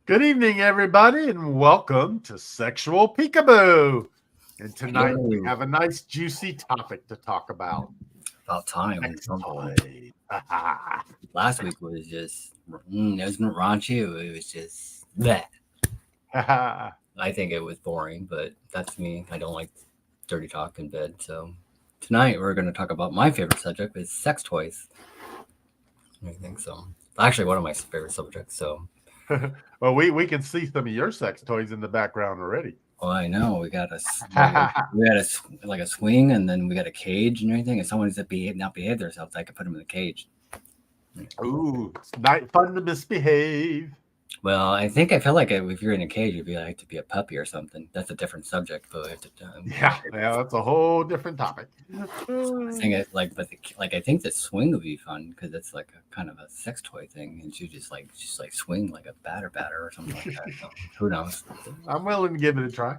Good evening, everybody, and welcome to Sexual Peekaboo. And tonight we have a nice, juicy topic to talk about. About time. Sex toys. Last week was just, it was raunchy. It was just that. I think it was boring, but that's me. I don't like dirty talk in bed. So tonight we're going to talk about my favorite subject is sex toys. I think so. Actually, one of my favorite subjects. So. Well, we can see some of your sex toys in the background already. Oh, I know. We got a swing, and then we got a cage and everything. If someone's not behave themselves, I can put them in the cage. Ooh, it's not fun to misbehave. Well, I feel like if you're in a cage, you'd be like to be a puppy or something. That's a different subject, but yeah, that's a whole different topic. I think I think the swing would be fun because it's like a kind of a sex toy thing, and you just swing like a batter or something like that. So, who knows? I'm willing to give it a try.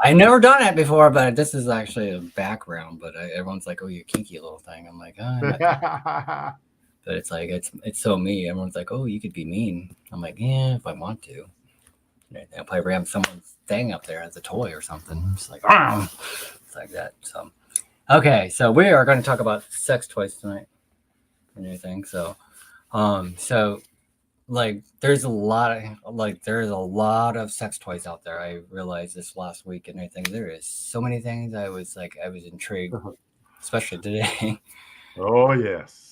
I've never done it before, but this is actually a background. But everyone's like, "Oh, you kinky little thing." I'm like, "Oh." But it's like it's so me. Everyone's like, "Oh, you could be mean." I'm like, "Yeah, if I want to." I'll probably ram someone's thing up there as a toy or something. It's like, it's like that. So, okay, so we are going to talk about sex toys tonight and everything. So, there's a lot of sex toys out there. I realized this last week and everything. There is so many things. I was intrigued, especially today. Oh yes.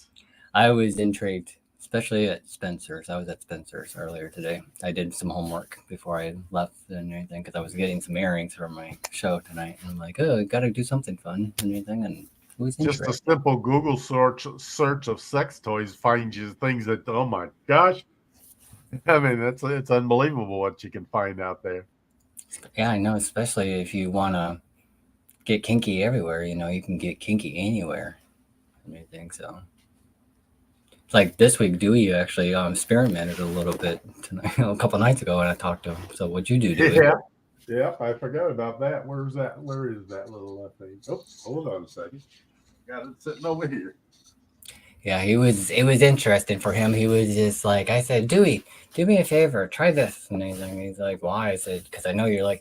I was intrigued, especially at Spencer's. I was at Spencer's earlier today. I did some homework before I left and everything because I was getting some earrings for my show tonight. And I'm like, oh, got to do something fun and everything. And it was just a simple Google search of sex toys finds you things that, oh my gosh. I mean, it's unbelievable what you can find out there. Yeah, I know, especially if you want to get kinky everywhere. You can get kinky anywhere and everything, so... Like this week, Dewey actually experimented a little bit tonight, a couple of nights ago when I talked to him. So what'd you do, Dewey? Yeah, I forgot about that. Where is that little thing? Oh, hold on a second. Got it sitting over here. Yeah, it was interesting for him. He was just like, I said, Dewey, do me a favor, try this and anything. He's like, why? I said, because I know you're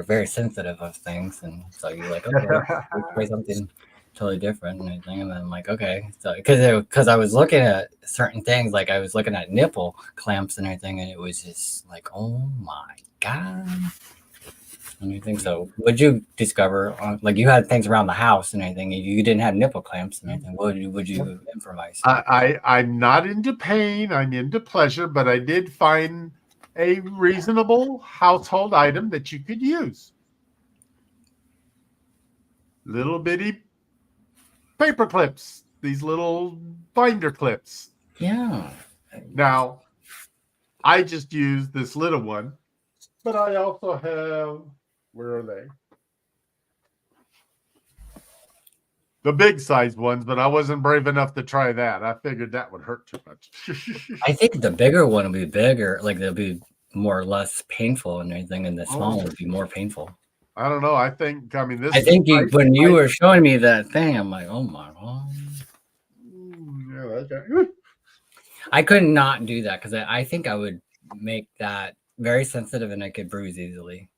very sensitive of things, and so you're like, okay, let's try something totally different and everything. And then I'm like, okay, so because I was looking at certain things, like I was looking at nipple clamps and everything, and it was just like, oh my god. And everything. So what'd you discover? Like you had things around the house and anything. You didn't have nipple clamps and anything. What would you improvise? I'm not into pain. I'm into pleasure, but I did find a reasonable household item that you could use. Little bitty paper clips, these little binder clips. Yeah. Now, I just used this little one, but I also have, where are they? The big size ones, but I wasn't brave enough to try that. I figured that would hurt too much. I think the bigger one will be bigger, like they'll be more or less painful and everything, and the small one would be more painful. I don't know. I think when you were showing me that thing, I'm like, oh my god. Yeah, I could not do that because I think I would make that very sensitive and I could bruise easily.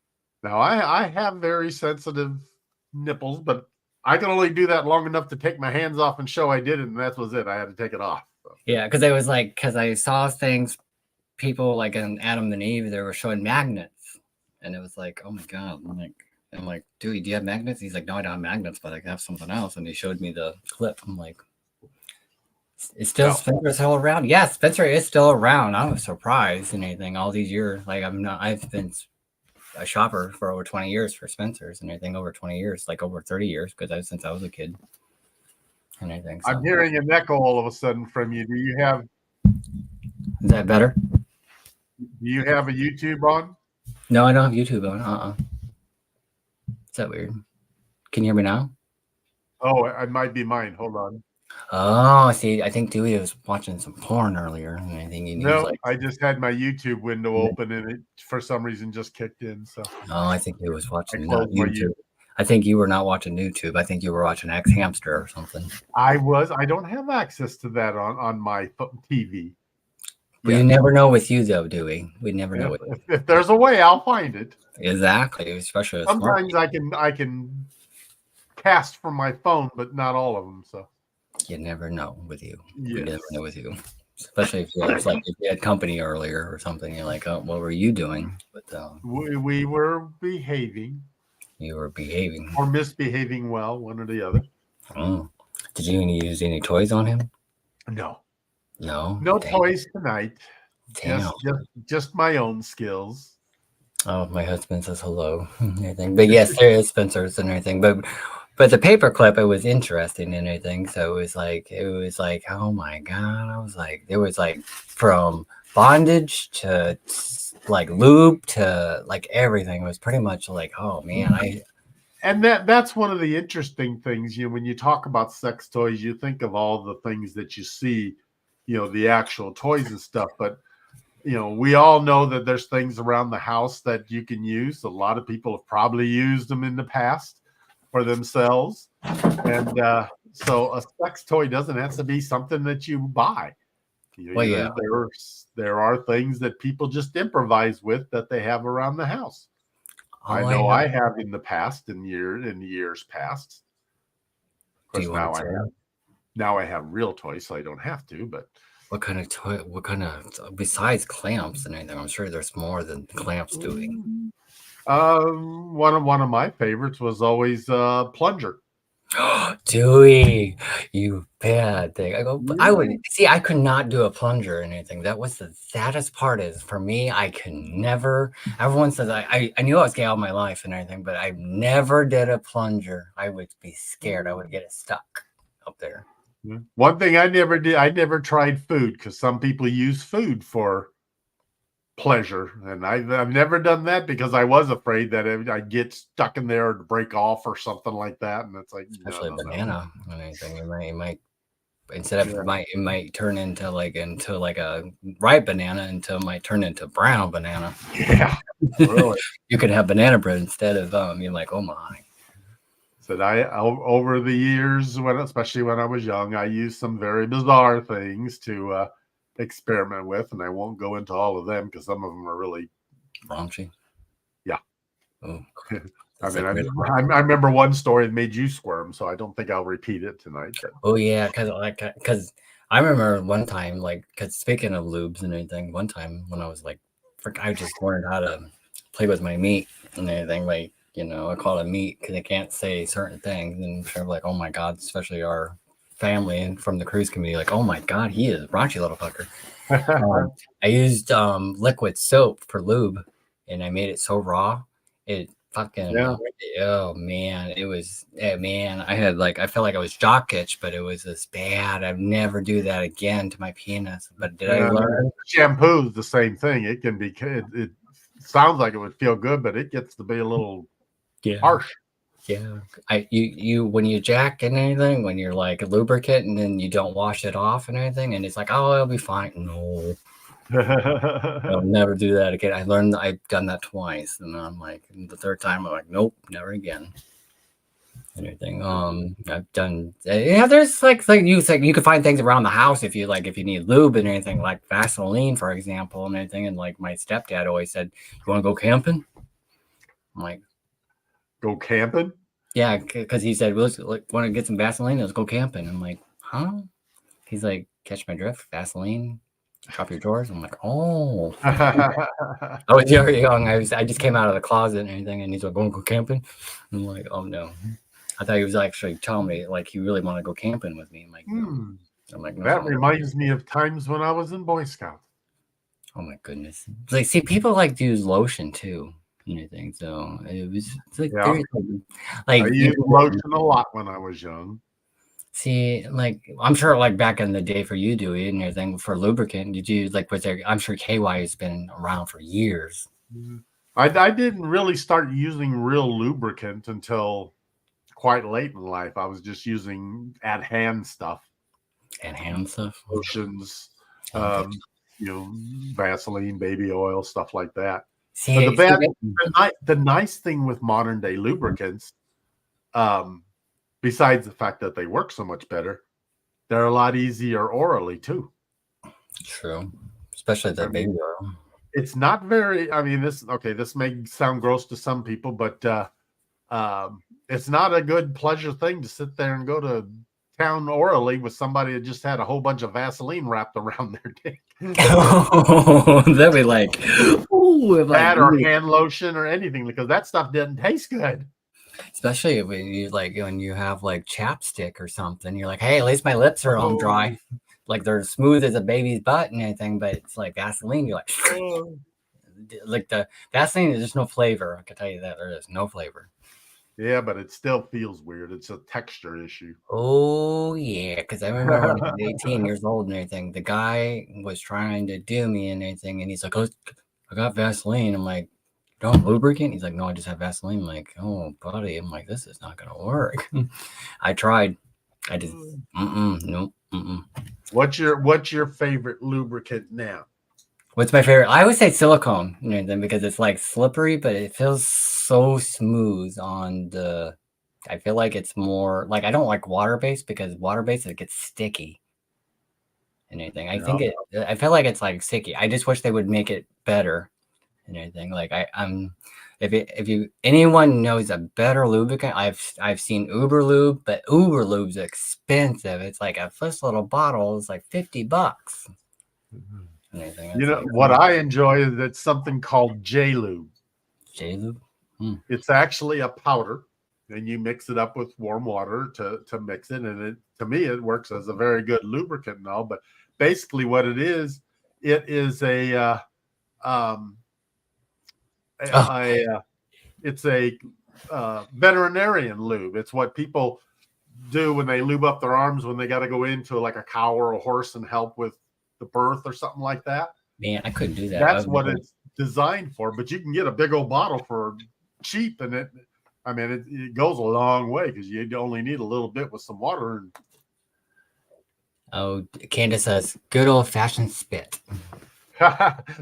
Now I have very sensitive nipples, but I can only do that long enough to take my hands off and show I did it, and that was it. I had to take it off. So. Yeah, because it was like I saw things, people like in Adam and Eve, they were showing magnets, and it was like, oh my god, I'm like, dude, do you have magnets? He's like, no, I don't have magnets, but I have something else. And he showed me the clip. I'm like, is Spencer still around? Yeah, Spencer is still around. I was surprised and anything all these years. Like I've been a shopper for over 20 years for Spencer's and everything, over 20 years, like over 30 years, because since I was a kid and everything. So. I'm hearing an echo all of a sudden from you. Do you have? Is that better? Do you have a YouTube on? No, I don't have YouTube on. Is that weird? Can you hear me now? Oh, it might be mine. Hold on. Oh, see, I think Dewey was watching some porn earlier, and I think I just had my YouTube window open, and it for some reason just kicked in. So. Oh, I think he was watching YouTube. I think you were not watching YouTube. I think you were watching X Hamster or something. I was. I don't have access to that on my TV. But you Yes. never know with you though, Dewey. We never know If, with you. if there's a way, I'll find it. Exactly, especially with smart Sometimes I can cast from my phone, but not all of them. So you never know with you. We never yes, know with you. Especially if you it's like if you had company earlier or something, you're like, oh, what were you doing? But we were behaving you were behaving. or misbehaving well, one or the other. Oh. Did you use any toys on him? No, No. no Damn. toys tonight. Damn. Just my own skills. Oh, my husband says hello and everything. But yes, there is Spencer's and everything. But the paperclip, it was interesting and everything. So it was like, oh my god! I was like, there was like from bondage to like lube to like everything. It was pretty much like, oh man, And that's one of the interesting things. When you talk about sex toys, you think of all the things that you see, the actual toys and stuff. But we all know that there's things around the house that you can use. A lot of people have probably used them in the past for themselves. And so a sex toy doesn't have to be something that you buy. well yeah, There are things that people just improvise with that they have around the house. I all I know have. I have in the past, in years past. Of Do course, you want to tell? now I have real toys, so I don't have to. But What kind of toy? What kind of besides clamps and anything? I'm sure there's more than clamps doing. one of my favorites was always plunger. Dewey, you bad thing. I go, I would Yeah. see, I could not do a plunger or anything. That was the saddest part is for me, I could never, everyone says I knew I was gay all my life and everything, but I never did a plunger. I would be scared. I would get it stuck up there. One thing I never did, I never tried food because some people use food for pleasure, and I've never done that because I was afraid that I'd get stuck in there or break off or something like that. And it's like, no, Especially a no, no. banana or anything. It might instead of Yeah. it might turn into like a ripe banana until it might turn into brown banana. Yeah, really. You could have banana bread instead of you're like, oh my. Said over the years, especially when I was young, I used some very bizarre things to experiment with, and I won't go into all of them because some of them are really, Raunchy. yeah. Oh, I it's mean, like really I remember one story that made you squirm, so I don't think I'll repeat it tonight. But oh yeah, because I remember one time like because speaking of lubes and anything, one time when I was like, I just learned how to play with my meat and everything. Like I call it meat because I can't say certain things, and sure like oh my god, especially our family and from the cruise community, like oh my god, he is a raunchy little fucker. I used liquid soap for lube, and I made it so raw, it fucking yeah, oh man, it was man. I felt like I was jock itch, but it was this bad. I'd never do that again to my penis. But did I learn? shampoo is the same thing. It can be. It sounds like it would feel good, but it gets to be a little Yeah, harsh. yeah. You when you jack and anything, when you're like a lubricant and then you don't wash it off and anything, and it's like oh it'll be fine. No, I'll never do that again. I learned I've done that twice, and I'm like the third time I'm like, nope, never again. Anything. I've done. Yeah, there's like you can find things around the house if you need lube and anything like Vaseline, for example, and anything. And like my stepdad always said, "You want to go camping?" I'm like, Go camping? "Yeah," because he said, "Well, want to get some Vaseline? Let's go camping." I'm like, "Huh?" He's like, "Catch my drift? Vaseline." Drop your drawers. I'm like, oh. I was very young. I just came out of the closet and everything, and he's like, "Going to go camping?" I'm like, "Oh no." I thought he was actually telling me like he really wanted to go camping with me. I'm like, no. I'm like, That no. reminds me of times when I was in Boy Scouts. Oh my goodness. It's like see people like to use lotion too and everything. So it's like Yeah, there's I like used lotion a lot when I was young. see like I'm sure like back in the day for you Dewey and everything for lubricant, did you like was there I'm sure KY has been around for years. I didn't really start using real lubricant until quite late in life. I was just using at hand stuff, And hand stuff. lotions, Okay. um, Vaseline, baby oil, stuff like that. But See, see the nice thing with modern day lubricants, um, besides the fact that they work so much better, they're a lot easier orally too. true. especially I the mean, baby oil. it's not very. I mean, this may sound gross to some people, but it's not a good pleasure thing to sit there and go to town orally with somebody that just had a whole bunch of Vaseline wrapped around their dick. Oh, that'd be like, ooh, That or hand lotion or anything, because that stuff doesn't taste good. especially when you have like chapstick or something. You're like, hey, at least my lips are all dry. Like they're smooth as a baby's butt and anything, but it's like Vaseline. You're like the Vaseline is just no flavor. I can tell you that there is no flavor. Yeah, but it still feels weird. It's a texture issue. Oh yeah, because I remember when I was 18 years old and everything, the guy was trying to do me and anything, and he's like, "Oh, I got Vaseline." I'm like, "Don't lubricant?" He's like, "No, I just have Vaseline." I'm like, "Oh, buddy," I'm like, "This is not gonna work." I tried. I just, nope. What's your favorite lubricant now? What's my favorite? I would say silicone, because it's like slippery, but it feels so smooth on the. I feel like it's more like I don't like water based because water based it gets sticky and anything. I feel like it's like sticky. I just wish they would make it better and anything. Like I'm if you anyone knows a better lubricant, I've seen Uber Lube, but Uber Lube's expensive. It's like a first little bottle is like $50. You know what I enjoy is it's something called J-Lube. J-Lube? It's actually a powder, and you mix it up with warm water to mix it, and to me it works as a very good lubricant and all. But basically, what it is a it's a veterinarian lube. It's what people do when they lube up their arms when they got to go into like a cow or a horse and help with the birth or something like that. Man, I couldn't do that. That's what it's designed for. But you can get a big old bottle for cheap, and it goes a long way because you only need a little bit with some water. And oh, Candace says, good old fashioned spit.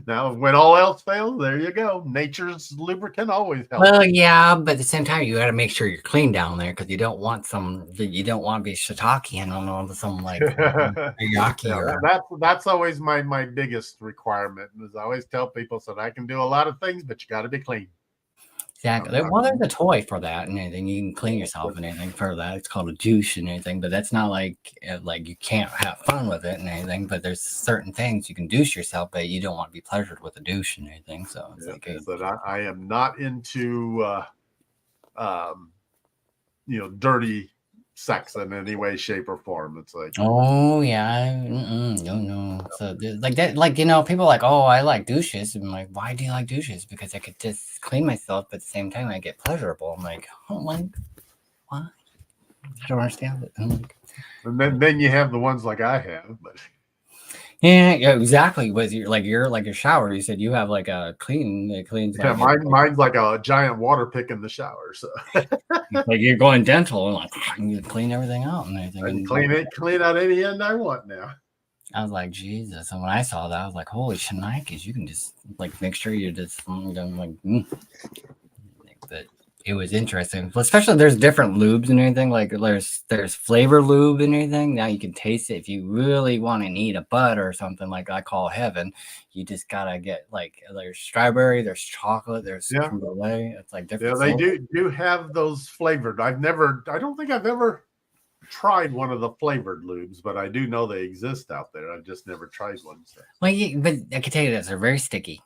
now, when all else fails, there you go. Nature's lubricant always helps. Well, yeah, but at the same time, you got to make sure you're clean down there because you don't want to be shiitake and some like teriyaki. That's always my biggest requirement. Is I always tell people that I can do a lot of things, but you got to be clean. Exactly. Well, there's a toy for that and anything. You can clean yourself and anything for that. It's called a douche and anything, but that's not like you can't have fun with it and anything. But there's certain things you can douche yourself, but you don't want to be pleasured with a douche and anything. So it's but I am not into dirty sex in any way, shape, or form. It's like, oh yeah, no. So like that, people are like, oh, I like douches. I'm like, why do you like douches? Because I could just clean myself, but at the same time, I get pleasurable. I'm like, oh, like, why? I don't understand it. And then you have the ones like I have, but. Yeah, exactly. With your shower, you said you have like a clean. It cleans. Yeah, mine's like a giant water pick in the shower. So like you're going dental and like you clean everything out and everything. I can clean out any end I want now. I was like, Jesus. And when I saw that, I was like, holy shnikes, you can just like make sure you're just But it was interesting. Especially there's different lubes and everything. Like there's flavor lube and everything. Now you can taste it if you really want to eat a bud or something like I call heaven. You just gotta get like there's strawberry, there's chocolate, there's creme brulee. It's like different. Yeah, they do have those flavored. I don't think I've ever tried one of the flavored lubes, but I do know they exist out there. I've just never tried one. So. Well, but I can tell you this, they're very sticky.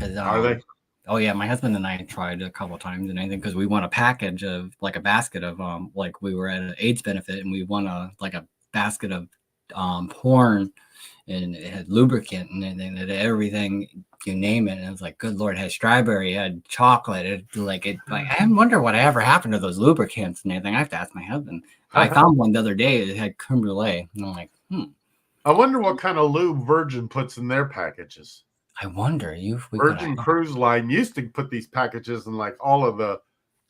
Are they? Oh yeah, my husband and I tried a couple of times and anything because we won a package of like a basket of like we were at an AIDS benefit and we won a basket of porn and it had lubricant and it had everything you name it and it was like good lord, it had strawberry, it had chocolate, I wonder what ever happened to those lubricants and everything. I have to ask my husband. I found one the other day that had creme brulee and I'm like, I wonder what kind of lube Virgin puts in their packages. I wonder. Virgin Cruise Line used to put these packages in like all of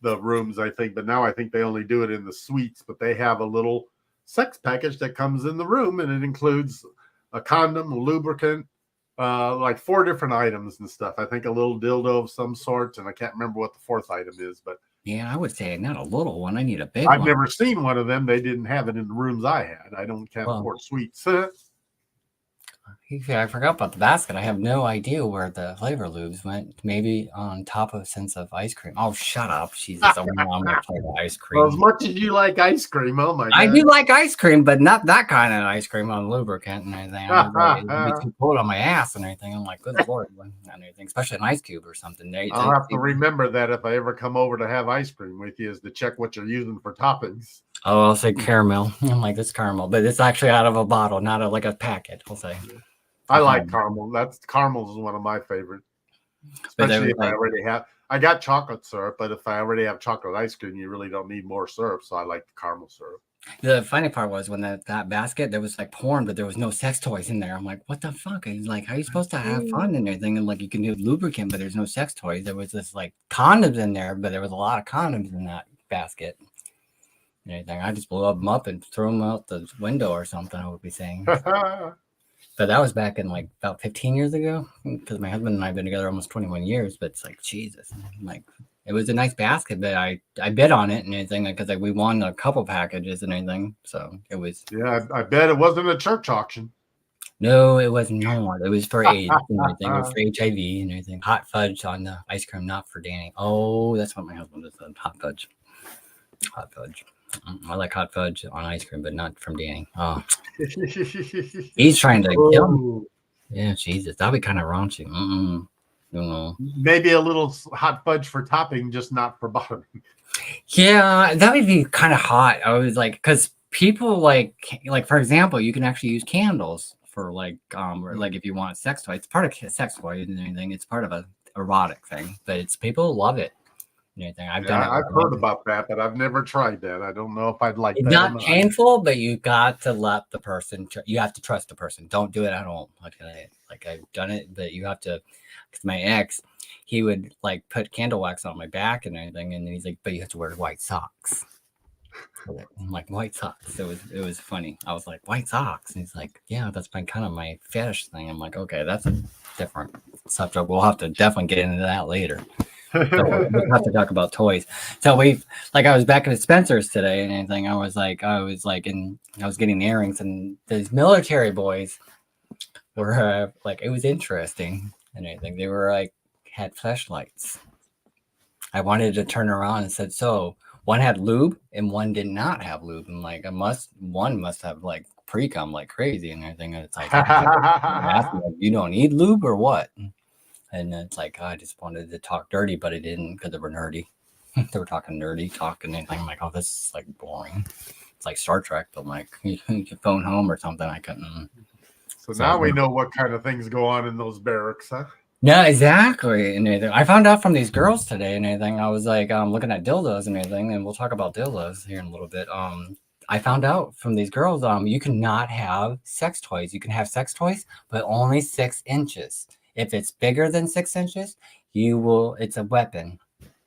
the rooms, I think, but now I think they only do it in the suites. But they have a little sex package that comes in the room, and it includes a condom, a lubricant, like 4 different items and stuff. I think a little dildo of some sort, and I can't remember what the 4th item is. But yeah, I would say not a little one. I need a big one. I've never seen one of them. They didn't have it in the rooms I had. I don't afford suites. I forgot about the basket. I have no idea where the flavor lubes went. Maybe on top of a sense of ice cream. Oh, shut up. Jesus. I'm gonna play the ice Well, as cream. much as you like ice cream, oh my I god. do like ice cream, but not that kind of ice cream on lubricant and everything. I was like, it'd be too cold on my ass and everything. I'm like, good lord, and everything, especially an ice cube or something. I'll have to remember that if I ever come over to have ice cream with you, is to check what you're using for toppings. Oh, I'll say caramel. I'm like, this caramel, but it's actually out of a bottle, not like a packet. I'll say. I like caramel. Caramel is one of my favorites, especially if I already have. I got chocolate syrup, but if I already have chocolate ice cream, you really don't need more syrup. So I like the caramel syrup. The funny part was when that basket, there was like porn, but there was no sex toys in there. I'm like, what the fuck? He's like, how are you supposed to have fun and everything? And like, you can do lubricant, but there's no sex toys. There was this like condoms in there, but there was a lot of condoms in that basket. And everything. I just blew them up and threw them out the window or something, I would be saying. But that was back in like about 15 years ago, because my husband and I have been together almost 21 years. But it's like, Jesus, like, it was a nice basket, but I bid on it and anything because like we won a couple packages and anything. So it was. Yeah, I bet it wasn't a church auction. No, it was not. It was for AIDS and everything. It was for HIV and everything. Hot fudge on the ice cream, not for Danny. Oh, that's what my husband just said. Hot fudge. Hot fudge. I like hot fudge on ice cream, but not from Danny. Oh, he's trying to kill me. Yeah, Jesus, that'd be kind of raunchy. Maybe a little hot fudge for topping, just not for bottoming. Yeah, that would be kind of hot. I was like, because people like for example, you can actually use candles for like if you want a sex toy. It's part of sex toy and anything. It's part of a erotic thing, but it's people love it. Anything. I've done it. I've heard about that, but I've never tried that. I don't know if I'd like it's that. Not painful, but you got to let the person. You have to trust the person. Don't do it at home. Like I've done it, but you have to. Because my ex, he would like put candle wax on my back and everything, and then he's like, "But you have to wear white socks." I'm like, white socks. It was funny. I was like, white socks, and he's like, "Yeah, that's been kind of my fetish thing." I'm like, okay, that's a different subject. We'll have to definitely get into that later. We'll have to talk about toys. So I was back at Spencer's today and anything. I was getting earrings, and these military boys were it was interesting and anything. They were like had flashlights. I wanted to turn around and said, so one had lube and one did not have lube. And like one must have like pre-cum like crazy and everything. And it's like you don't need lube or what? And it's like, I just wanted to talk dirty, but I didn't because they were nerdy. They were talking nerdy talk and anything. I'm like, oh, this is like boring. It's like Star Trek, but like you can phone home or something. I couldn't. So now we know what kind of things go on in those barracks, huh? Yeah, exactly. And anything. I found out from these girls today and anything. I was like, looking at dildos and anything, and we'll talk about dildos here in a little bit. I found out from these girls, you cannot have sex toys. You can have sex toys, but only 6 inches. If it's bigger than 6 inches, it's a weapon.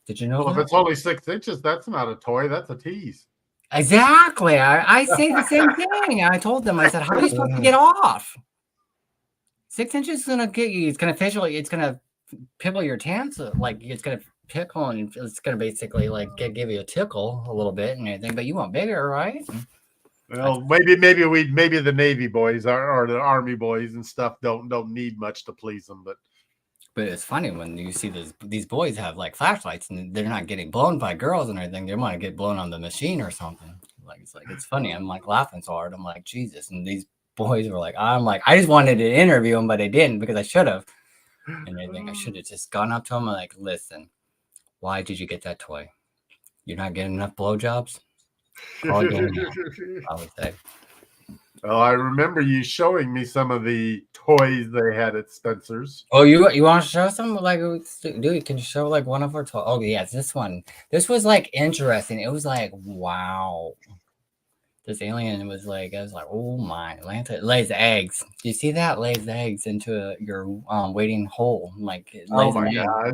Did you know that? If it's only 6 inches, that's not a toy. That's a tease. Exactly. I say the same thing. I told them, I said, how are you supposed to get off? 6 inches is going to get you. It's going to pickle your tans. Like it's going to pickle and it's going to basically like give you a tickle a little bit and everything, but you want bigger, right? Well, maybe the Navy boys or the Army boys and stuff don't need much to please them, but it's funny when you see these boys have like flashlights and they're not getting blown by girls and everything. They might get blown on the machine or something. It's funny. I'm like laughing so hard. I'm like, Jesus. And these boys were like, I just wanted to interview them, but I didn't because I should have. And I think I should have just gone up to them and like, listen, why did you get that toy? You're not getting enough blowjobs? I would say. Well, I remember you showing me some of the toys they had at Spencer's. Oh, you want to show some? Like, dude, can you show like one of our toys? Oh, yes, this one. This was like interesting. It was like, wow. This alien was like, I was like, oh my, Atlanta lays eggs. Do you see that? Lays eggs into your waiting hole. Like, it lays oh my God.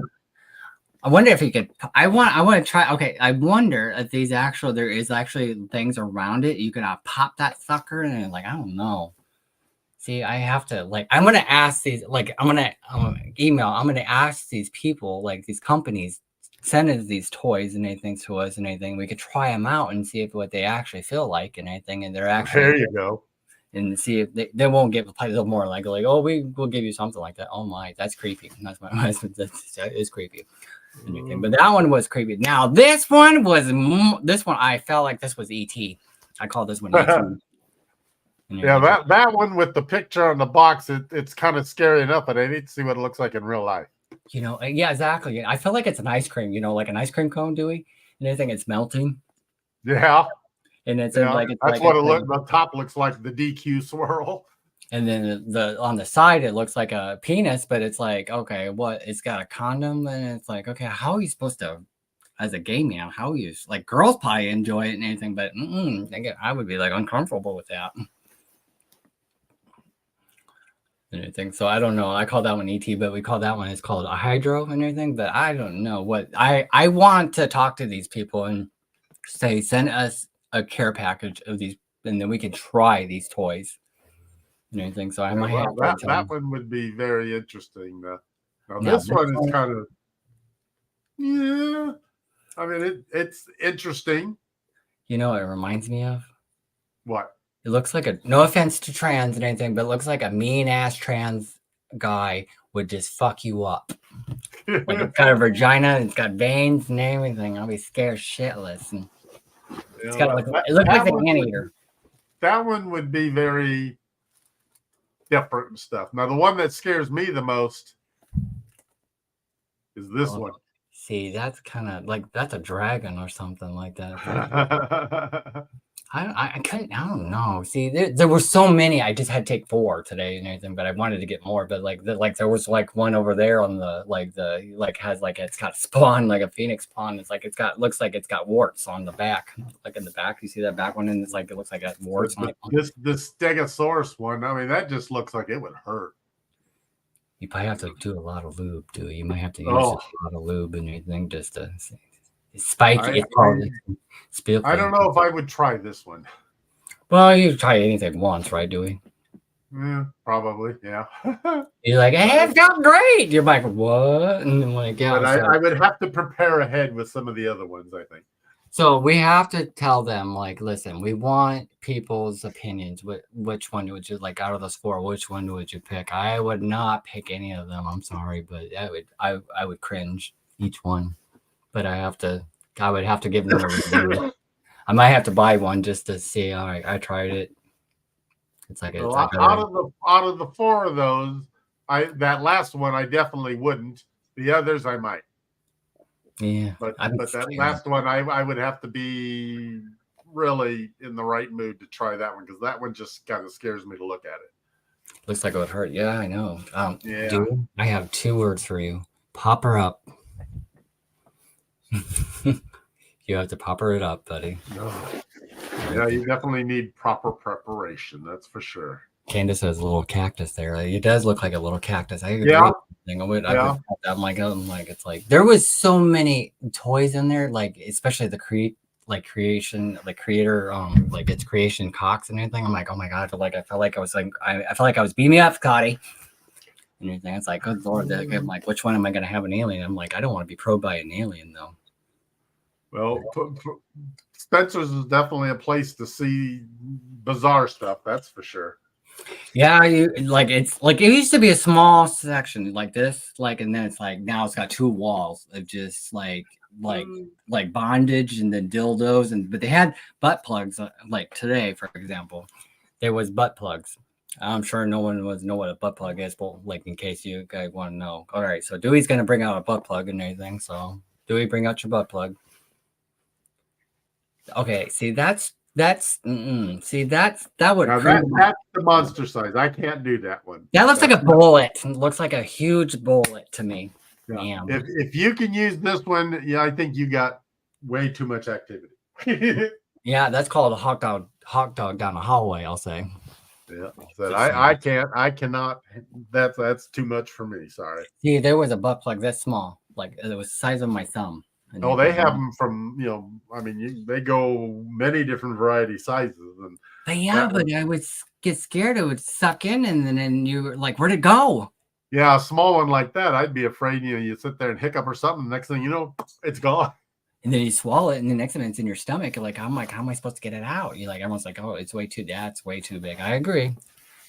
I wonder if you could. I want to try. Okay, I wonder if there is actually things around it. You can pop that sucker and like I don't know. See, I have to like. I'm gonna ask these. Like, I'm gonna email. I'm gonna ask these people, like these companies, send us these toys and anything to us and anything. We could try them out and see what they actually feel like and anything. And they're actually there you go. and see if they won't give a little more like, oh, we'll give you something like that. Oh my, that's creepy. That's my husband. That is creepy. But that one was creepy. Now this one I felt like this was ET. I call this one ET. Yeah, that one with the picture on the box, it's kind of scary enough, but I need to see what it looks like in real life. Yeah, exactly. I feel like it's an ice cream, like an ice cream cone, Dewey, and I think it's melting. Yeah. And it's that's like what it looks. The top looks like the DQ swirl. And then on the side it looks like a penis, but it's like, okay, what? It's got a condom, and it's like, okay, how are you supposed to, as a gay man, how are you like girls probably enjoy it and anything, but I would be like uncomfortable with that. And everything. So I don't know. I call that one ET, but we call that one, it's called a hydro and everything. But I don't know what I want to talk to these people and say, send us a care package of these, and then we can try these toys and everything. So I might have that one would be very interesting. Now this one is kind of, yeah. I mean, it's interesting. You know what it reminds me of? What? It looks like no offense to trans and anything, but it looks like a mean ass trans guy would just fuck you up. Like it's got a vagina and it's got veins and everything. I'll be scared shitless. And it's got it looks like an anteater. That one would be very different and stuff. Now the one that scares me the most is this one. See, that's kind of like, that's a dragon or something like that. I don't know. See, there were so many. I just had to take 4 today and everything, but I wanted to get more. But like there was like one over there on the has like, it's got spawn, like a phoenix spawn. It's like looks like it's got warts on the back, like in the back. You see that back one, and it's like it looks like it got warts on it. This Stegosaurus one. I mean, that just looks like it would hurt. You probably have to do a lot of lube, too. You might have to use a lot of lube and anything just to spike it. I don't know if I would try this one. Well, you try anything once, right, Dewey? Yeah, probably, yeah. You're like, hey, it felt great. You're like, what? And then like, yeah. But I would have to prepare ahead with some of the other ones, I think. So we have to tell them, like, listen, we want people's opinions. Which one would you like out of those 4? Which one would you pick? I would not pick any of them. I'm sorry, but I would cringe each one. But I would have to give them a review. I might have to buy one just to see. All right, I tried it. It's like out of the 4 of those, that last one I definitely wouldn't. The others I might. Yeah, but that last one I would have to be really in the right mood to try that one, because that one just kind of scares me to look at it. Looks like it would hurt. Yeah, I know. Yeah. Dude, I have 2 words for you. Pop her up. You have to pop her it up, buddy. Yeah, you definitely need proper preparation. That's for sure. Candace has a little cactus there. It does look like a little cactus. I agree. Yeah. I'm like, it's like there was so many toys in there, like especially the creator, like its creation cocks and everything. I'm like, oh my god, like I felt like I was beaming up, Scotty. And everything. It's like, good lord, I'm like, which one am I gonna have an alien? I'm like, I don't want to be probed by an alien though. Well, Spencer's is definitely a place to see bizarre stuff. That's for sure. Yeah, it's like it used to be a small section like this, and then it's like now it's got 2 walls of just like bondage and then dildos, but they had butt plugs. Like today, for example, there was butt plugs. I'm sure no one know what a butt plug is, but like in case you guys want to know. All right, so Dewey's gonna bring out a butt plug and everything. So Dewey, bring out your butt plug. Okay, see that would that's the monster size. I can't do that one. That looks like a bullet. It looks like a huge bullet to me. Yeah. If you can use this one, yeah, I think you got way too much activity. Yeah, that's called a hot dog down the hallway, I'll say. Yeah. I cannot. That's too much for me. Sorry. See, there was a butt plug that small, like it was the size of my thumb. Oh, they have them from, I mean, they go many different variety sizes. But I would get scared it would suck in, and then you were like, where'd it go? Yeah, a small one like that, I'd be afraid, you sit there and hiccup or something. Next thing you know, it's gone. And then you swallow it, and the next minute it's in your stomach. You're like, I'm like, how am I supposed to get it out? You're like, everyone's like, oh, it's way too. That's way too big. I agree.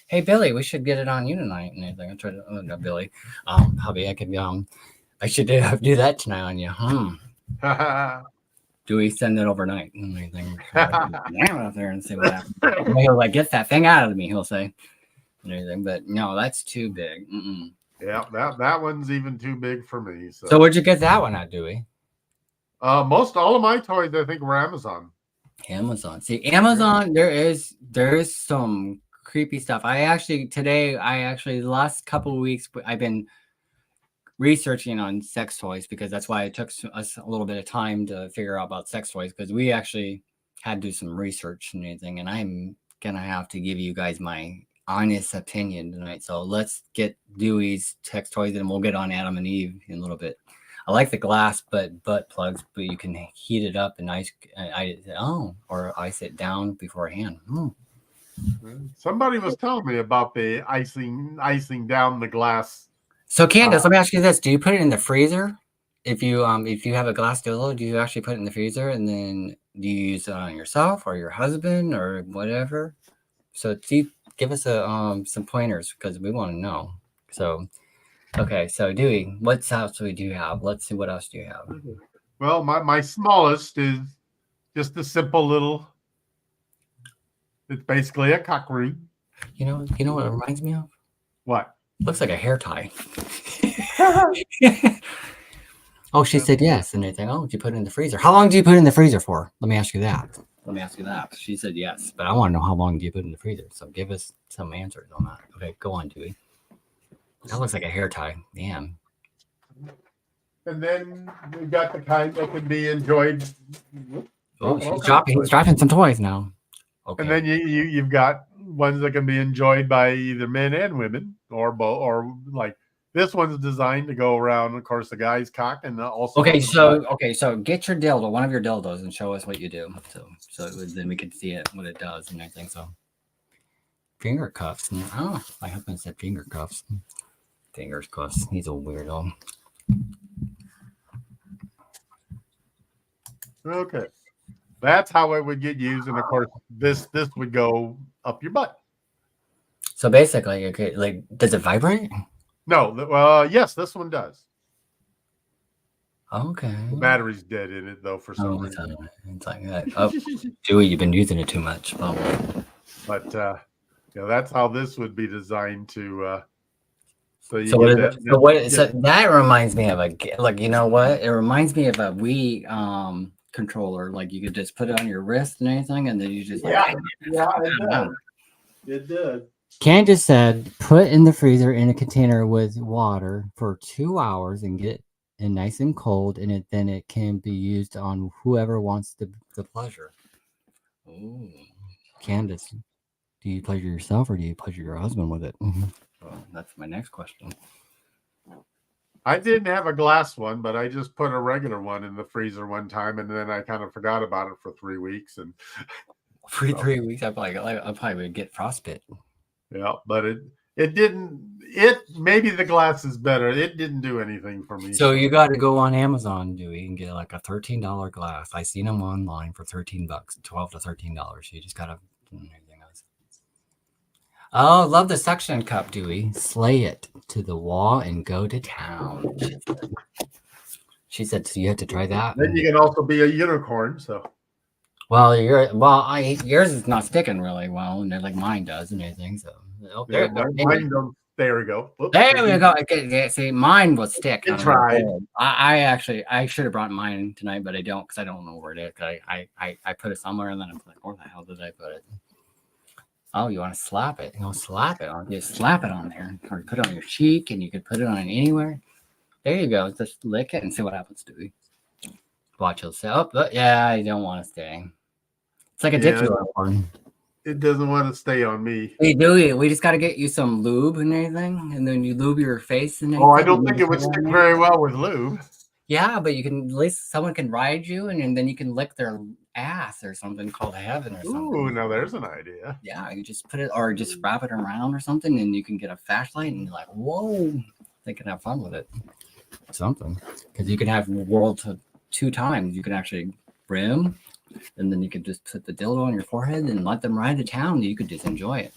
Hey Billy, we should get it on you tonight. And everything. I tried to, oh, no, Billy, hubby, I could I should do that tonight on you. Do we send it overnight and anything? Out there and see what happens. He'll like get that thing out of me. He'll say and everything, but no, that's too big. Mm-mm. Yeah, that one's even too big for me. So where'd you get that one at, Dewey? Most all of my toys, I think, were Amazon. Amazon. See, Amazon, there is some creepy stuff. The last couple of weeks, I've been researching on sex toys because that's why it took us a little bit of time to figure out about sex toys because we actually had to do some research and anything. And I'm gonna have to give you guys my honest opinion tonight. So let's get Dewey's sex toys and we'll get on Adam and Eve in a little bit. I like the glass butt plugs, but you can heat it up and I sit down beforehand. Somebody was telling me about the icing down the glass. So Candace, let me ask you this: do you put it in the freezer? If you have a glass dildo, do you actually put it in the freezer and then do you use it on yourself or your husband or whatever? So give us some pointers because we want to know. So. Okay, so Dewey, what else do you have? Let's see what else do you have. Well, my smallest is just a simple little. It's basically a cock ring. You know what it reminds me of? What? Looks like a hair tie. Oh, she said yes, and they think, oh, did you put it in the freezer? How long do you put it in the freezer for? Let me ask you that. She said yes, but I want to know how long do you put it in the freezer? So give us some answers on that. Okay, go on, Dewey. That looks like a hair tie. Damn. And then we got the kind that can be enjoyed. Oh, he's dropping some toys now. Okay. And then you've got ones that can be enjoyed by either men and women, or both, or like this one's designed to go around, of course, the guy's cock, and also. Okay, so get your dildo, one of your dildos, and show us what you do. So then we can see it, what it does, and everything. So finger cuffs. Oh, my husband said finger cuffs. Fingers cuffs. He's a weirdo. Okay, that's how it would get used, and of course, this would go up your butt. So basically, okay, like, does it vibrate? No, yes, this one does. Okay. The battery's dead in it though for some reason. It's like that. Oh, Dewey, you've been using it too much. Oh. But that's how this would be designed to. So that reminds me of you know what? It reminds me of a Wii controller. Like you could just put it on your wrist and anything, and then you just it did. Candace said, put in the freezer in a container with water for 2 hours and get it nice and cold, and then it can be used on whoever wants the pleasure. Oh, Candace, do you pleasure yourself or do you pleasure your husband with it? Well, that's my next question. I didn't have a glass one, but I just put a regular one in the freezer one time, and then I kind of forgot about it for 3 weeks. And for 3 weeks, I probably would get frostbite. Yeah, but it didn't. Maybe the glass is better. It didn't do anything for me. So you got to go on Amazon, Dewey, and get like a $13 glass. I seen them online for $13, $12 to $13. You just gotta. Oh, love the suction cup, Dewey. Slay it to the wall and go to town. She said, so you have to try that. Then you can also be a unicorn. So. Well, yours is not sticking really well, and like mine does and everything. So there we go. Oops. There we go. Okay, see, mine will stick. I tried. I should have brought mine tonight, but I don't because I don't know where it is. I put it somewhere, and then I'm like, where the hell did I put it? Oh, you want to slap it? Slap it on. Just slap it on there, or put it on your cheek, and you could put it on anywhere. There you go. Just lick it and see what happens to you. Watch yourself. Oh, yeah, I don't want to stay. It's like a dick unicorn. It doesn't want to stay on me. Hey, Dewey, we just got to get you some lube and everything, and then you lube your face and everything. Oh, I don't think it would stick very well with lube. Yeah, but you can at least someone can ride you, and then you can lick their ass or something called heaven or something. Ooh, now there's an idea. Yeah, you just put it or just wrap it around or something, and you can get a flashlight, and you're like, whoa, they can have fun with it. Something because you can have world 2 times. You can actually rim, and then you could just put the dildo on your forehead and let them ride to town. You could just enjoy it.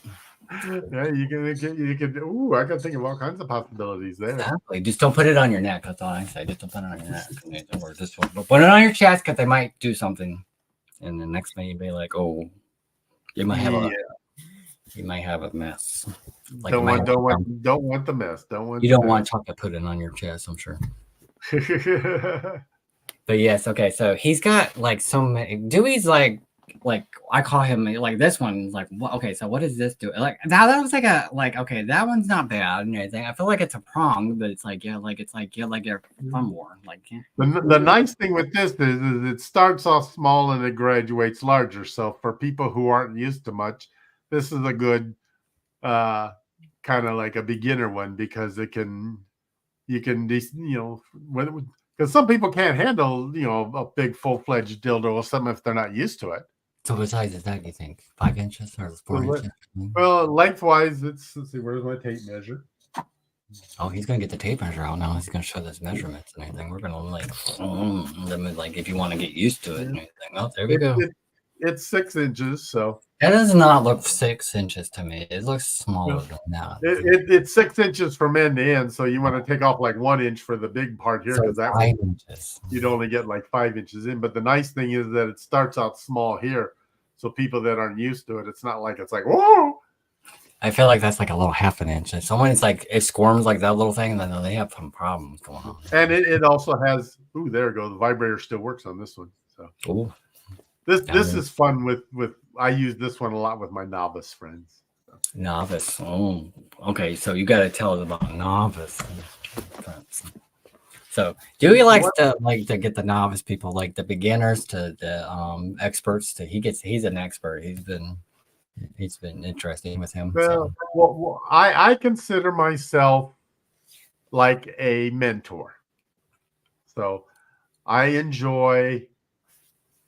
Yeah, you can. Ooh, I can think of all kinds of possibilities there. Exactly. Just don't put it on your neck. That's all I say. Just don't put it on your neck. Or just put it on your chest because they might do something. And the next thing you'd be like, oh, you might have a mess. Like don't want the mess. You don't want chocolate pudding on your chest, I'm sure. But yes, okay. So he's got like so many. Dewey's like I call him like this one. Like okay, so what does this do? Like that was like okay, that one's not bad and everything. I feel like it's a prong, but it's like a fun war. Like the nice thing with this is it starts off small and it graduates larger. So for people who aren't used to much, this is a good kind of like a beginner one because you can because some people can't handle a big full-fledged dildo or something if they're not used to it. So what size is that, you think? 5 inches or 4 inches? Well, lengthwise, let's see, where's my tape measure? Oh, he's gonna get the tape measure out now. He's gonna show those measurements and everything. We're gonna like if you want to get used to it and everything. Oh, there we go. It's 6 inches, so that does not look 6 inches to me. It looks smaller than that. It's 6 inches from end to end, so you want to take off like 1 inch for the big part here because that 5 inches. You'd only get like 5 inches in. But the nice thing is that it starts out small here, so people that aren't used to it, it's not like it's like whoa. I feel like that's like a little half an inch. If someone's like it squirms like that little thing, then they have some problems going on. And it also has there we go. The vibrator still works on this one. So ooh. This is fun with I use this one a lot with my novice friends. Novice. Oh, okay. So you got to tell us about novice. So Dewey likes to get the novice people, like the beginners to the experts. He's an expert. He's been interesting with him. Well, I consider myself like a mentor. So I enjoy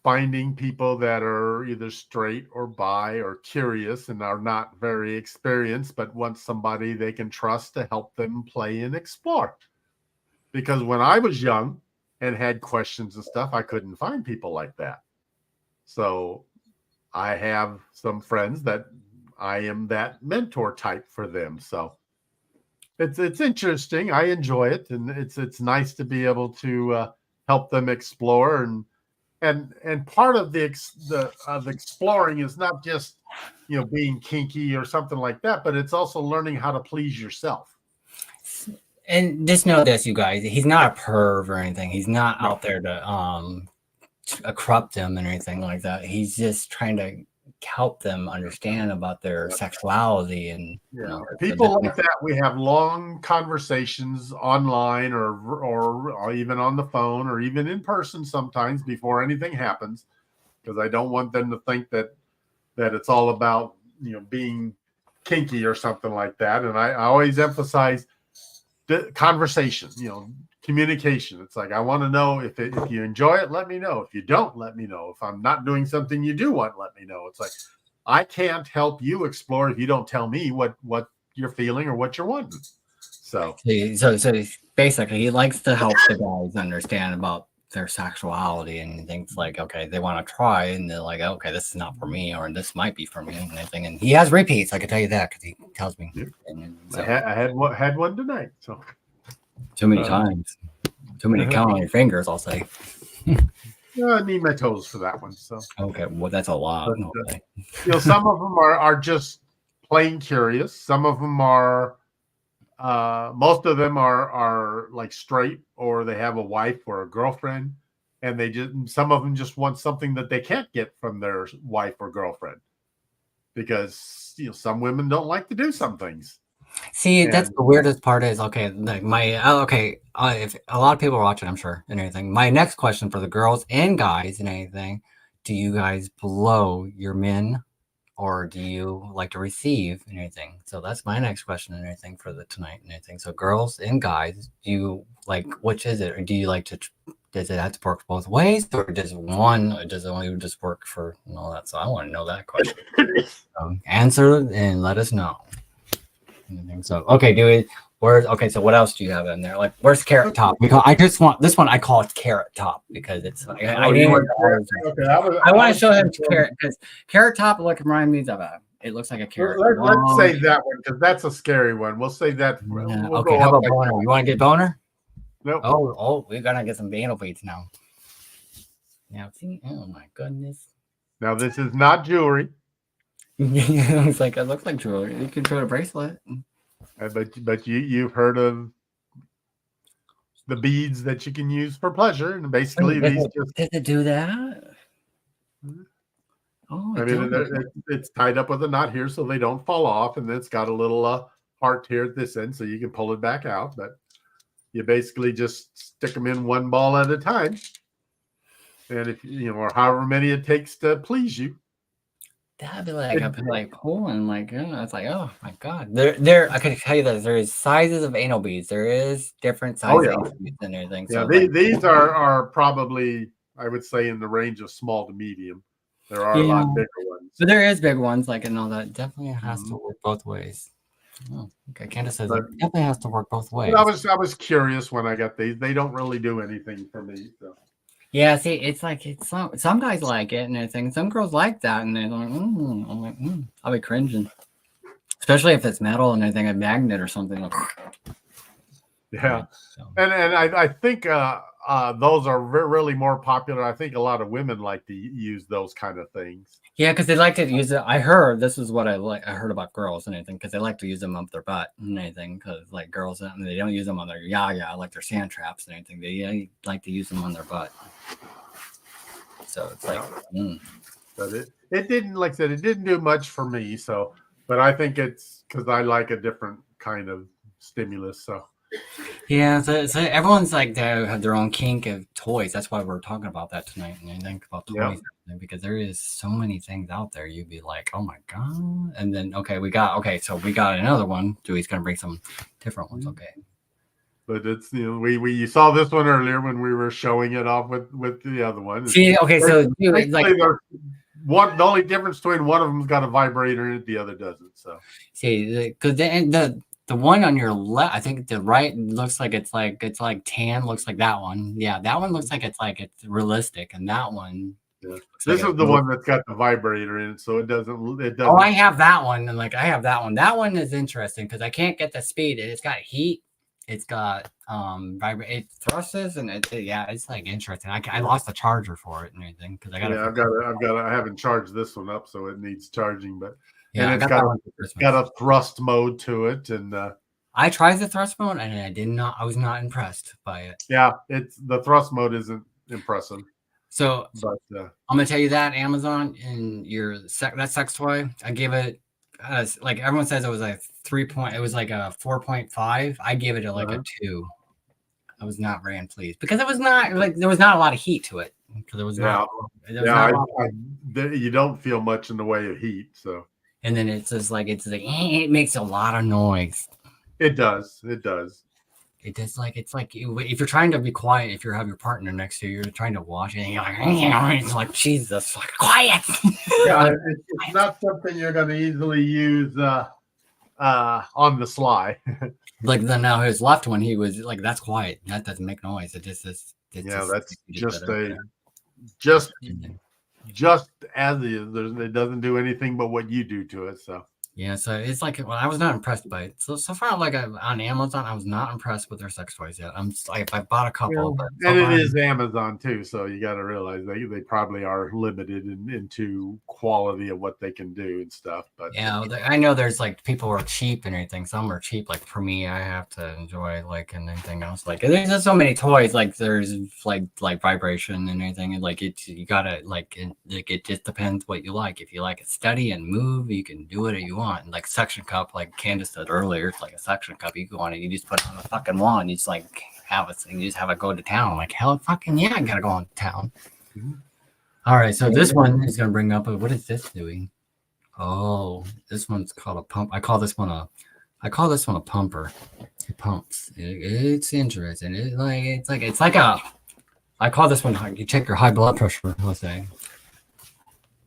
finding people that are either straight or bi or curious and are not very experienced, but want somebody they can trust to help them play and explore. Because when I was young and had questions and stuff, I couldn't find people like that. So I have some friends that I am that mentor type for them. So it's interesting. I enjoy it, and it's nice to be able to help them explore and part of the exploring is not just being kinky or something like that, but it's also learning how to please yourself. And just know this, you guys, he's not a perv or anything. He's not out there to corrupt them and anything like that. He's just trying to help them understand about their sexuality and people like that. We have long conversations online or even on the phone or even in person sometimes before anything happens, because I don't want them to think that it's all about being kinky or something like that. And I always emphasize the conversation, communication. It's like I want to know if you enjoy it, let me know. If you don't, let me know. If I'm not doing something you do want, let me know. It's like I can't help you explore if you don't tell me what you're feeling or what you're wanting. So basically, he likes to help the guys understand about their sexuality and things like, okay, they want to try and they're like, okay, this is not for me or this might be for me and anything. And he has repeats, I can tell you that because he tells me. Yeah. So, I had one tonight. So too many times, too many count on your fingers, I'll say. I need my toes for that one. So okay, well that's a lot. But, some of them are just plain curious. Some of them are. Most of them are like straight, or they have a wife or a girlfriend, and some of them just want something that they can't get from their wife or girlfriend, because some women don't like to do some things. See, that's the weirdest part is if a lot of people are watching, I'm sure, and everything. My next question for the girls and guys and anything: do you guys blow your men? Or do you like to receive and anything? So that's my next question and anything for the tonight and anything. So girls and guys, do you like, which is it? Or do you like to, does it have to work both ways? Or does one, or does it only just work for all that? So I want to know that question. Answer and let us know. So okay, so what else do you have in there? Like, where's Carrot Top? Because I just want this one. I call it Carrot Top because it's like I you didn't. want okay, I want to show him Carrot because Carrot Top like remind me of a. It looks like a carrot. Let's save that one because that's a scary one. We'll save that. Yeah. We'll Okay, go how up about Boner? You want to get Boner? Nope. Oh, we're gonna get some banal beats now. Now, see, oh my goodness. Now this is not jewelry. It's like it looks like jewelry. You can throw a bracelet. But you've heard of the beads that you can use for pleasure, and basically does it do that? Oh, I mean, it's tied up with a knot here so they don't fall off, and then it's got a little heart here at this end so you can pull it back out. But you basically just stick them in one ball at a time, and if or however many it takes to please you. That'd be like I'd be like pulling like it's like oh my god. There I can tell you that there is sizes of anal beads. There is different sizes of anal beads and everything. Yeah, so these are probably I would say in the range of small to medium. There are a lot bigger ones. But there is big ones like and all that. Definitely has to work both ways. Oh, okay. Candace says it definitely has to work both ways. I was curious when I got these. They don't really do anything for me. So. Yeah, see, it's like some guys like it and everything. Some girls like that, and they're like, I'm like, I'll be cringing, especially if it's metal and everything, a magnet or something. Like, yeah, and I think those are really more popular. I think a lot of women like to use those kind of things. Yeah, because they like to use it. I heard this is what I heard about girls and anything because they like to use them up their butt and anything. Because like girls, and they don't use them on their like their sand traps and anything. They like to use them on their butt. So it's like, but it didn't, like I said, it didn't do much for me. So, but I think it's because I like a different kind of stimulus. So. Yeah, so everyone's like they have their own kink of toys. That's why we're talking about that tonight. And I think about toys because there is so many things out there. You'd be like, oh my god! And then so we got another one. Dewey's gonna bring some different ones. Okay, but it's we saw this one earlier when we were showing it off with the other one. See, okay, so it's like the only difference between one of them's got a vibrator in it, the other doesn't. So see, because the one on your left, I think the right looks like it's like tan. Looks like that one. Yeah, that one looks like it's realistic, and that one. Yeah. This is the one that's got the vibrator in it, so it doesn't. Oh, I have that one, and I have that one. That one is interesting because I can't get the speed. It's got heat. It's got it thrusts, and it's like interesting. I lost the charger for it and everything because I haven't charged this one up, so it needs charging, but. Yeah, and it's got a thrust mode to it, and I tried the thrust mode, and I was not impressed by it. Yeah, the thrust mode isn't impressive. So, I'm gonna tell you that Amazon and that sex toy, I gave it like everyone says it was like 3 point. It was like a 4.5. I gave it a 2. I was not very pleased because it was not like there was not a lot of heat to it. Because it was you don't feel much in the way of heat, so. And then it's just like it makes a lot of noise. It does. It does it's like if you're trying to be quiet, if you have your partner next to you, you're trying to watch it, and you're like, it's like Jesus, like, quiet. Yeah, it's not something you're going to easily use on the sly. Like now his left one, he was like, that's quiet. That doesn't make noise. It just is. That's just as is. It doesn't do anything but what you do to it. So yeah, so it's like I was not impressed by it. So far, on Amazon, I was not impressed with their sex toys yet. I bought a couple, but it is Amazon too, so you got to realize they probably are limited into quality of what they can do and stuff. But yeah, I know there's like people are cheap and everything. Some are cheap. Like for me, I have to enjoy and anything else. Like there's just so many toys. Like there's like vibration and anything. And you gotta it just depends what you like. If you like it steady and move, you can do whatever you want. And like suction cup, like Candace said earlier, it's like a suction cup. You go on it, you just put it on a fucking wall, and you just have it. You just have it go to town. I'm like, hell, fucking yeah, I gotta go on town. Mm-hmm. All right, so this one is gonna bring up. What is this doing? Oh, this one's called a pump. I call this one a pumper. It pumps. It's interesting. It's like a. I call this one. You check your high blood pressure. Let's say.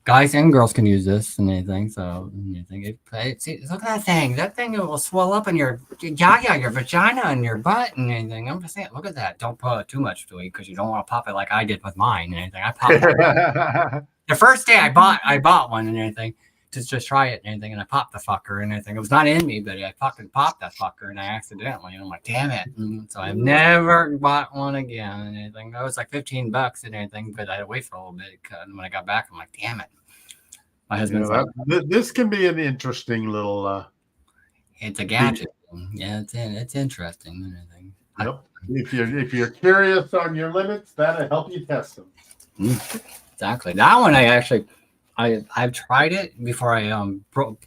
Guys and girls can use this and anything. So anything. Look at that thing. That thing will swell up in your your vagina, and your butt, and anything. I'm just saying. Look at that. Don't put too much to it because you don't want to pop it like I did with mine and anything. I popped it. The first day I bought one and anything to just try it and anything, and I popped the fucker and anything. It was not in me, but I fucking popped that fucker and I accidentally. And I'm like, damn it! So I've never bought one again and anything. It was like $15 and anything, but I had to wait for a little bit. And when I got back, I'm like, damn it! My husband's like, this can be an interesting little. It's a gadget. Yeah, it's interesting and anything. Yep. If you're curious on your limits, that'll help you test them. Exactly. That one I've tried it before I broke,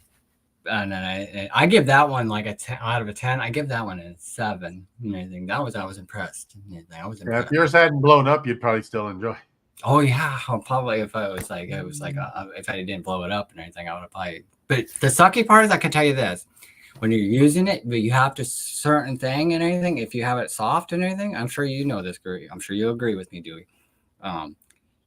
and then I give that one like a 10 out of a 10. I give that one a 7. I think I was impressed. I was impressed. Yeah, if yours hadn't blown up, you'd probably still enjoy. Oh yeah, probably if if I didn't blow it up and anything, I would have probably. But the sucky part is, I can tell you this: when you're using it, but you have to certain thing and anything. If you have it soft and anything, I'm sure you know this, Gary. I'm sure you agree with me, Dewey.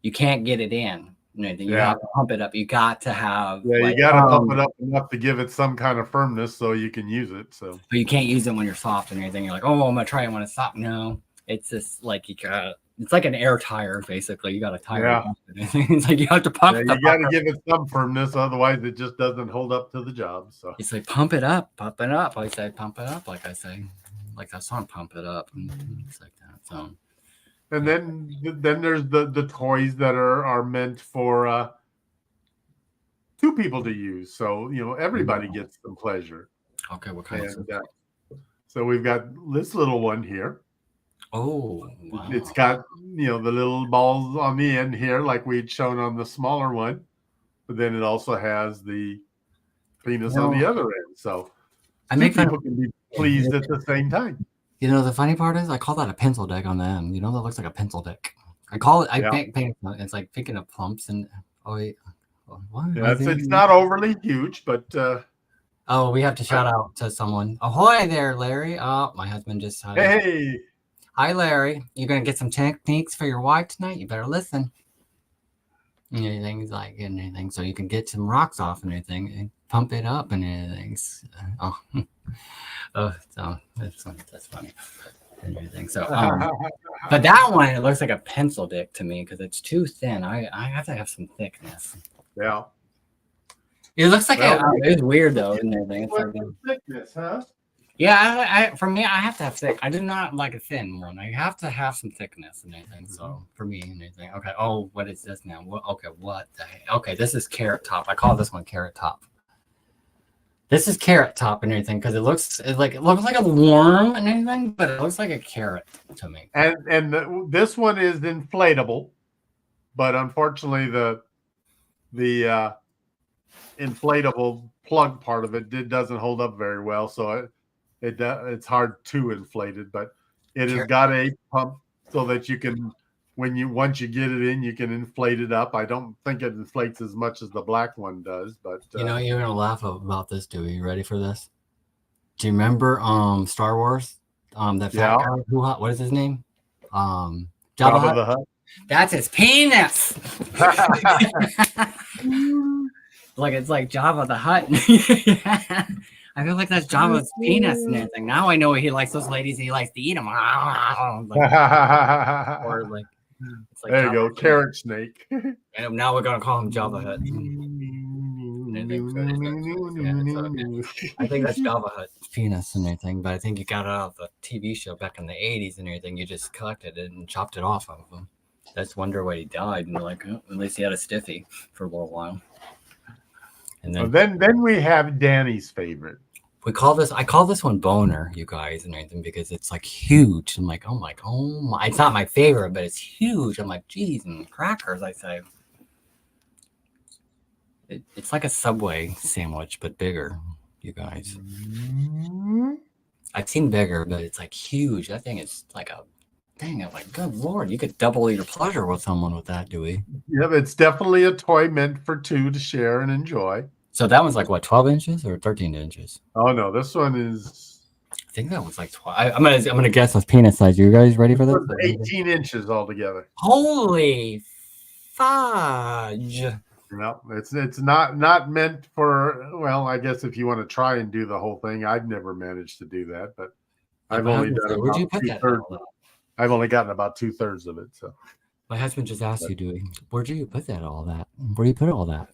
You can't get it in. You have to pump it up. You got to have. Yeah, you got to pump it up enough to give it some kind of firmness so you can use it. So, but you can't use it when you're soft and anything. You're like, oh, I'm gonna try it when it's soft. No, it's just like you got. It's like an air tire, basically. You got a tire. Yeah. It's like you have to pump. Yeah, you got to give it some firmness, otherwise it just doesn't hold up to the job. So it's like pump it up. I say pump it up, like I say, like that song, pump it up, and it's like that. So. And then there's the toys that are meant for 2 people to use. So everybody gets some pleasure. Okay, what kind of? So we've got this little one here. Oh, wow. It's got the little balls on the end here, like we'd shown on the smaller one, but then it also has the penis on the other end. So people can be pleased at the same time. The funny part is, I call that a pencil dick on the end. That looks like a pencil dick. I call it. It's like picking up plumps and what? Yeah, it's not overly huge, but. Oh, we have to shout out to someone. Ahoy there, Larry! Oh, my husband just. Hey. Hi, Larry. You're gonna get some techniques for your wife tonight. You better listen. Anything, so you can get some rocks off and anything, and pump it up and anything. So that's funny. And everything. So, but that one, it looks like a pencil dick to me because it's too thin. I have to have some thickness. Yeah. It looks like it's weird though, and everything. It's like thickness, huh? Yeah, for me, I have to have thick. I do not like a thin one. I have to have some thickness and anything. So for me and anything. Okay. Oh, what is this now? What the heck? Okay, this is Carrot Top. I call this one Carrot Top. This is Carrot Top and everything because it looks like a worm and anything, but it looks like a carrot to me. And this one is inflatable, but unfortunately the inflatable plug part of it doesn't hold up very well, so it's hard to inflate it. But it has got a pump so that you can, once you get it in, you can inflate it up. I don't think it inflates as much as the black one does, but you're gonna laugh about this, Dewey. You ready for this? Do you remember Star Wars? That fat guy, what is his name? Jabba the Hutt. That's his penis. It's like Jabba the Hutt. I feel like that's Jabba's penis and everything. Now I know he likes those ladies. He likes to eat them. Or like. It's like there you go, carrot snake. And now we're gonna call him Jabba Hutt. I think that's Jabba Hutt's penis and everything, but I think you got it out of the TV show back in the 80s and everything. You just collected it and chopped it off of him. That's wonder why he died. And at least he had a stiffy for a little while. And then we have Danny's favorite. I call this one boner, you guys, and everything because it's like huge. I'm like, oh my, it's not my favorite, but it's huge. I'm like, geez, and crackers, I say. It's like a Subway sandwich, but bigger, you guys. I've seen bigger, but it's like huge. That thing is like a thing. I'm like, good Lord, you could double your pleasure with someone with that, Dewey. Yeah, it's definitely a toy meant for 2 to share and enjoy. So that one's like what, 12 inches or 13 inches? Oh no, this one is. I think that was like 12. I'm gonna guess with penis size. You guys ready for this? 18 inches altogether. Holy fudge! Well, it's not meant for. Well, I guess if you want to try and do the whole thing, I've never managed to do that, but Like I've my only husband done said, where'd about you put two that thirds. all that? I've only gotten about 2/3 of it. So My husband just asked but you, Dewey, where'd you put that all that? Where do you put all that?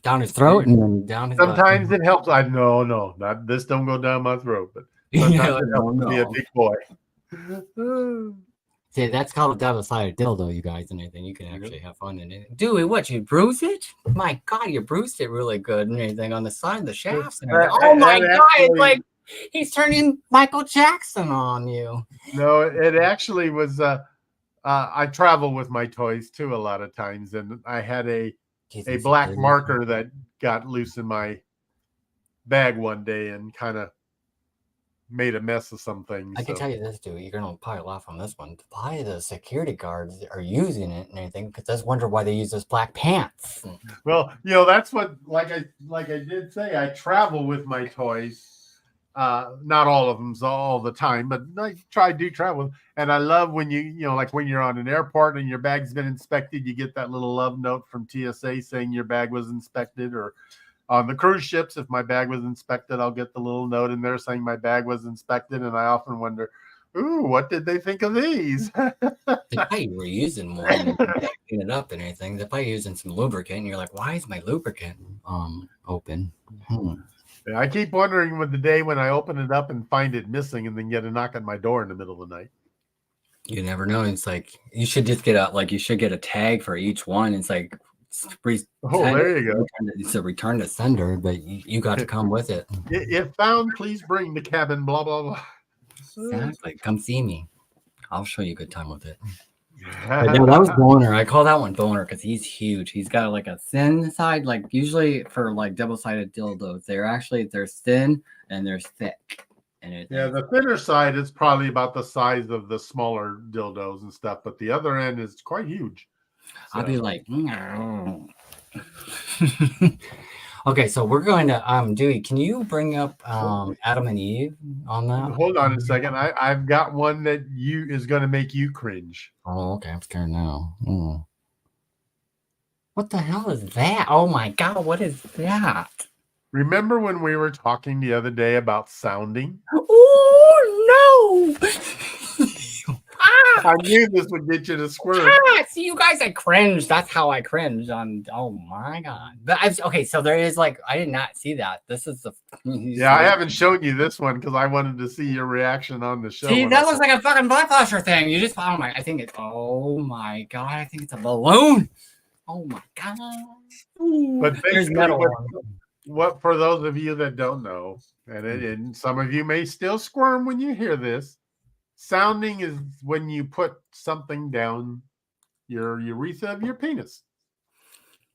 Down his throat and then down his butt. sometimes it helps. I no, not this. Don't go down my throat, but Yeah, sometimes it no, helps to be a no. big boy. See, that's called a double-sided dildo, you guys, and anything. You can actually have fun in it. Dewey, what, you bruised it? My God, you bruised it really good and anything on the side of the shafts and everything. Oh my God, it's like he's turning Michael Jackson on you. No, it actually was. I travel with my toys too a lot of times, and I had a black marker that got loose in my bag one day and kind of made a mess of some things. I can tell you this, Dewey, you're gonna probably laugh on this one. Probably the security guards are using it and anything because I wonder why they use those black pants. Well, that's what like I did say. I travel with my toys. Not all of them all the time, but I do travel. And I love when like when you're on an airport and your bag's been inspected, you get that little love note from TSA saying your bag was inspected. Or on the cruise ships, if my bag was inspected, I'll get the little note in there saying my bag was inspected. And I often wonder, ooh, what did they think of these? They probably were using more and clean it up and anything. They're probably using some lubricant. And you're like, why is my lubricant open? I keep wondering with the day when I open it up and find it missing and then get a knock on my door in the middle of the night. You never know. It's like you should just get a tag for each one. It's like there you go. It's a return to sender, but you got to come with it. If found, please bring the cabin, blah, blah, blah. Exactly. Come see me. I'll show you a good time with it. But no, that was Boner. I call that one Boner because he's huge. He's got like a thin side, like usually for like double-sided dildos, they're thin and they're thick. And the thinner side is probably about the size of the smaller dildos and stuff, but the other end is quite huge. So. I'll be like, okay, so we're going to Dewey, can you bring up Adam and Eve on that? Hold on a second. I've got one that is going to make you cringe. Oh, okay. I'm scared now. What the hell is that? Oh my God, what is that? Remember when we were talking the other day about sounding? Oh no! I knew this would get you to squirm. See, you guys, I cringe. That's how I cringe on. Oh my God! But okay, so there is I did not see that. This is the. Yeah, I haven't shown you this one because I wanted to see your reaction on the show. See, that looks like a fucking blood pressure thing. You just I think it's. Oh my God! I think it's a balloon. Oh my God! But there's metal. What for those of you that don't know, and some of you may still squirm when you hear this. Sounding is when you put something down your urethra of your penis.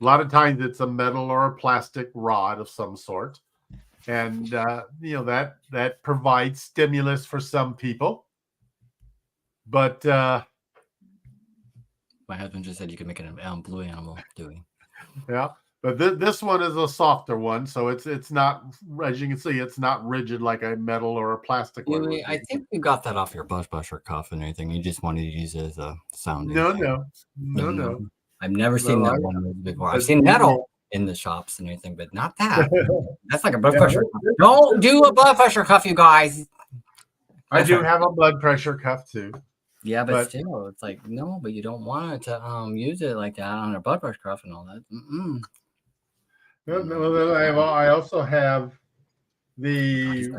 A lot of times it's a metal or a plastic rod of some sort. And, that provides stimulus for some people. But my husband just said you can make an blue animal, Dewey. Yeah. But this one is a softer one, so it's not, as you can see, it's not rigid like a metal or a plastic one. I think you got that off your blood pressure cuff and anything. You just wanted to use it as a sounding. No. I've never seen that one before. I've seen metal in the shops and anything, but not that. That's like a blood pressure cuff. Don't do a blood pressure cuff, you guys. I do have a blood pressure cuff too. Yeah, but still, it's like no, but you don't want to use it like that on a blood pressure cuff and all that. No, I also have the.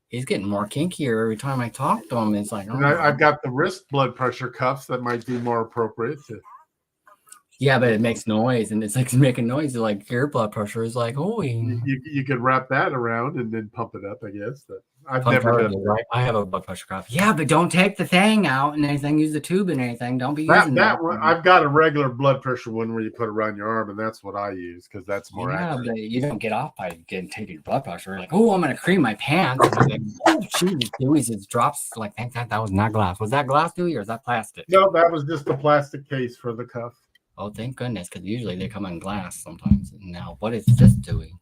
He's getting more kinkier every time I talk to him. It's like, I've got the wrist blood pressure cuffs that might be more appropriate. Yeah, but it makes noise, and it's like making noise. Like your blood pressure is like, oh, you could wrap that around and then pump it up, I guess. But I've never done right. I have a blood pressure cuff. Yeah, but don't take the thing out and anything. Use the tube and anything. Don't be using that one. I've got a regular blood pressure one where you put it around your arm, and that's what I use because that's more accurate. But you don't get off by taking your blood pressure. Like, oh, I'm gonna cream my pants. And like, oh, jeez, Dewey's it drops. Like, thank that was not glass. Was that glass, Dewey, or is that plastic? No, that was just a plastic case for the cuff. Oh, thank goodness, because usually they come in glass sometimes. Now, what is this doing?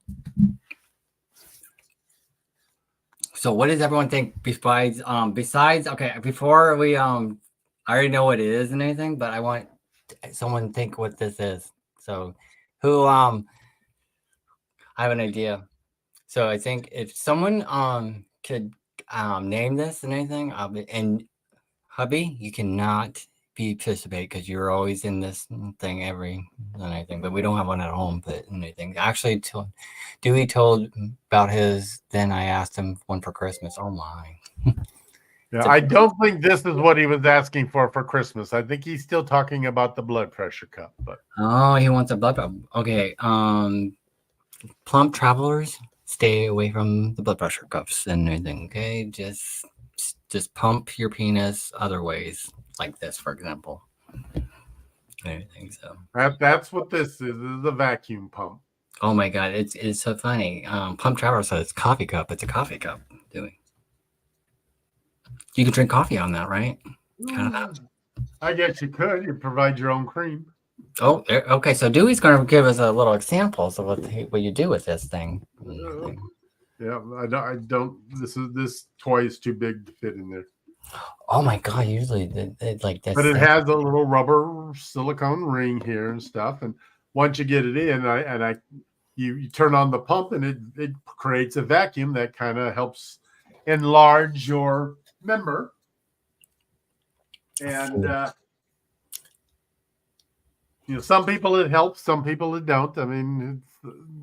So, what does everyone think besides? Okay, before we I already know what it is and anything, but I want someone to think what this is. So who I have an idea. So I think if someone could name this and anything, and hubby, you cannot participate because you're always in this thing every and anything. But we don't have one at home. But anything actually, Dewey told about his. Then I asked him one for Christmas. Oh my! Yeah, I don't think this is what he was asking for Christmas. I think he's still talking about the blood pressure cup. But oh, he wants a blood pressure. Okay. Plump travelers, stay away from the blood pressure cuffs and anything. Okay, just pump your penis other ways, like this, for example. Anything. So that's what this is. This is a vacuum pump. oh my god, it's so funny. Plump traveler says coffee cup. It's a coffee cup. Doing. You can drink coffee on that, right? Kind of that. I guess you could. You provide your own cream. Oh, okay. So Dewey's going to give us a little examples of what you do with this thing. Yeah, I don't. This toy is too big to fit in there. Oh my god! Usually, it's like this. But it has a little rubber silicone ring here and stuff. And once you get it in, you turn on the pump, and it creates a vacuum that kind of helps enlarge your member. And some people it helps, some people it don't. I mean,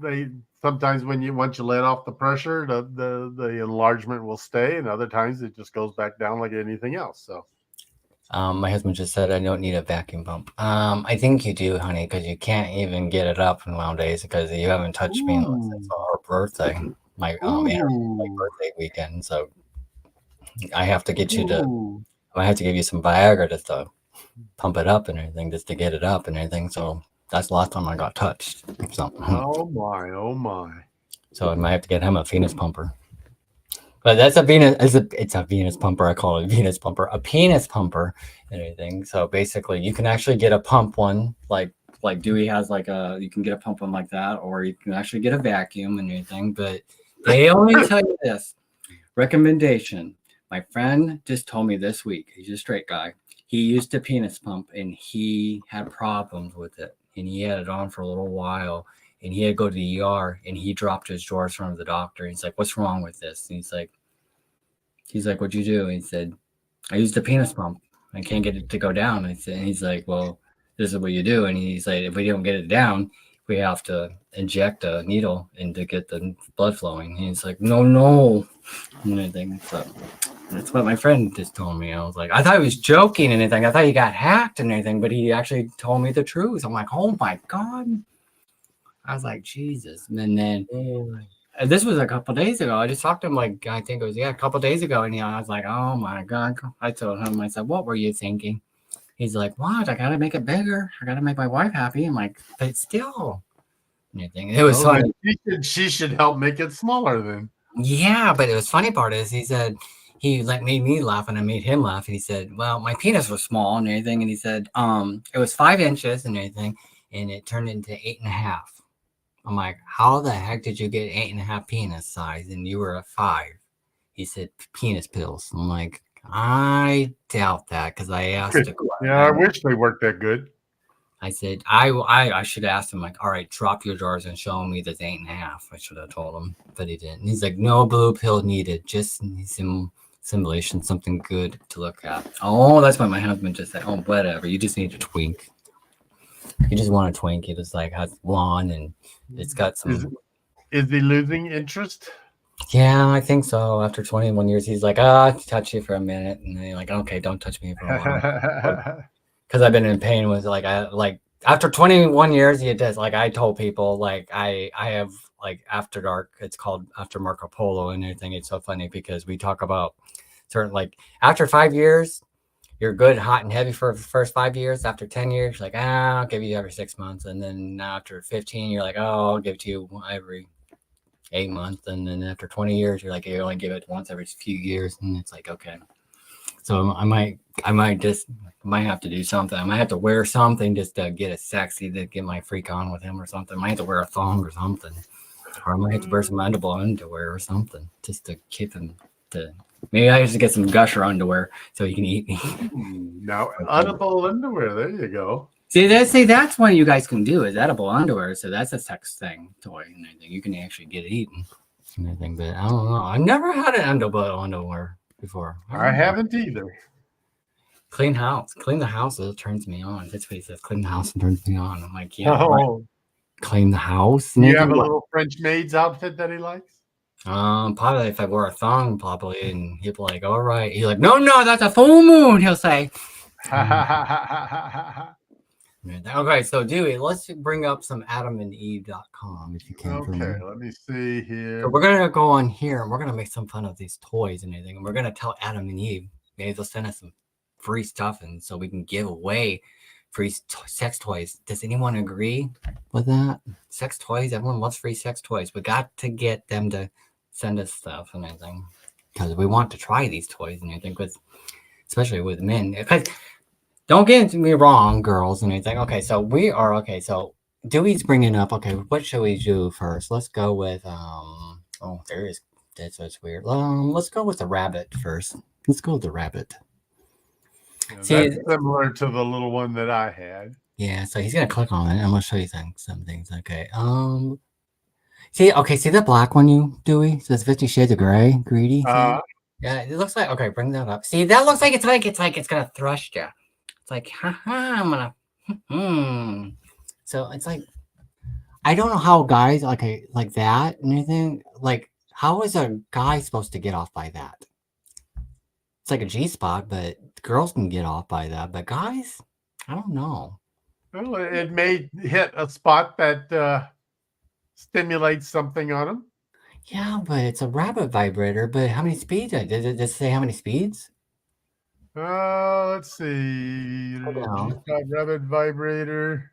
they sometimes once you let off the pressure, the enlargement will stay, and other times it just goes back down like anything else. So, my husband just said I don't need a vacuum pump. I think you do, honey, because you can't even get it up nowadays because you haven't touched me since our birthday, my birthday weekend. So I have to get you to. I have to give you some Viagra just to pump it up and everything, just to get it up and everything. So that's the last time I got touched. So, oh my. So I might have to get him a Venus pumper. But that's a Venus. It's a Venus pumper. I call it a Venus pumper, a penis pumper and everything. So basically, you can actually get a pump one, like Dewey has, you can get a pump one like that, or you can actually get a vacuum and everything. But they only tell you this recommendation. My friend just told me this week. He's a straight guy. He used a penis pump and he had problems with it. And he had it on for a little while. And he had to go to the ER and he dropped his drawers in front of the doctor. He's like, "What's wrong with this?" And he's like, "What'd you do?" And he said, "I used a penis pump. I can't get it to go down." And he's like, "Well, this is what you do." And he's like, "If we don't get it down, we have to inject a needle and to get the blood flowing." And he's like, no. And anything. So that's what my friend just told me. I was like, I thought he was joking and anything. I thought he got hacked and anything, but he actually told me the truth. I'm like, oh my God. I was like, Jesus. And then this was a couple of days ago. I just talked to him, I think it was, a couple of days ago. And I was like, oh my God. I told him, I said, what were you thinking? He's like, what? I got to make it bigger. I got to make my wife happy. I'm like, but still. Anything. It was funny. She should help make it smaller then. Yeah, but it was funny part is he said, he made me laugh and I made him laugh. And he said, well, my penis was small and everything. And he said, it was 5 inches and everything. And it turned into 8.5. I'm like, how the heck did you get 8.5 penis size? And you were a 5. He said, penis pills. I'm like, I doubt that because I asked. I wish they worked that good. I said, I should ask him, all right, drop your drawers and show me this 8.5. I should have told him, but he didn't. He's like, no blue pill needed, just some simulation, something good to look at. Oh, that's why my husband just said, oh, whatever. You just need a twink. You just want a twink. It just has blonde and it's got some. Is he losing interest? Yeah, I think so. After 21 years, he's like, I'll touch you for a minute. And then you're like, okay, don't touch me for a while. Because I've been in pain with after 21 years, he does. I told people, I have After Dark. It's called After Marco Polo and everything. It's so funny because we talk about certain after 5 years, you're good, hot and heavy for the first 5 years. After 10 years, I'll give you every 6 months, and then after 15, you're like, oh, I'll give it to you every 8 months, and then after 20 years, you're like, you only give it once every few years, and it's like, okay. So I might have to do something. I might have to wear something just to get it sexy, to get my freak on with him or something. I might have to wear a thong or something. Or I might have to wear some edible underwear or something just to keep him to. Maybe I have to get some gusher underwear so he can eat me. Now, edible underwear. There you go. See, that's what you guys can do is edible underwear. So that's a sex thing toy, and I think you can actually get it eaten. And I think, but I don't know. I've never had an edible underwear before. I haven't either. Clean house, clean the house. It turns me on. That's what he says. Clean the house and turns me on. I'm like, yeah, right. Clean the house. You have a little French maid's outfit that he likes? Probably if I wore a thong, probably, and he'd be like, all right. He's like, no, that's a full moon. He'll say. Okay, so Dewey, let's bring up some adamandeve.com if you can. Okay, let me see here. So we're gonna go on here and we're gonna make some fun of these toys and everything, and we're gonna tell Adam and Eve maybe they'll send us some free stuff, and so we can give away free sex toys. Does anyone agree with that? Sex toys, everyone loves free sex toys. We got to get them to send us stuff and everything because we want to try these toys and everything, especially with men. Because don't get me wrong, girls and anything. Okay, so we are okay. So Dewey's bringing up. Okay, what should we do first? Let's go with oh, there is. That's weird. Let's go with the rabbit first. Let's go with the rabbit. Yeah, that's similar to the little one that I had. Yeah, so he's gonna click on it. I'm gonna show you some things. Okay. See the black one, you Dewey? It says 50 Shades of Grey, greedy. Yeah, it looks like okay. Bring that up. See, that looks like it's gonna thrust you. It's like, I'm gonna. So it's like, I don't know how guys like that and anything. Like, how is a guy supposed to get off by that? It's like a G spot, but girls can get off by that. But guys, I don't know. Well, it may hit a spot that stimulates something on them. Yeah, but it's a rabbit vibrator. But how many speeds? Does it say how many speeds? Let's see. Rabbit vibrator.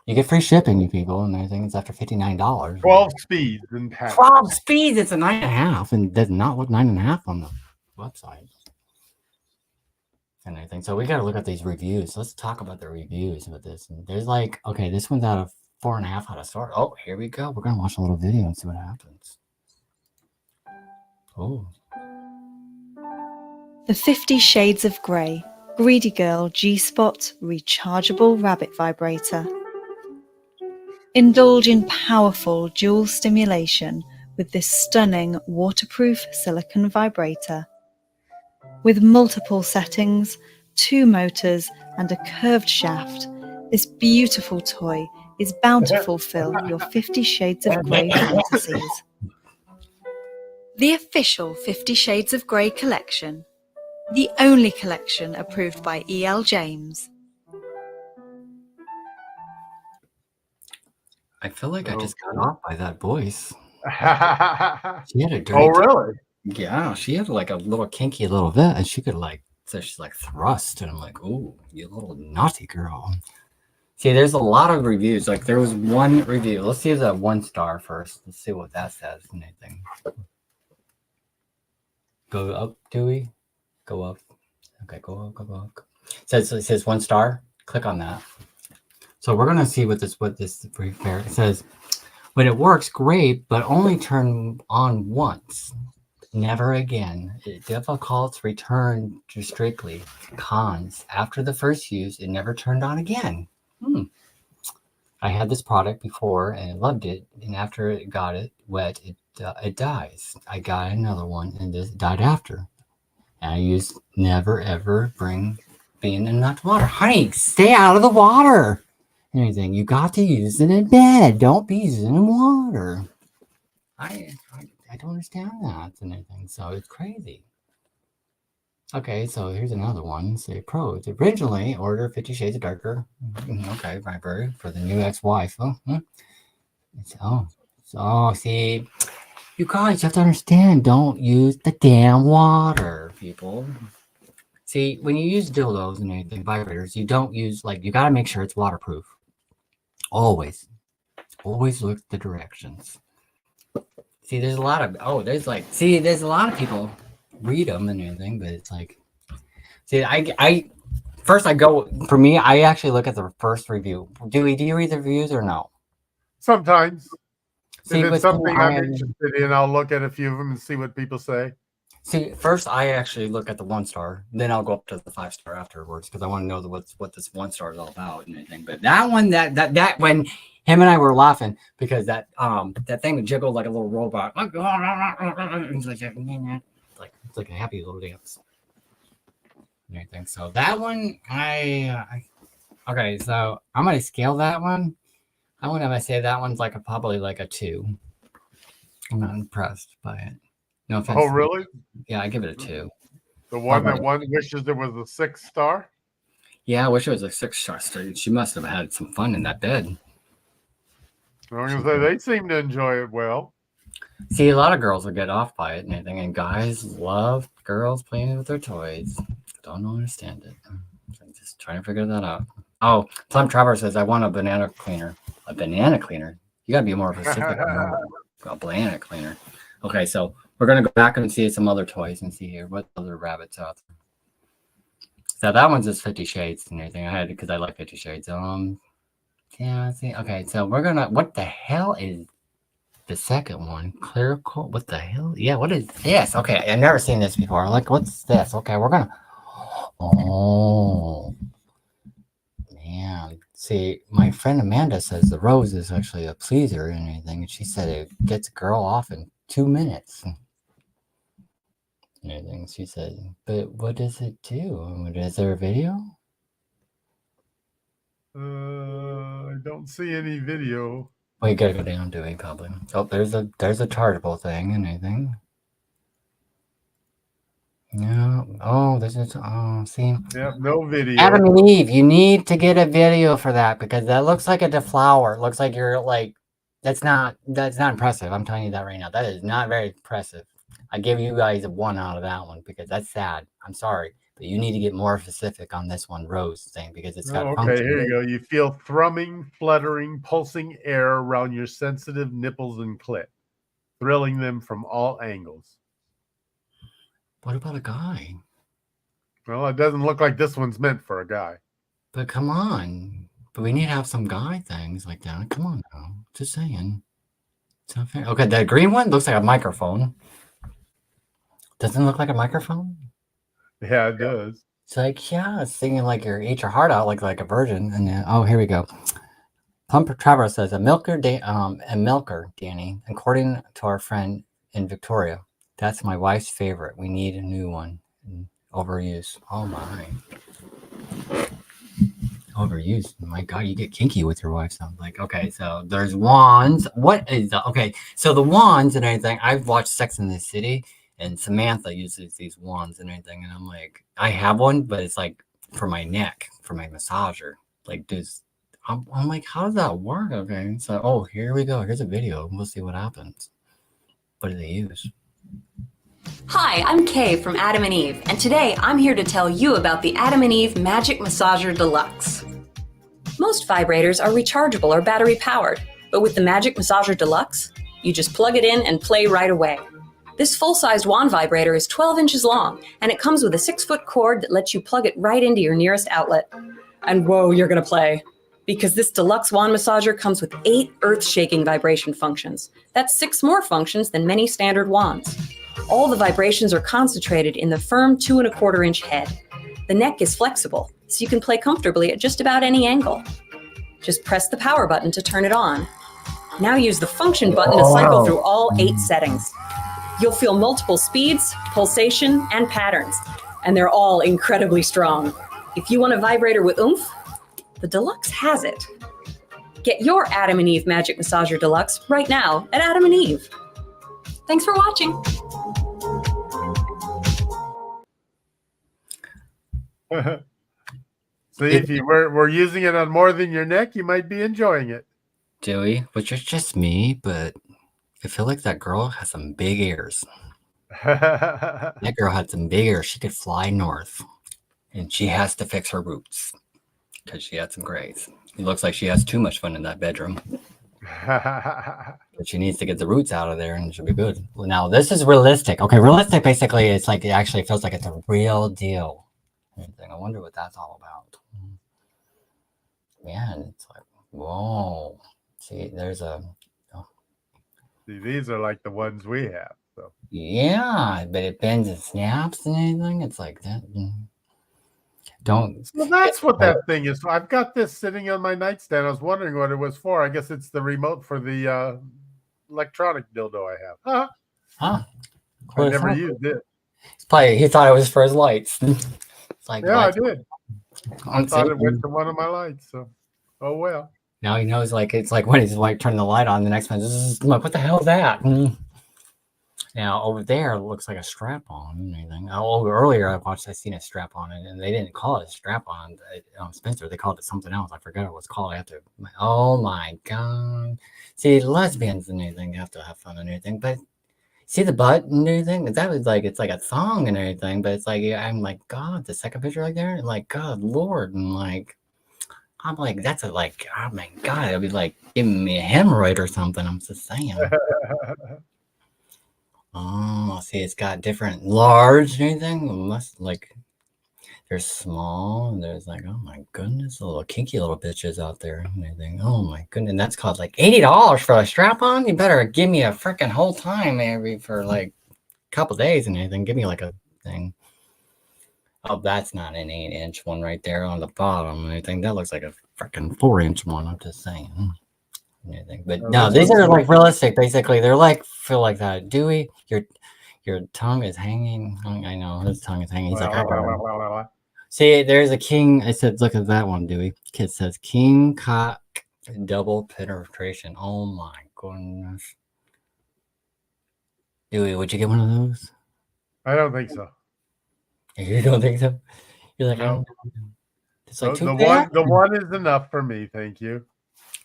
You get free shipping, you people, and I think it's after $59. 12 speeds in 12 speeds. It's a 9.5, and does not look 9.5 on the website. And I think so. We got to look at these reviews. Let's talk about the reviews with this. And there's like, okay, this one's out of 4.5 out of start. Oh, here we go. We're gonna watch a little video and see what happens. Oh. The 50 Shades of Grey Greedy Girl G-Spot Rechargeable Rabbit Vibrator. Indulge in powerful dual stimulation with this stunning waterproof silicone vibrator. With multiple settings, 2 motors and a curved shaft, this beautiful toy is bound to fulfill your 50 Shades of Grey fantasies. The official 50 Shades of Grey collection. The only collection approved by E.L. James. I feel like I just got off by that voice. She had a dirty. Oh, really? Yeah, she had like a little kinky little bit, and she could like, so she's like thrust, and I'm like, ooh, you little naughty girl. See, there's a lot of reviews. Like there was one review. Let's see the 1 star first. Let's see what that says. Anything. Go up, Dewey. Go up. Okay, go up. It says 1 star. Click on that. So we're gonna see what this repair. It says when it works, great, but only turn on once. Never again. Difficult return to strictly. Cons. After the first use, it never turned on again. I had this product before and I loved it, and after it got it wet, it dies. I got another one and this died after. And I used never ever being in enough water. Honey, stay out of the water. Anything you got to use it in bed. Don't be using it in water. I don't understand that and anything. So it's crazy. Okay, so here's another one. Say pros. Originally, order 50 Shades of Darker. Okay, vibrator for the new ex-wife. See, you guys have to understand. Don't use the damn water, people. See, when you use dildos and anything, vibrators, you don't use you got to make sure it's waterproof. Always look at the directions. See, there's a lot of there's a lot of people read them and everything, but it's like, see, I first I go for me. I actually look at the first review. Do you read the reviews or no? Sometimes. See, if it's something I'm interested in, I'll look at a few of them and see what people say. See, first I actually look at the 1-star, then I'll go up to the 5-star afterwards because I want to know what this 1-star is all about and anything. But that one, that when him and I were laughing because that thing would jiggle like a little robot. It's like a happy little dance. And anything. So that one, okay. So I'm gonna scale that one. I want to say that one's like probably like a 2. I'm not impressed by it. No offense. Oh, really? Yeah, I give it a 2. The one that wishes there was a 6-star? Yeah, I wish it was a 6-star. She must have had some fun in that bed. I was gonna say they seem to enjoy it well. See, a lot of girls will get off by it and anything, and guys love girls playing with their toys. Don't understand it. I'm just trying to figure that out. Oh, Plum Trevor says, I want a banana cleaner. A banana cleaner? You gotta be more specific. A banana cleaner. Okay, so we're gonna go back and see some other toys and see here what other rabbits out there. So that one's just 50 Shades and everything. I had because I like 50 Shades. Yeah, see. Okay, so we're gonna. What the hell is the second one? Clear coat. What the hell? Yeah, what is this? Okay, I've never seen this before. Like, what's this? Okay, we're gonna. Oh, man. See, my friend Amanda says the rose is actually a pleaser and everything, and she said it gets a girl off in 2 minutes. And everything. She said, but what does it do? Is there a video? I don't see any video. Well, you gotta go down to it probably. Oh, there's a chargeable thing and anything. No. Oh, this is. Oh, see. Yep, no video. Adam and Eve, you need to get a video for that because that looks like a deflower. It looks like you're like. That's not impressive. I'm telling you that right now. That is not very impressive. I give you guys a 1 out of that one because that's sad. I'm sorry, but you need to get more specific on this one, Rose thing, because it's got. Okay, here you go. You feel thrumming, fluttering, pulsing air around your sensitive nipples and clit, thrilling them from all angles. What about a guy? Well, it doesn't look like this one's meant for a guy. But come on. But we need to have some guy things like that. Come on now. Just saying. It's not fair. Okay, that green one looks like a microphone. Doesn't it look like a microphone? Yeah, it does. It's like, yeah, it's singing like your eat your heart out like a virgin. And then, oh, here we go. Plumper Trevor says a milker, Danny, according to our friend in Victoria. That's my wife's favorite. We need a new one. Overuse. Oh my. Overuse. My God, you get kinky with your wife. Sounds like. Okay, so there's wands. What is that? Okay, so the wands and everything. I've watched Sex in the City, and Samantha uses these wands and everything, and I'm like, I have one, but it's like for my neck, for my massager. Like, I'm like, how does that work? Okay, so oh, here we go. Here's a video. We'll see what happens. What do they use? Hi, I'm Kay from Adam and Eve, and today I'm here to tell you about the Adam and Eve Magic Massager Deluxe. Most vibrators are rechargeable or battery powered, but with the Magic Massager Deluxe, you just plug it in and play right away. This full-sized wand vibrator is 12 inches long, and it comes with a 6-foot cord that lets you plug it right into your nearest outlet. And whoa, you're gonna play. Because this deluxe wand massager comes with 8 earth-shaking vibration functions. That's 6 more functions than many standard wands. All the vibrations are concentrated in the firm 2¼ inch head. The neck is flexible, so you can play comfortably at just about any angle. Just press the power button to turn it on. Now use the function button to cycle through all 8 settings. You'll feel multiple speeds, pulsation, and patterns, and they're all incredibly strong. If you want a vibrator with oomph, the Deluxe has it. Get your Adam and Eve Magic Massager Deluxe right now at Adam and Eve. Thanks for watching. See, if you were using it on more than your neck, you might be enjoying it. Joey, which is just me, but I feel like that girl has some big ears. That girl had some big ears. She could fly north, and she has to fix her roots because she had some grays. It looks like she has too much fun in that bedroom. But she needs to get the roots out of there and she'll be good. Well, now this is realistic. Okay, realistic basically it's like it actually feels like it's a real deal. I wonder what that's all about. Man, it's like, whoa. See, there's a See, these are like the ones we have. So Yeah, but it bends and snaps and anything. It's like that. Don't. so that's what that thing is. So I've got this sitting on my nightstand. I was wondering what it was for. I guess it's the remote for the electronic dildo I have. Huh? Huh? I never used it. He thought it was for his lights. It's like Yeah, I lights. did. I thought it went to one of my lights. So, oh well. Now he knows. Like it's like when he's like turning the light on, the next one is like, what the hell is that? Now over there it looks like a strap on and anything. Oh, earlier I seen a strap on it, and they didn't call it a strap on. Spencer, they called it something else. I forgot what it was called. I have to. Oh my god! See, lesbians and anything have to have fun and anything, but see the butt and everything. That was like it's like a thong and everything, but it's like I'm like God. The second picture right there, and like God Lord, and like I'm like that's a like oh my God, it'll be like giving me a hemorrhoid or something. I'm just saying. Oh, see, it's got different large and anything. Must like there's small and there's like, oh my goodness, little kinky little bitches out there and anything. Oh my goodness, and that's called like $80 for a strap on. You better give me a freaking whole time maybe for like a couple days and anything. Give me like a thing. Oh, that's not an 8-inch one right there on the bottom and anything. That looks like a freaking 4-inch one. I'm just saying. Anything. But no, these are like realistic. Basically, they're like feel like that. Dewey, your tongue is hanging. I know his tongue is hanging. He's like, see, there's a king. I said, look at that one, Dewey. Kid says king cock double penetration. Oh my goodness, Dewey, would you get one of those? I don't think so. You don't think so? You're like, no. I don't know. It's like the one is enough for me. Thank you.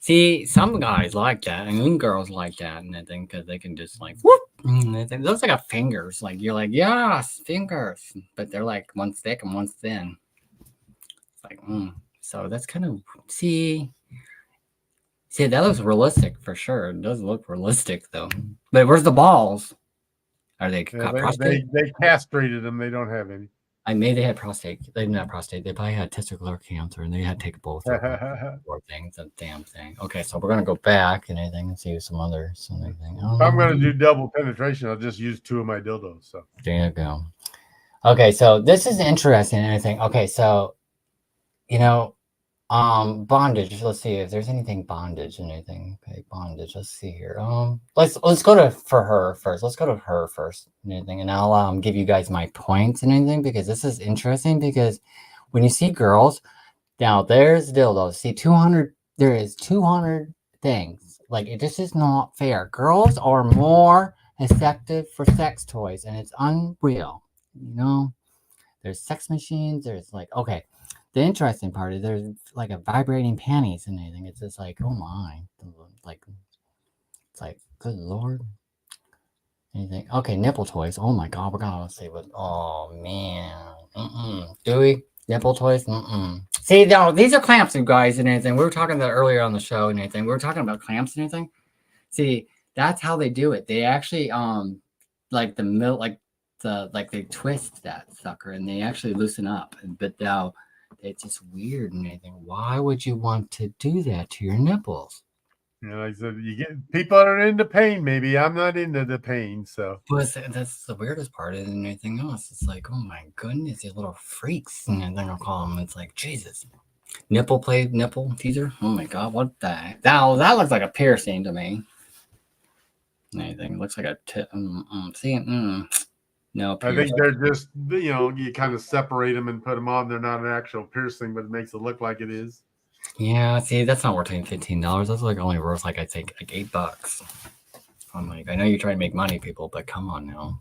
See, some guys like that, and girls like that, and I think because they can just like whoop. It looks like a fingers. Like you're like, yes, fingers, but they're like one's thick and one's thin. It's like, so that's kind of see, that looks realistic for sure. It does look realistic though. But where's the balls? Are they prostate? They castrated them. They don't have any. I made they had prostate. They didn't have prostate. They probably had testicular cancer, and they had to take both. Four things, a damn thing. Okay, so we're gonna go back and anything and see some others and anything. If I'm gonna do double penetration, I'll just use 2 of my dildos. So there you go. Okay, so this is interesting and anything. Okay, so bondage. Let's see if there's anything bondage and anything. Okay, bondage. Let's see here. Let's go to her first. Let's go to her first and anything, and I'll give you guys my points and anything because this is interesting because when you see girls, now there's dildos. See 200. There is 200 things. Like it just is not fair. Girls are more effective for sex toys, and it's unreal. There's sex machines. There's like okay. The interesting part is there's like a vibrating panties and anything. It's just like, oh my, like, it's like, good Lord. Anything. Okay, nipple toys. Oh my God, we're gonna see what, oh man. Dewey, nipple toys? See, now these are clamps, you guys, and anything. We were talking about earlier on the show and anything. We were talking about clamps and anything. See, that's how they do it. They actually, like they twist that sucker and they actually loosen up. But now, it's just weird and anything. Why would you want to do that to your nipples? Like I said, you get people that are into pain. Maybe I'm not into the pain, so. Well, that's the weirdest part and anything else. It's like, oh my goodness, these little freaks, and then I'll call them. It's like Jesus, nipple teaser. Oh my God, what the heck? That looks like a piercing to me. Anything looks like a tip. No, I think they're just, you kind of separate them and put them on. They're not an actual piercing, but it makes it look like it is. Yeah, see, that's not worth $15. That's like only worth like I think like $8. I'm like, I know you're trying to make money, people, but come on now.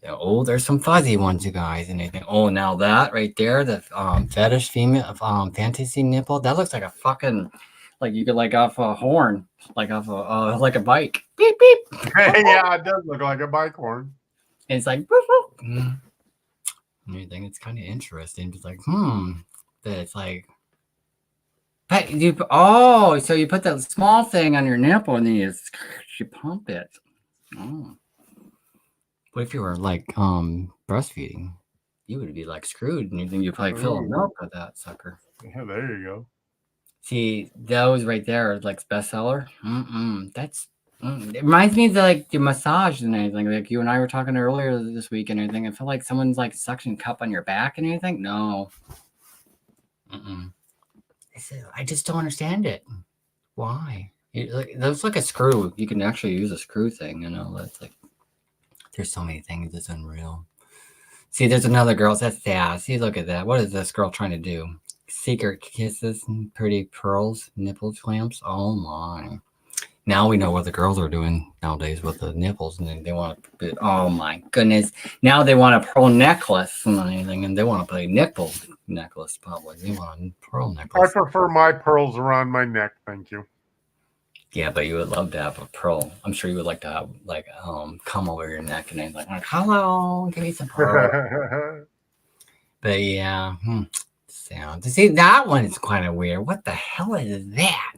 Oh, there's some fuzzy ones, you guys, and anything. Oh, now that right there, the fetish female fantasy nipple, that looks like a fucking like you could like off a horn, like off a like a bike. Beep beep. Yeah, it does look like a bike horn. And it's like, woof, anything. It's kind of interesting. It's like, but it's like, but so you put that small thing on your nipple and then you pump it. Oh, what if you were like breastfeeding? You would be like screwed, and you probably fill milk with that sucker. Yeah, there you go. See, those right there are like bestseller. That's It reminds me of like your massage and anything. Like you and I were talking earlier this week and everything. I feel like someone's like suction cup on your back and anything. No. I just don't understand it. Why? It looks like a screw. You can actually use a screw thing. That's like. There's so many things that's unreal. See, there's another girl. That's sad. See, look at that. What is this girl trying to do? Secret kisses and pretty pearls, nipple clamps. Oh my. Now we know what the girls are doing nowadays with the nipples, and they want to. Oh my goodness! Now they want a pearl necklace and anything, and they want to play nipple necklace. Probably they want a pearl necklace. I prefer my pearls around my neck. Thank you. Yeah, but you would love to have a pearl. I'm sure you would like to have like come over your neck and anything like, hello, give me some pearl. But yeah, sound. See, that one is kind of weird. What the hell is that?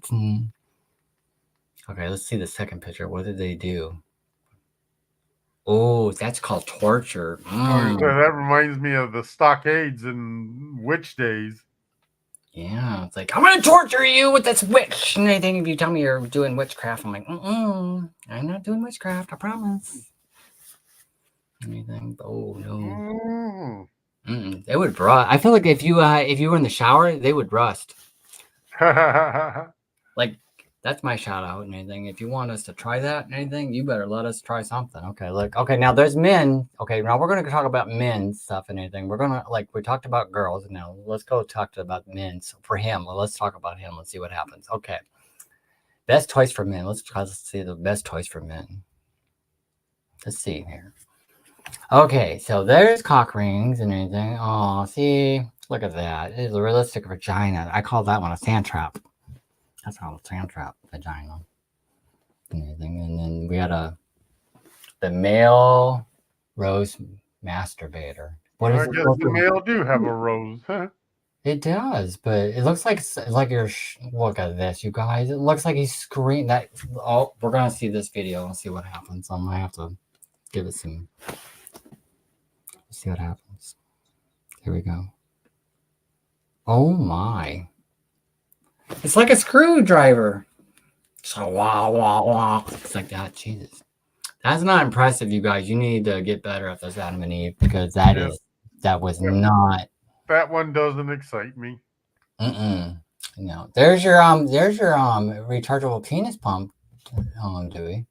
Okay, let's see the second picture. What did they do? Oh, that's called torture. That reminds me of the stockades in witch days. Yeah, it's like, I'm going to torture you with this witch. And anything, if you tell me you're doing witchcraft, I'm like, I'm not doing witchcraft, I promise. Anything? Oh, no. They would rust. I feel like if you were in the shower, they would rust. Like, that's my shout out and anything. If you want us to try that and anything, you better let us try something. Okay, look. Okay, now there's men. Okay, now we're going to talk about men's stuff and anything. We're going to, like, we talked about girls. Now let's go talk about men. So for him, well, let's talk about him. Let's see what happens. Okay. Best toys for men. Let's see the best toys for men. Let's see here. Okay, so there's cock rings and anything. Oh, see, look at that. It's a realistic vagina. I call that one a sand trap. That's called a sand trap vagina. And anything. And then we had the male rose masturbator. What is I guess the male do have a rose. It does, but it looks like you're. Look at this, you guys. It looks like he's screaming. Oh, we're gonna see this video and see what happens. I'm gonna have to give it some. Let's see what happens. Here we go. Oh my. It's like a screwdriver. So wow, wow, wow. It's like that. Jesus. That's not impressive, you guys. You need to get better at this Adam and Eve because that was not. That one doesn't excite me. No. There's your rechargeable penis pump, Dewey.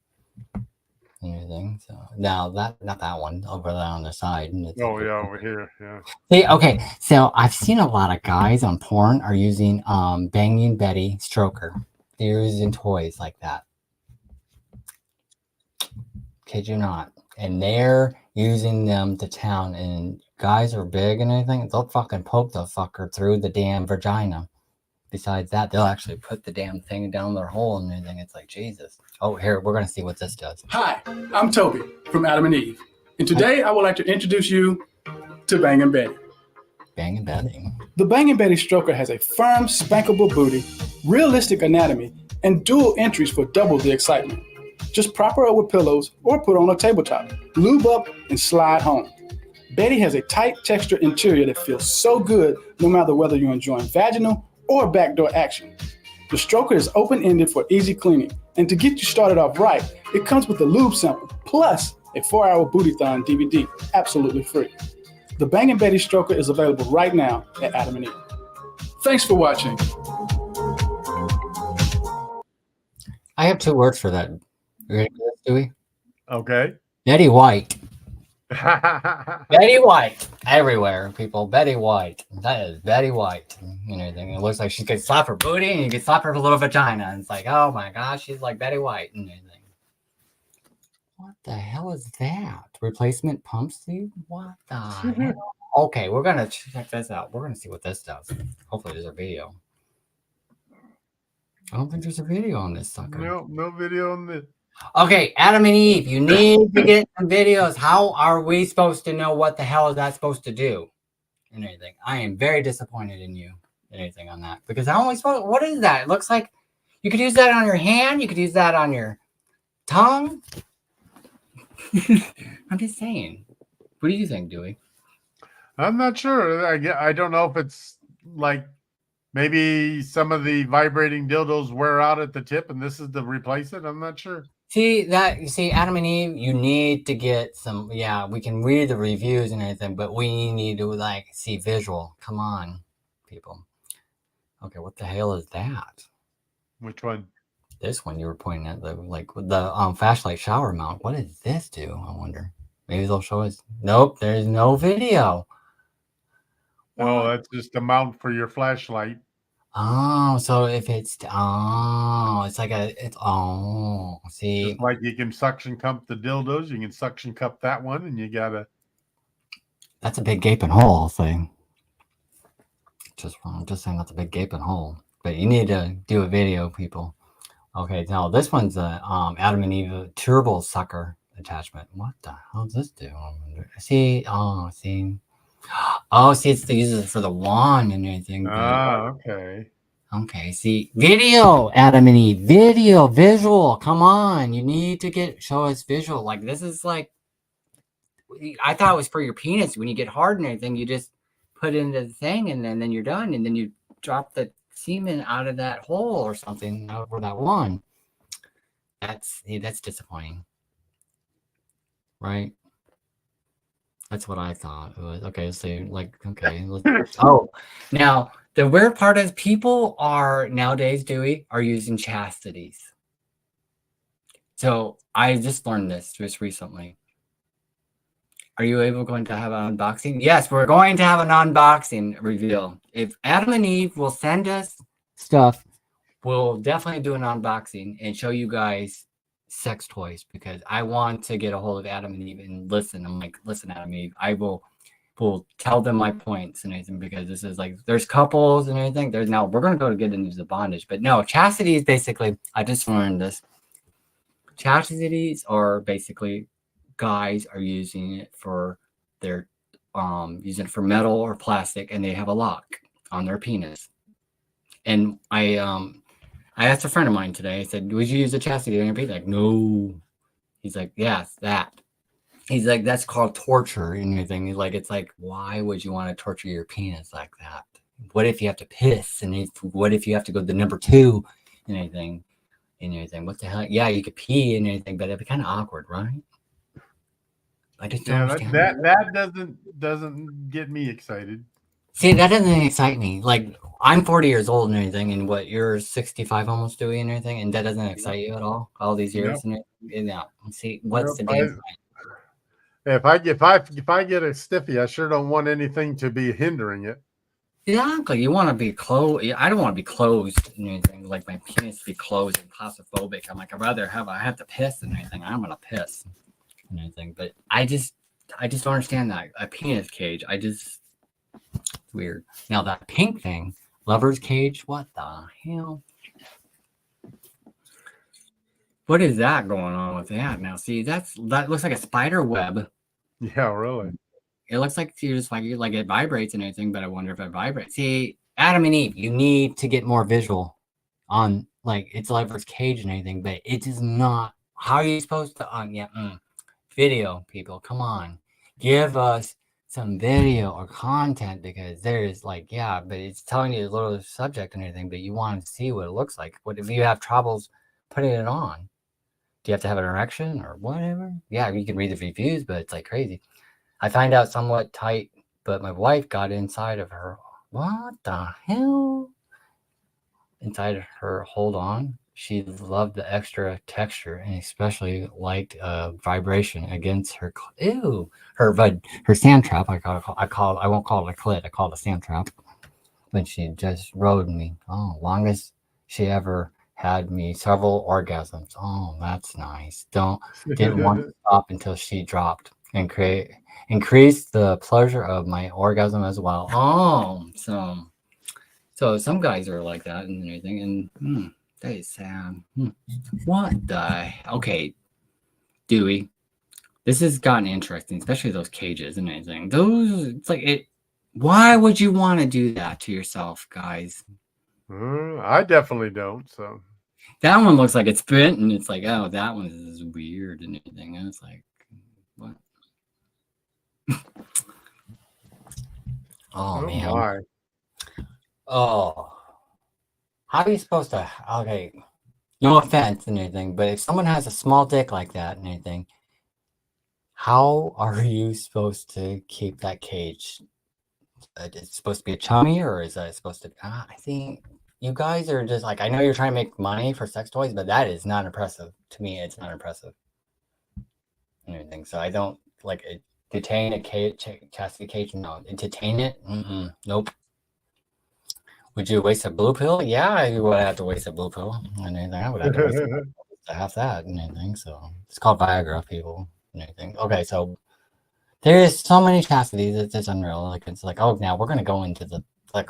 Anything. So now not that one over there on the side. Oh yeah, over here. Yeah. See, okay. So I've seen a lot of guys on porn are using Banging Betty stroker. They're using toys like that. Kid you not. And they're using them to town, and guys are big and anything, they'll fucking poke the fucker through the damn vagina. Besides that, they'll actually put the damn thing down their hole and everything. It's like, Jesus. Oh, here, we're going to see what this does. Hi, I'm Toby from Adam and Eve. And today I would like to introduce you to Bangin' Betty. Bangin' Betty. The Bangin' Betty stroker has a firm, spankable booty, realistic anatomy, and dual entries for double the excitement. Just prop her up with pillows or put on a tabletop, lube up, and slide home. Betty has a tight texture interior that feels so good no matter whether you're enjoying vaginal or backdoor action. The stroker is open-ended for easy cleaning, and to get you started off right, it comes with a lube sample, plus a 4-hour booty-thon DVD, absolutely free. The Bangin' Betty stroker is available right now at Adam and Eve. Thanks for watching. I have 2 words for that. You ready for this, Dewey? Okay. Betty White. Betty White. Everywhere, people. Betty White. That is Betty White. And everything. It looks like she could slap her booty and you could slap her little vagina. And it's like, oh my gosh, she's like Betty White and everything. What the hell is that? Replacement pump sleeve? What the hell? Okay, we're going to check this out. We're going to see what this does. Hopefully there's a video. I don't think there's a video on this sucker. No video on this. Okay, Adam and Eve, you need to get some videos. How are we supposed to know what the hell is that supposed to do? And anything. I am very disappointed in you and anything on that. Because how am I supposed what is that? It looks like you could use that on your hand, you could use that on your tongue. I'm just saying. What do you think, Dewey? I'm not sure. I don't know if it's like maybe some of the vibrating dildos wear out at the tip and this is to replace it. I'm not sure. See, Adam and Eve, you need to get some. Yeah, we can read the reviews and everything, but we need to like see visual. Come on, people. Okay, what the hell is that? Which one? This one you were pointing at, the flashlight shower mount. What does this do? I wonder. Maybe they'll show us. Nope, there's no video. Oh, What? that's just a mount for your flashlight. Oh, so if it's it's like see, Just like you can suction cup the dildos, you can suction cup that one, and you gotta. that's a big gaping hole thing. I'm just saying that's a big gaping hole. But you need to do a video, people. Okay, now this one's a Adam and Eve turbo sucker attachment. What the hell does this do? See, it's to use it for the wand and everything. Okay. Okay, see, video, Adam and Eve, video, visual. Come on, you need to show us visual. Like this is like, I thought it was for your penis. When you get hard and everything, you just put it into the thing, and then you're done, and then you drop the semen out of that hole or something over that wand. That's disappointing, right? That's what I thought it was. Okay, so oh, now the weird part is people are nowadays, Dewey, are using chastities. So I just learned this just recently. Are you going to have an unboxing? Yes, we're going to have an unboxing reveal. If Adam and Eve will send us stuff, we'll definitely do an unboxing and show you guys sex toys, because I want to get a hold of Adam and Eve and listen. I'm like, listen, Adam and Eve, I will tell them my points and everything, because this is like, there's couples and everything. Now we're going to go to get into the bondage, but no, chastity is basically, I just learned this. Chastities are basically guys are using it for their using it for metal or plastic, and they have a lock on their penis. And I asked a friend of mine today, I said, would you use a chastity on your penis? Like, no. He's like, yes, that. He's like, that's called torture and everything. He's like, it's like, why would you want to torture your penis like that? What if you have to piss? And what if you have to go to number 2 and anything? And everything? What the hell? Yeah, you could pee and anything, but it'd be kind of awkward, right? I just don't understand. That doesn't get me excited. See, that doesn't excite me. Like, I'm 40 years old and everything, and what, you're 65 almost doing and everything, and that doesn't excite you at all these years? Nope. And see, what's the damn if I get a stiffy, I sure don't want anything to be hindering it. Exactly. You want to be closed. I don't want to be closed and anything, like my penis to be closed and claustrophobic. I'm like, I'd rather I have to piss and anything. I'm gonna piss and anything. But I just don't understand that. A penis cage. It's weird. Now that pink thing, lover's cage, what the hell? What is that going on with that? Now see, that looks like a spider web. Yeah, really. It looks like you're just like it vibrates and everything, but I wonder if it vibrates. See, Adam and Eve, you need to get more visual on, like, it's lover's cage and anything, but it is not. How are you supposed to video, people? Come on, give us some video or content, because there's like, yeah, but it's telling you a little subject and everything, but you want to see what it looks like. What if you have troubles putting it on? Do you have to have an erection or whatever? Yeah, you can read the reviews, but it's like crazy. I find out somewhat tight, but my wife got inside of her. What the hell? Inside of her, hold on. She loved the extra texture and especially liked vibration against her. Ew, her sand trap. I won't call it a clit. I call it a sand trap. When she just rode me. Oh, longest she ever had me, several orgasms. Oh, that's nice. Didn't want to stop until she dropped, and increase the pleasure of my orgasm as well. Oh, so some guys are like that and everything, and that is sad. What the? Okay, Dewey, this has gotten interesting, especially those cages and everything. It's like it. Why would you want to do that to yourself, guys? I definitely don't. So that one looks like it's bent, and it's like, oh, that one is weird and everything. And it's like, what? Oh man. My. Oh, how are you supposed to? Okay, No offense and anything, but if someone has a small dick like that and anything, how are you supposed to keep that cage? It's supposed to be a chummy, or is that supposed to? I think you guys are just like, I know you're trying to make money for sex toys, but that is not impressive to me. It's not impressive. And everything. So I don't like it. Detain a cage, chastity cage. No, detain it. Nope. Would you waste a blue pill? Yeah, I would have to waste a blue pill and anything. I would have to waste to have that and anything. So it's called Viagra, people and anything. Okay, so there's so many chastities. It's unreal. Like it's like, oh, now we're gonna go into the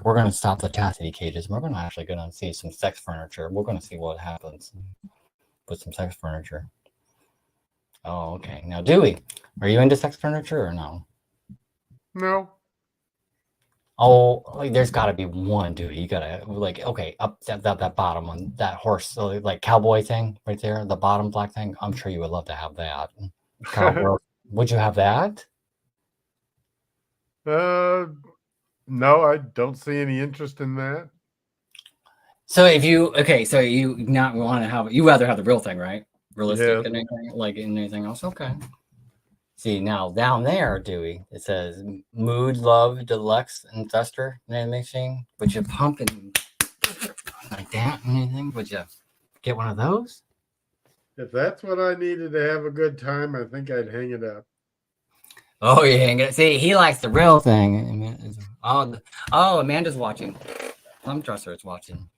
we're gonna stop the chastity cages. We're gonna actually gonna see some sex furniture. We're gonna see what happens with some sex furniture. Oh, okay. Now, Dewey, are you into sex furniture or no? No. Oh, like there's got to be one, Dewey. You gotta like, okay, up that bottom one, that horse, so like cowboy thing right there, the bottom black thing. I'm sure you would love to have that. Cowboy, would you have that? No, I don't see any interest in that. So if you so you not want to have, you rather have the real thing, right? Realistic Yeah. and anything, like in anything else. Okay. See now down there, Dewey, it says Mood Love Deluxe Infester machine. Would you pump it like that and anything? Would you get one of those? If that's what I needed to have a good time, I think I'd hang it up. Oh, you hang it. See, he likes the real thing. Oh, Amanda's watching. Plum Dresser is watching.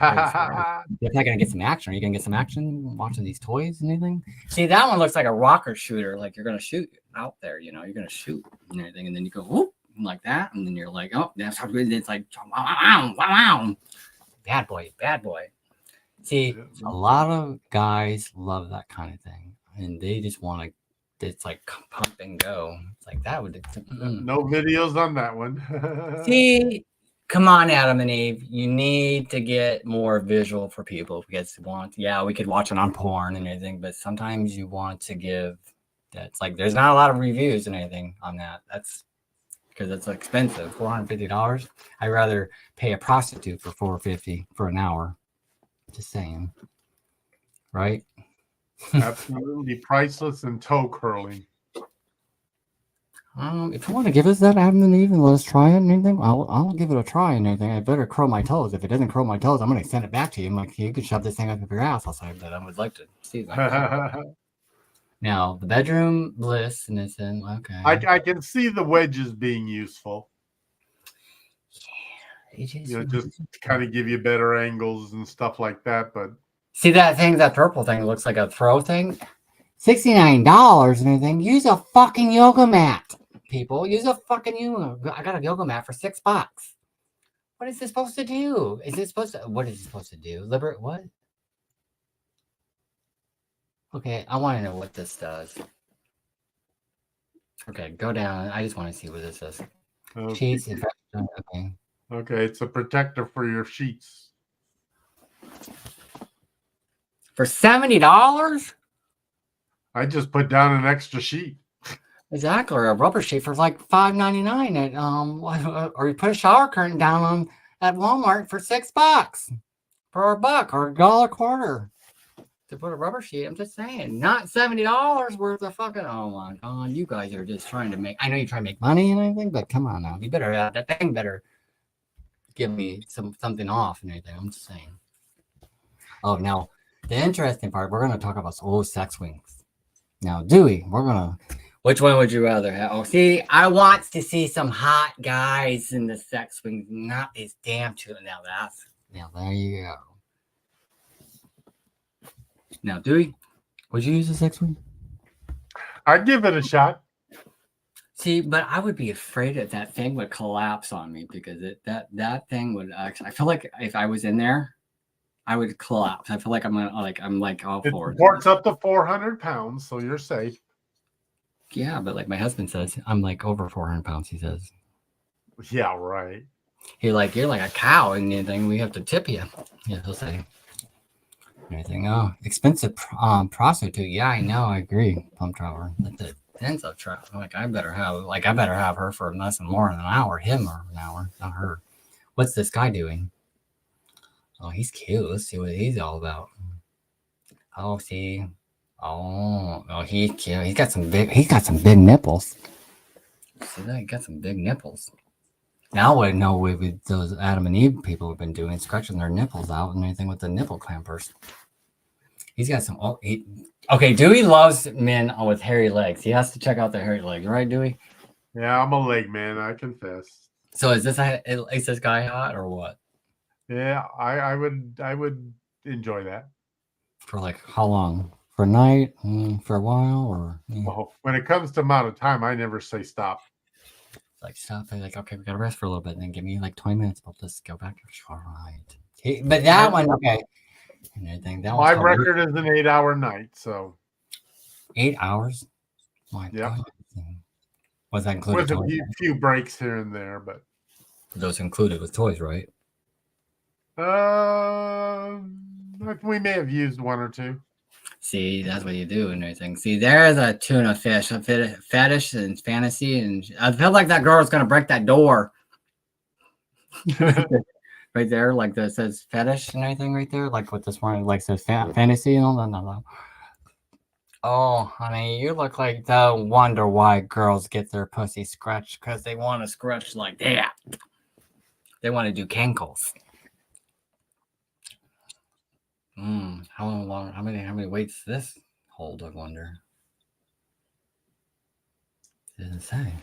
You're not gonna get some action. Are you gonna get some action watching these toys and anything? See, that one looks like a rocket shooter. Like you're gonna shoot out there. You know, you're gonna shoot and everything, and then you go whoop like that, and then you're like, oh, that's how good. It's like wow, wow, bad boy, bad boy. See, a lot of guys love that kind of thing, and they just want to. It's like pump and go. It's like that would. No videos on that one. See, come on, Adam and Eve. You need to get more visual for people because we could watch it on porn and everything, but sometimes you want to give that's like there's not a lot of reviews and anything on that. That's because it's expensive. $450. I'd rather pay a prostitute for $450 for an hour. Just saying. Right? Absolutely priceless and toe curling. If you want to give us that Adam and Eve and let us try it and anything, I'll give it a try and anything. I better curl my toes. If it doesn't curl my toes, I'm gonna send it back to you. I'm like, you could shove this thing up your ass. I'll say that I would like to see that. Now the bedroom bliss and it's in okay. I can see the wedges being useful. Yeah, just to kind of give you better angles and stuff like that. But see that purple thing looks like a throw thing. $69 and anything. Use a fucking yoga mat, people. Use a fucking yoga. I got a yoga mat for $6. What is this supposed to do? Is it supposed to? What is it supposed to do? Liberate what? Okay, I want to know what this does. Okay, go down. I just want to see what this does. Okay. Sheets. Okay. Okay, it's a protector for your sheets. For $70? I just put down an extra sheet. Exactly, or a rubber sheet for like $5.99 at or you put a shower curtain down on at Walmart for $6 for $1 or $1.25 to put a rubber sheet. I'm just saying, not $70 worth of fucking. Oh my god, you guys are just trying to make. I know you're trying to make money and everything, but come on now, you better that thing better give me something off and everything. I'm just saying. Oh, now the interesting part, we're gonna talk about sex swings. Now, Dewey, which one would you rather have? Oh, see, I want to see some hot guys in the sex swing, not these damn two. Now there you go. Now, Dewey, would you use a sex swing? I'd give it a shot. See, but I would be afraid that thing would collapse on me because that thing would actually. I feel like if I was in there, I would collapse. I feel like I'm all for it. It supports up to 400 pounds, so you're safe. Yeah, but like my husband says, I'm like over 400 pounds. He says. Yeah, right. You're like a cow and anything. We have to tip you. Yeah, he'll say. Anything? Oh, expensive prostitute. Yeah, I know. I agree. Pump driver. That's it. Ends up trap. Like I better have her for less than more than an hour. Him or an hour, not her. What's this guy doing? Oh, he's cute. Let's see what he's all about. Oh, see. Oh, he's got some big nipples. See that? He got some big nipples. Now I know with those Adam and Eve people have been doing, scratching their nipples out and anything with the nipple clampers. He's got some. Okay, Dewey loves men with hairy legs. He has to check out the hairy legs, right, Dewey? Yeah, I'm a leg man, I confess. So is this guy hot or what? Yeah, I would enjoy that. For like how long? For a night? For a while? Or Well, when it comes to amount of time, I never say stop. like stop and like, okay, we gotta rest for a little bit and then give me like 20 minutes, but let's go back. All right. But that one, okay. And everything. That My record is an 8-hour night, so 8 hours? My God. Was that included? With a few breaks here and there, but those included with toys, right? We may have used one or two. See, that's what you do and everything. See, there's a tuna fish, a fetish and fantasy, and I feel like that girl is gonna break that door. Right there, like that says fetish and everything right there, like what this one like says fantasy and all that. No. Oh, honey, you look like the wonder why girls get their pussy scratched because they want to scratch like that. They want to do cankles. How long? How many weights this hold? I wonder. It doesn't say.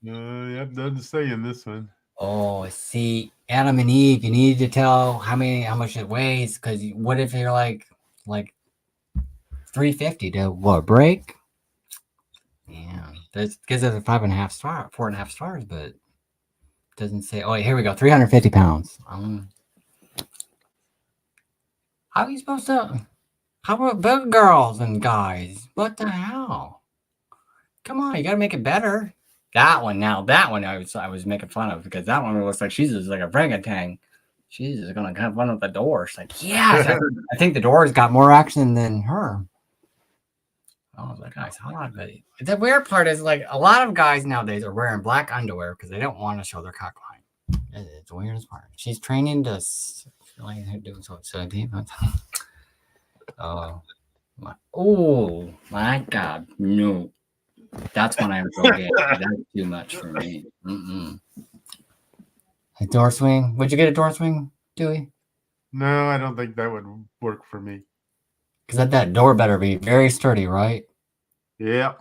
Yeah, it doesn't say in this one. Oh, see, Adam and Eve, you need to tell how much it weighs, because what if you're like 350 to what break? Yeah, that gives it a 4.5 stars, but it doesn't say. Oh, wait, here we go, 350 pounds. How are you supposed to? How about big girls and guys? What the hell? Come on, you gotta make it better. That one I was making fun of because that one looks like she's just like a orangutan. She's just gonna have fun with the door. She's like, yeah, I think the door's got more action than her. Oh, that guy's hot, but the weird part is like a lot of guys nowadays are wearing black underwear because they don't want to show their cock line. It's the weirdest part. She's training to like doing so 17 months. Oh my God, no. That's when I go get. That's too much for me. A door swing? Would you get a door swing, Dewey? No, I don't think that would work for me. Because that door better be very sturdy, right? Yeah.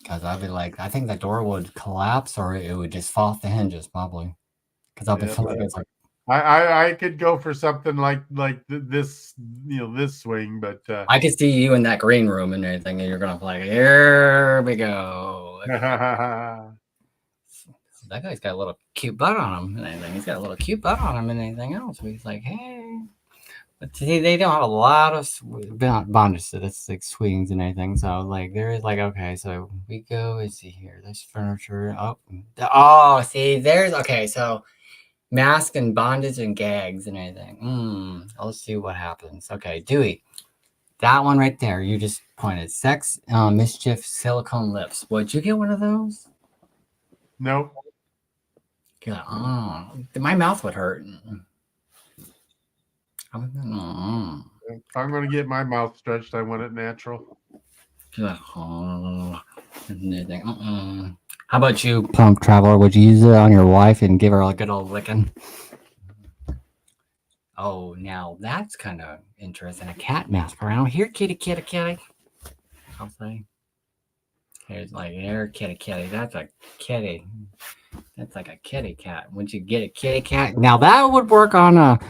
Because I'd be like, I think that door would collapse or it would just fall off the hinges, probably. Because I'll be feeling it's like. I could go for something like this, this swing, but I could see you in that green room and everything, and you're gonna be like, here we go. That guy's got a little cute butt on him and anything. He's got a little cute butt on him and anything else. He's like, hey. But see, they don't have a lot of bondage to this, like swings and anything. So like there is like, okay, so we go, let's see here. There's furniture. Oh, see, there's okay, so mask and bondage and gags and anything. Let's see what happens. Okay, Dewey. That one right there, you just pointed. Sex, mischief, silicone lips. Would you get one of those? Nope. My mouth would hurt. If I'm going to get my mouth stretched, I want it natural. How about you, Punk Traveler? Would you use it on your wife and give her a good old licking? Oh, now that's kind of interesting. A cat mask around here, kitty. I'll say. Here's like, here, kitty. That's a kitty. That's like a kitty cat. Would you get a kitty cat? Now that would work on a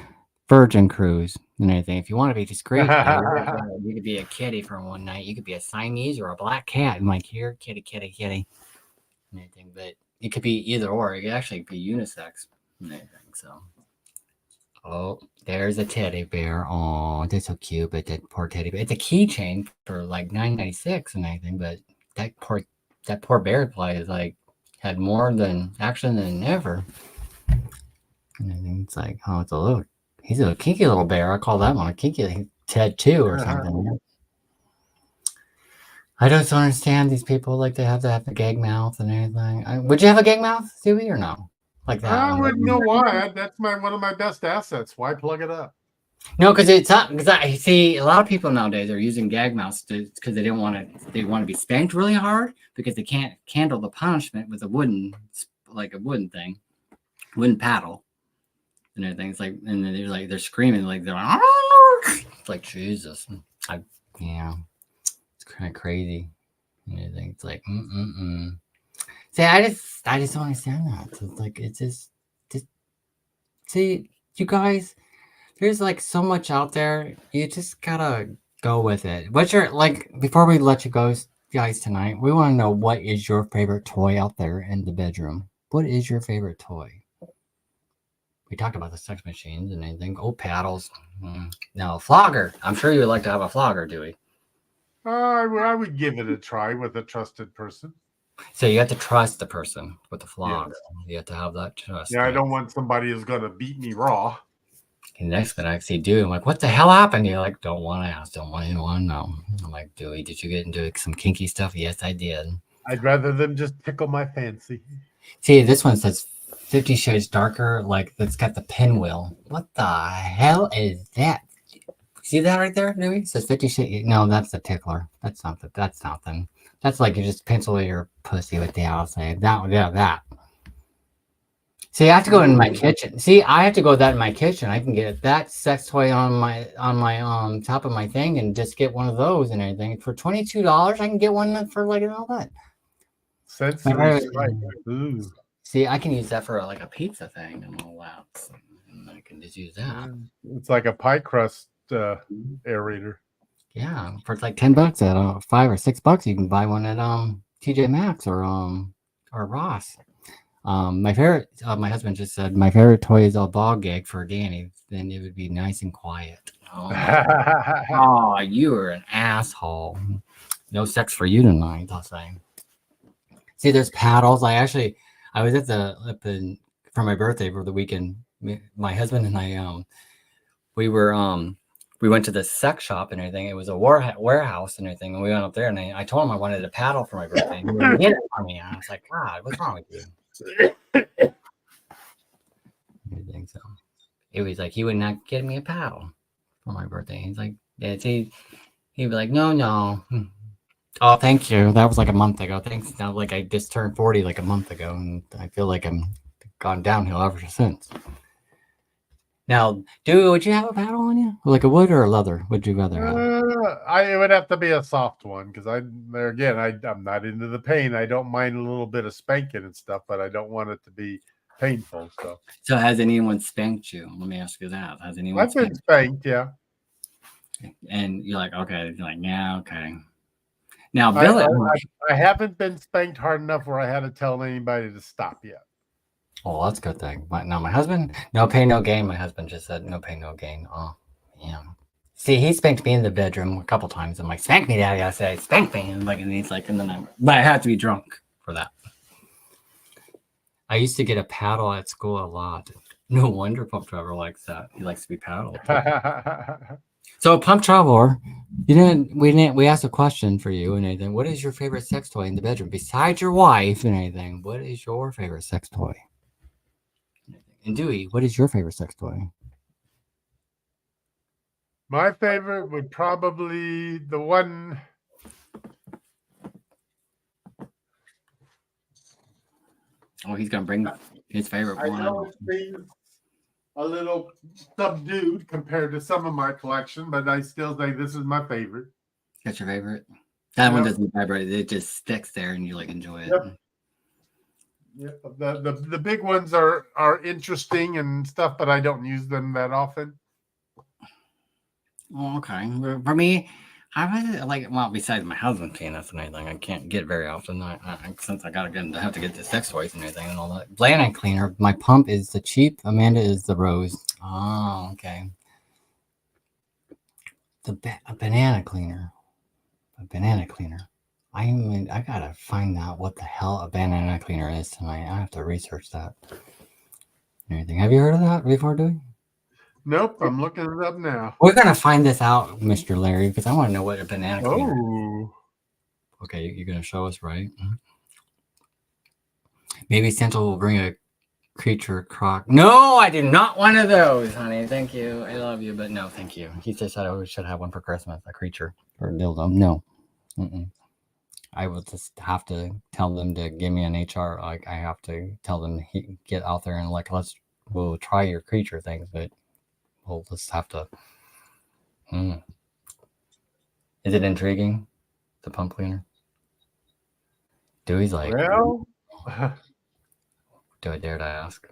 Virgin cruise and anything. If you want to be discreet, you could be a kitty for one night. You could be a Siamese or a black cat. And like, here, kitty. And anything. But it could be either or. It could actually be unisex and anything. So. Oh, there's a teddy bear. Oh, that's so cute. But that poor teddy bear. It's a keychain for like $9.96 and anything. But that poor bear play is like had more than action than ever. And I think it's like, oh, he's a kinky little bear. I call that one a kinky Ted 2 or something. I just don't understand these people like they have to have the gag mouth and everything. Would you have a gag mouth, Stewie, or no? Like that? I wouldn't know why. That's one of my best assets. Why plug it up? No, because it's not. Because I see a lot of people nowadays are using gag mouse because they don't want to. They want to be spanked really hard because they can't handle the punishment with a wooden thing, wooden paddle, and everything. It's like, and then they're screaming like they're like, it's like Jesus. It's kind of crazy. And everything. It's like, See, I just don't understand that. It's like it's just see, you guys. There's like so much out there. You just gotta go with it. What's your before we let you go, guys, tonight? We want to know what is your favorite toy out there in the bedroom. What is your favorite toy? We talked about the sex machines and anything. Oh, paddles. No, flogger. I'm sure you would like to have a flogger, Dewey. I would give it a try with a trusted person. So you have to trust the person with the flogger. Yes. You have to have that trust. Yeah, I don't want somebody who's gonna beat me raw. And next thing I see Dewey, I'm like, what the hell happened? You're like, don't want to ask, don't want anyone to know. I'm like, Dewey, did you get into some kinky stuff? Yes, I did. I'd rather them just tickle my fancy. See, this one says 50 Shades Darker, like that's got the pinwheel. What the hell is that? See that right there, Dewey? It says 50 Shades. No, that's a tickler. That's something. That's nothing. That's like you just pencil your pussy with the outside. That. See, I have to go in my kitchen. See, I have to go that in my kitchen. I can get that sex toy on my top of my thing and just get one of those and everything. For $22, I can get one for like all that. Sensory strike. Ooh. See, I can use that for like a pizza thing and all that. And I can just use that. It's like a pie crust aerator. Yeah, for like $10 at $5 or $6, you can buy one at TJ Maxx or Ross. My favorite, my husband just said, my favorite toy is a ball gag for Danny. Then it would be nice and quiet. Oh, you are an asshole. No sex for you tonight, I'll say. See, there's paddles. I was at for my birthday for the weekend. My husband and I, we went to the sex shop and everything. It was a warehouse and everything. And we went up there and I told him I wanted a paddle for my birthday. He wouldn't get it for me. I was like, God, what's wrong with you? So it was like he would not get me a paddle for my birthday. He's like, yeah, he'd be like, no. Oh, thank you. That was like a month ago. Thanks. Now, like I just turned 40 like a month ago, and I feel like I'm gone downhill ever since. Now, would you have a paddle on you? Like a wood or a leather? Would you rather have? It would have to be a soft one because I'm not into the pain. I don't mind a little bit of spanking and stuff, but I don't want it to be painful. So has anyone spanked you? Let me ask you that. Has anyone I've been spanked, yeah. And you're like, okay. You're like, yeah, okay. Now, Billy, I haven't been spanked hard enough where I had to tell anybody to stop yet. Oh, that's a good thing. But now my husband, no pain, no gain. My husband just said, no pain, no gain. Oh, yeah. See, he spanked me in the bedroom a couple times. I'm like, spank me, Daddy. I say, spank me. And he's like, and then but I had to be drunk for that. I used to get a paddle at school a lot. No wonder Pump Traveler likes that. He likes to be paddled. So, Pump Traveler, we asked a question for you and anything. What is your favorite sex toy in the bedroom besides your wife and anything? What is your favorite sex toy? And Dewey, what is your favorite sex toy? My favorite would probably the one. Oh, he's gonna bring his favorite one. I know it seems a little subdued compared to some of my collection, but I still think this is my favorite. That's your favorite? That one doesn't vibrate. It just sticks there and you enjoy it. Yep. The big ones are interesting and stuff, but I don't use them that often. Oh, okay. For me, I was besides my husband's penis and anything, I can't get very often. Since I have to get the sex toys and everything and all that. Banana cleaner. My pump is the cheap. Amanda is the rose. Oh, okay. A banana cleaner. A banana cleaner. I gotta find out what the hell a banana cleaner is tonight. I have to research that. Anything? Have you heard of that before, Dewey? Nope, I'm looking it up now. We're gonna find this out, Mr. Larry, because I want to know what a banana cleaner is. Okay, you're gonna show us, right? Maybe Central will bring Creature croc. No, I do not want one of those, honey. Thank you. I love you, but no, thank you. He just said I should have one for Christmas, a creature or a dildo. No. Mm-mm. I will just have to tell them to give me an HR. Like I have to tell them get out there and like we'll try your creature things, but we'll just have to. Is it intriguing? The pump cleaner. Dewey's like, well, do I dare to ask?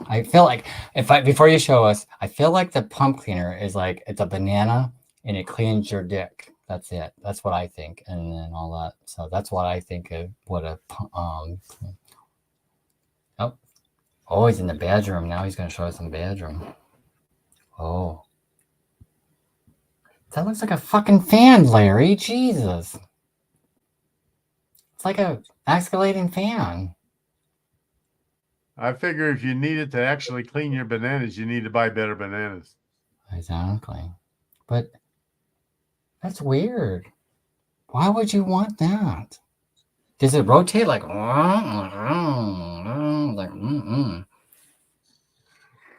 I feel like before you show us, I feel like the pump cleaner is like it's a banana and it cleans your dick. That's it. That's what I think, and then all that. So that's what I think of what a Oh, he's in the bedroom now. He's gonna show us in the bedroom. Oh, that looks like a fucking fan, Larry. Jesus, it's like a escalating fan. I figure if you needed to actually clean your bananas, you need to buy better bananas. Exactly, but. That's weird. Why would you want that? Does it rotate like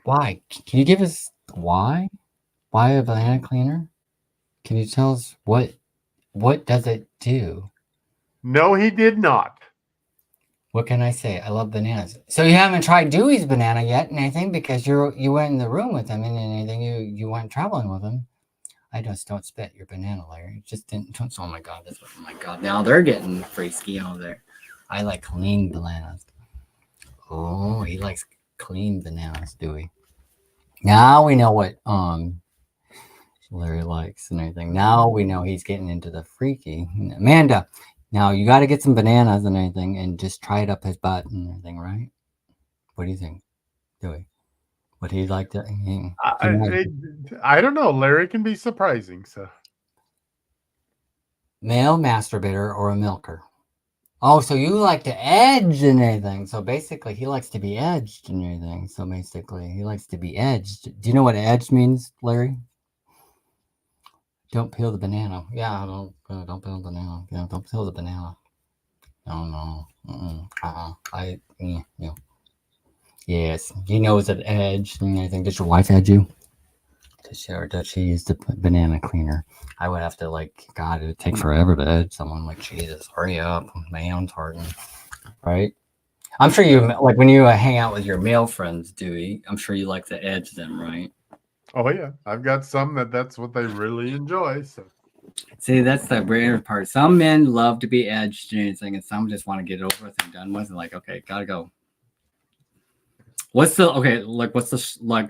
Why? Can you give us why? Why a banana cleaner? Can you tell us what does it do? No, he did not. What can I say? I love bananas. So you haven't tried Dewey's banana yet, and anything because you went in the room with him and anything you went traveling with him. I just don't spit your banana, Larry. Just didn't. Oh my god! Oh my god! Now they're getting frisky out there. I like clean bananas. Oh, he likes clean bananas, Dewey. Now we know what Larry likes and everything. Now we know he's getting into the freaky. Amanda, now you got to get some bananas and everything, and just try it up his butt and everything, right? What do you think, Dewey? Would he like to? I don't know. Larry can be surprising. So, male masturbator or a milker? Oh, so you like to edge and everything. So basically, he likes to be edged and everything. So basically, he likes to be edged. Do you know what edged means, Larry? Don't peel the banana. Yeah, don't peel the banana. Yeah, don't peel the banana. No. No. Yes, he knows that edge and everything. Does your wife edge you? Does she use the banana cleaner? I would have to God, it would take forever to edge someone. Like, Jesus, hurry up, my hand's hardened, right? I'm sure you when you hang out with your male friends, Dewey. I'm sure you like to edge them, right? Oh yeah, I've got some that's what they really enjoy. So, see, that's the weird part. Some men love to be edged and anything, and some just want to get it over with and done with, and okay, gotta go. What's the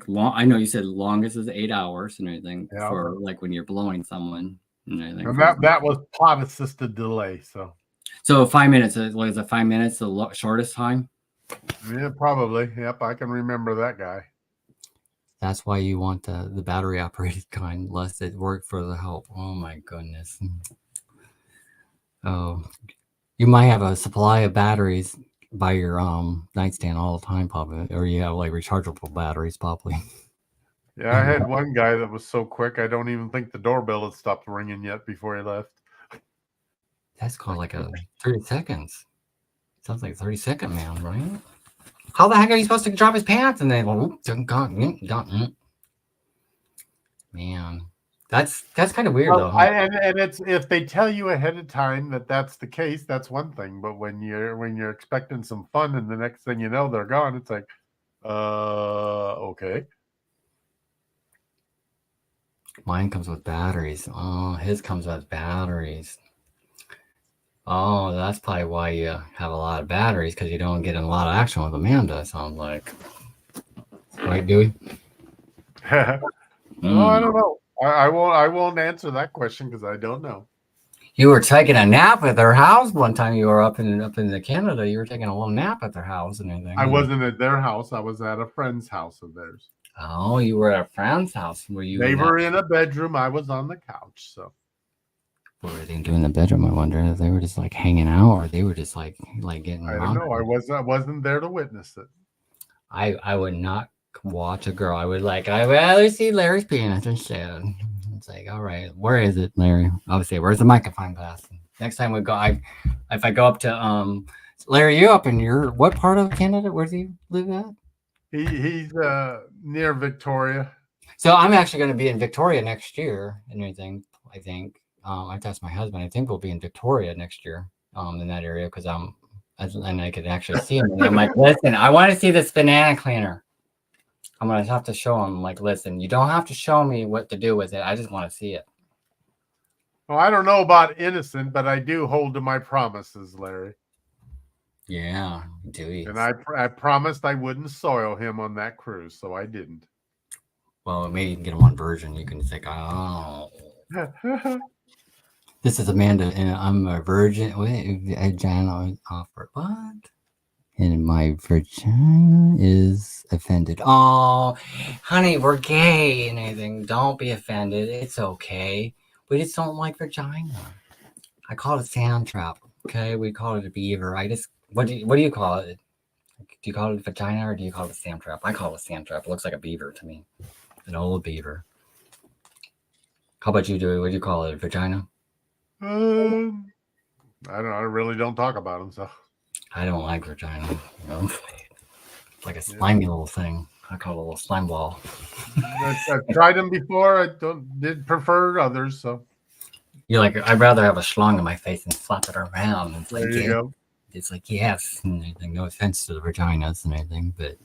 long? I know you said longest is 8 hours and everything for when you're blowing someone and everything. And that was pot assisted delay. So 5 minutes is 5 minutes the shortest time? Yeah, probably. Yep, I can remember that guy. That's why you want the battery operated kind, lest it work for the help. Oh my goodness. Oh, you might have a supply of batteries by your nightstand all the time, probably, or you have rechargeable batteries, probably. Yeah, I had one guy that was so quick, I don't even think the doorbell had stopped ringing yet before he left. That's called a 30 seconds. Sounds like a 30-second man, right? How the heck are you supposed to drop his pants and then man? That's kind of weird, though. Huh? And it's if they tell you ahead of time that's the case, that's one thing. But when you're expecting some fun, and the next thing you know they're gone, it's like, okay. Mine comes with batteries. Oh, his comes with batteries. Oh, that's probably why you have a lot of batteries, because you don't get in a lot of action with Amanda. Sounds like, right, Dewey? I don't know. I won't answer that question because I don't know. You were taking a nap at their house one time. You were up in the Canada. You were taking a little nap at their house and everything. I wasn't at their house. I was at a friend's house of theirs. Oh, you were at a friend's house. Were you? They were in a bedroom. I was on the couch. So. What were they doing in the bedroom? I wonder if they were just hanging out, or they were just getting. I don't know. I wasn't there to witness it. I would not watch a girl. I would I'd rather see Larry's penis instead. It's all right, where is it, Larry? Obviously, where's the microphone pass? Next time we go, if I go up to Larry, you up in what part of Canada? Where do you live at? He's near Victoria. So I'm actually going to be in Victoria next year and everything. I think I've asked my husband. I think we'll be in Victoria next year in that area because and I could actually see him. And I'm like, listen, I want to see this banana cleaner. I'm going to have to show him, like, listen, you don't have to show me what to do with it. I just want to see it. Well, I don't know about innocent, but I do hold to my promises, Larry. Yeah, do you? And I promised I wouldn't soil him on that cruise, so I didn't. Well, maybe you can get him on virgin. You can think, oh. This is Amanda, and I'm a virgin. Wait, vagina offer. What? And my vagina is offended. Oh, honey, we're gay and anything. Don't be offended. It's okay. We just don't like vagina. I call it a sand trap. Okay, we call it a beaver. What do you call it? Do you call it a vagina or do you call it a sand trap? I call it a sand trap. It looks like a beaver to me. An old beaver. How about you, Dewey? What do you call it? A vagina? I don't know. I really don't talk about them, so. I don't like vagina. You know? It's like a slimy little thing. I call it a little slime ball. I've tried them before. I did prefer others, so. You're like, I'd rather have a schlong in my face and slap it around. It's There like, you go. It's like, yes, and anything. No offense to the vaginas and anything, but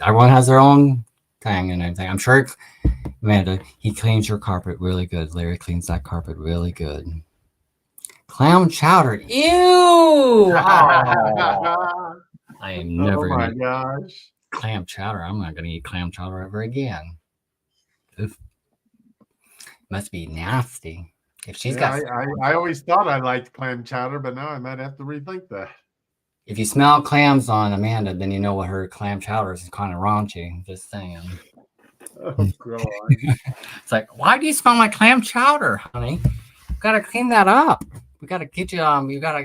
everyone has their own thing and everything. I'm sure, Amanda, he cleans your carpet really good. Larry cleans that carpet really good. Clam chowder. Ew! Oh. I am never going to eat clam chowder. I'm not going to eat clam chowder ever again. Oof. Must be nasty. If she's got, I always thought I liked clam chowder, but now I might have to rethink that. If you smell clams on Amanda, then you know what her clam chowder is kind of raunchy. Just saying. Oh God! It's like, why do you smell like clam chowder, honey? We gotta clean that up. We gotta get you.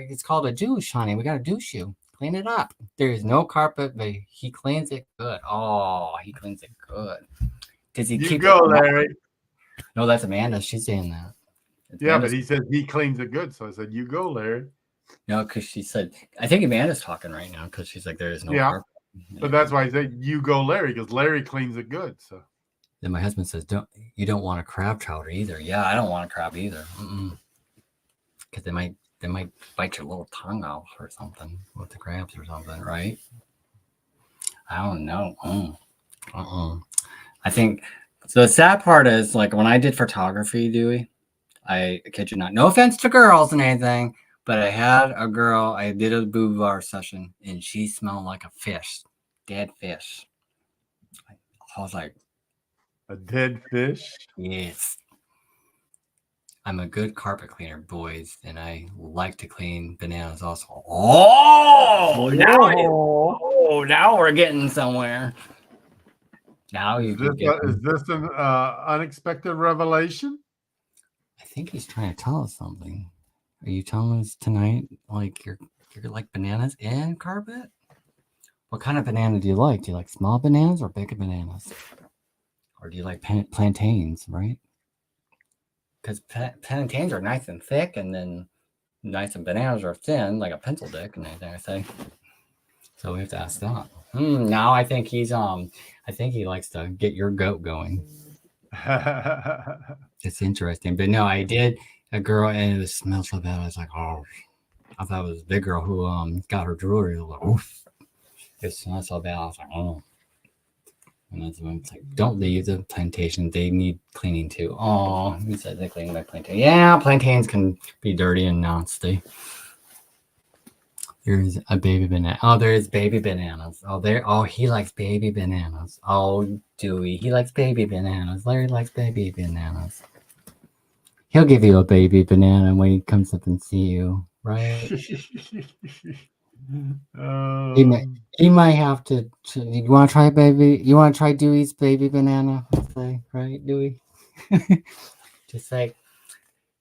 It's called a douche, honey. We gotta douche you. Clean it up. There is no carpet, but he cleans it good. Oh, he cleans it good. Does he keep go, Larry? No, that's Amanda. She's saying that. But he said he cleans it good, so I said, "You go, Larry." No, because she said, I think Amanda's talking right now because she's like, there is no carpet. But that's why I said, "You go, Larry," because Larry cleans it good. So then my husband says, you don't want a crab chowder either. Yeah, I don't want a crab either. Because they might bite your little tongue off or something with the crabs or something, right? I don't know. I think so. The sad part is, like, when I did photography, Dewey, I kid you not, no offense to girls and anything, but I had a girl, I did a boudoir session and she smelled like a fish, dead fish. I was like, a dead fish? Yes. I'm a good carpet cleaner, boys, and I like to clean bananas also. Oh, now we're getting somewhere. Now is this an unexpected revelation? I think he's trying to tell us something. Are you telling us tonight, like you're like bananas and carpet? What kind of banana do you like? Do you like small bananas or big bananas? Or do you like plantains, right? Because plantains are nice and thick, and then nice and bananas are thin, like a pencil dick and anything, I say. So we have to ask that. Now I think he likes to get your goat going. It's interesting. But no, I did a girl and it smelled so bad. I was like, oh, I thought it was a big girl who got her jewelry. Like, oof. It smelled so bad. I was like, oh. And that's when it's like, don't leave the plantation. They need cleaning too. Oh, he said they clean my plantain. Yeah, plantains can be dirty and nasty. There's a baby banana. Oh, there's baby bananas. Oh, he likes baby bananas. Oh, Dewey, he likes baby bananas. Larry likes baby bananas. He'll give you a baby banana when he comes up and see you, right? He might have to. You want to try baby? You want to try Dewey's baby banana? Say, right, Dewey? Just like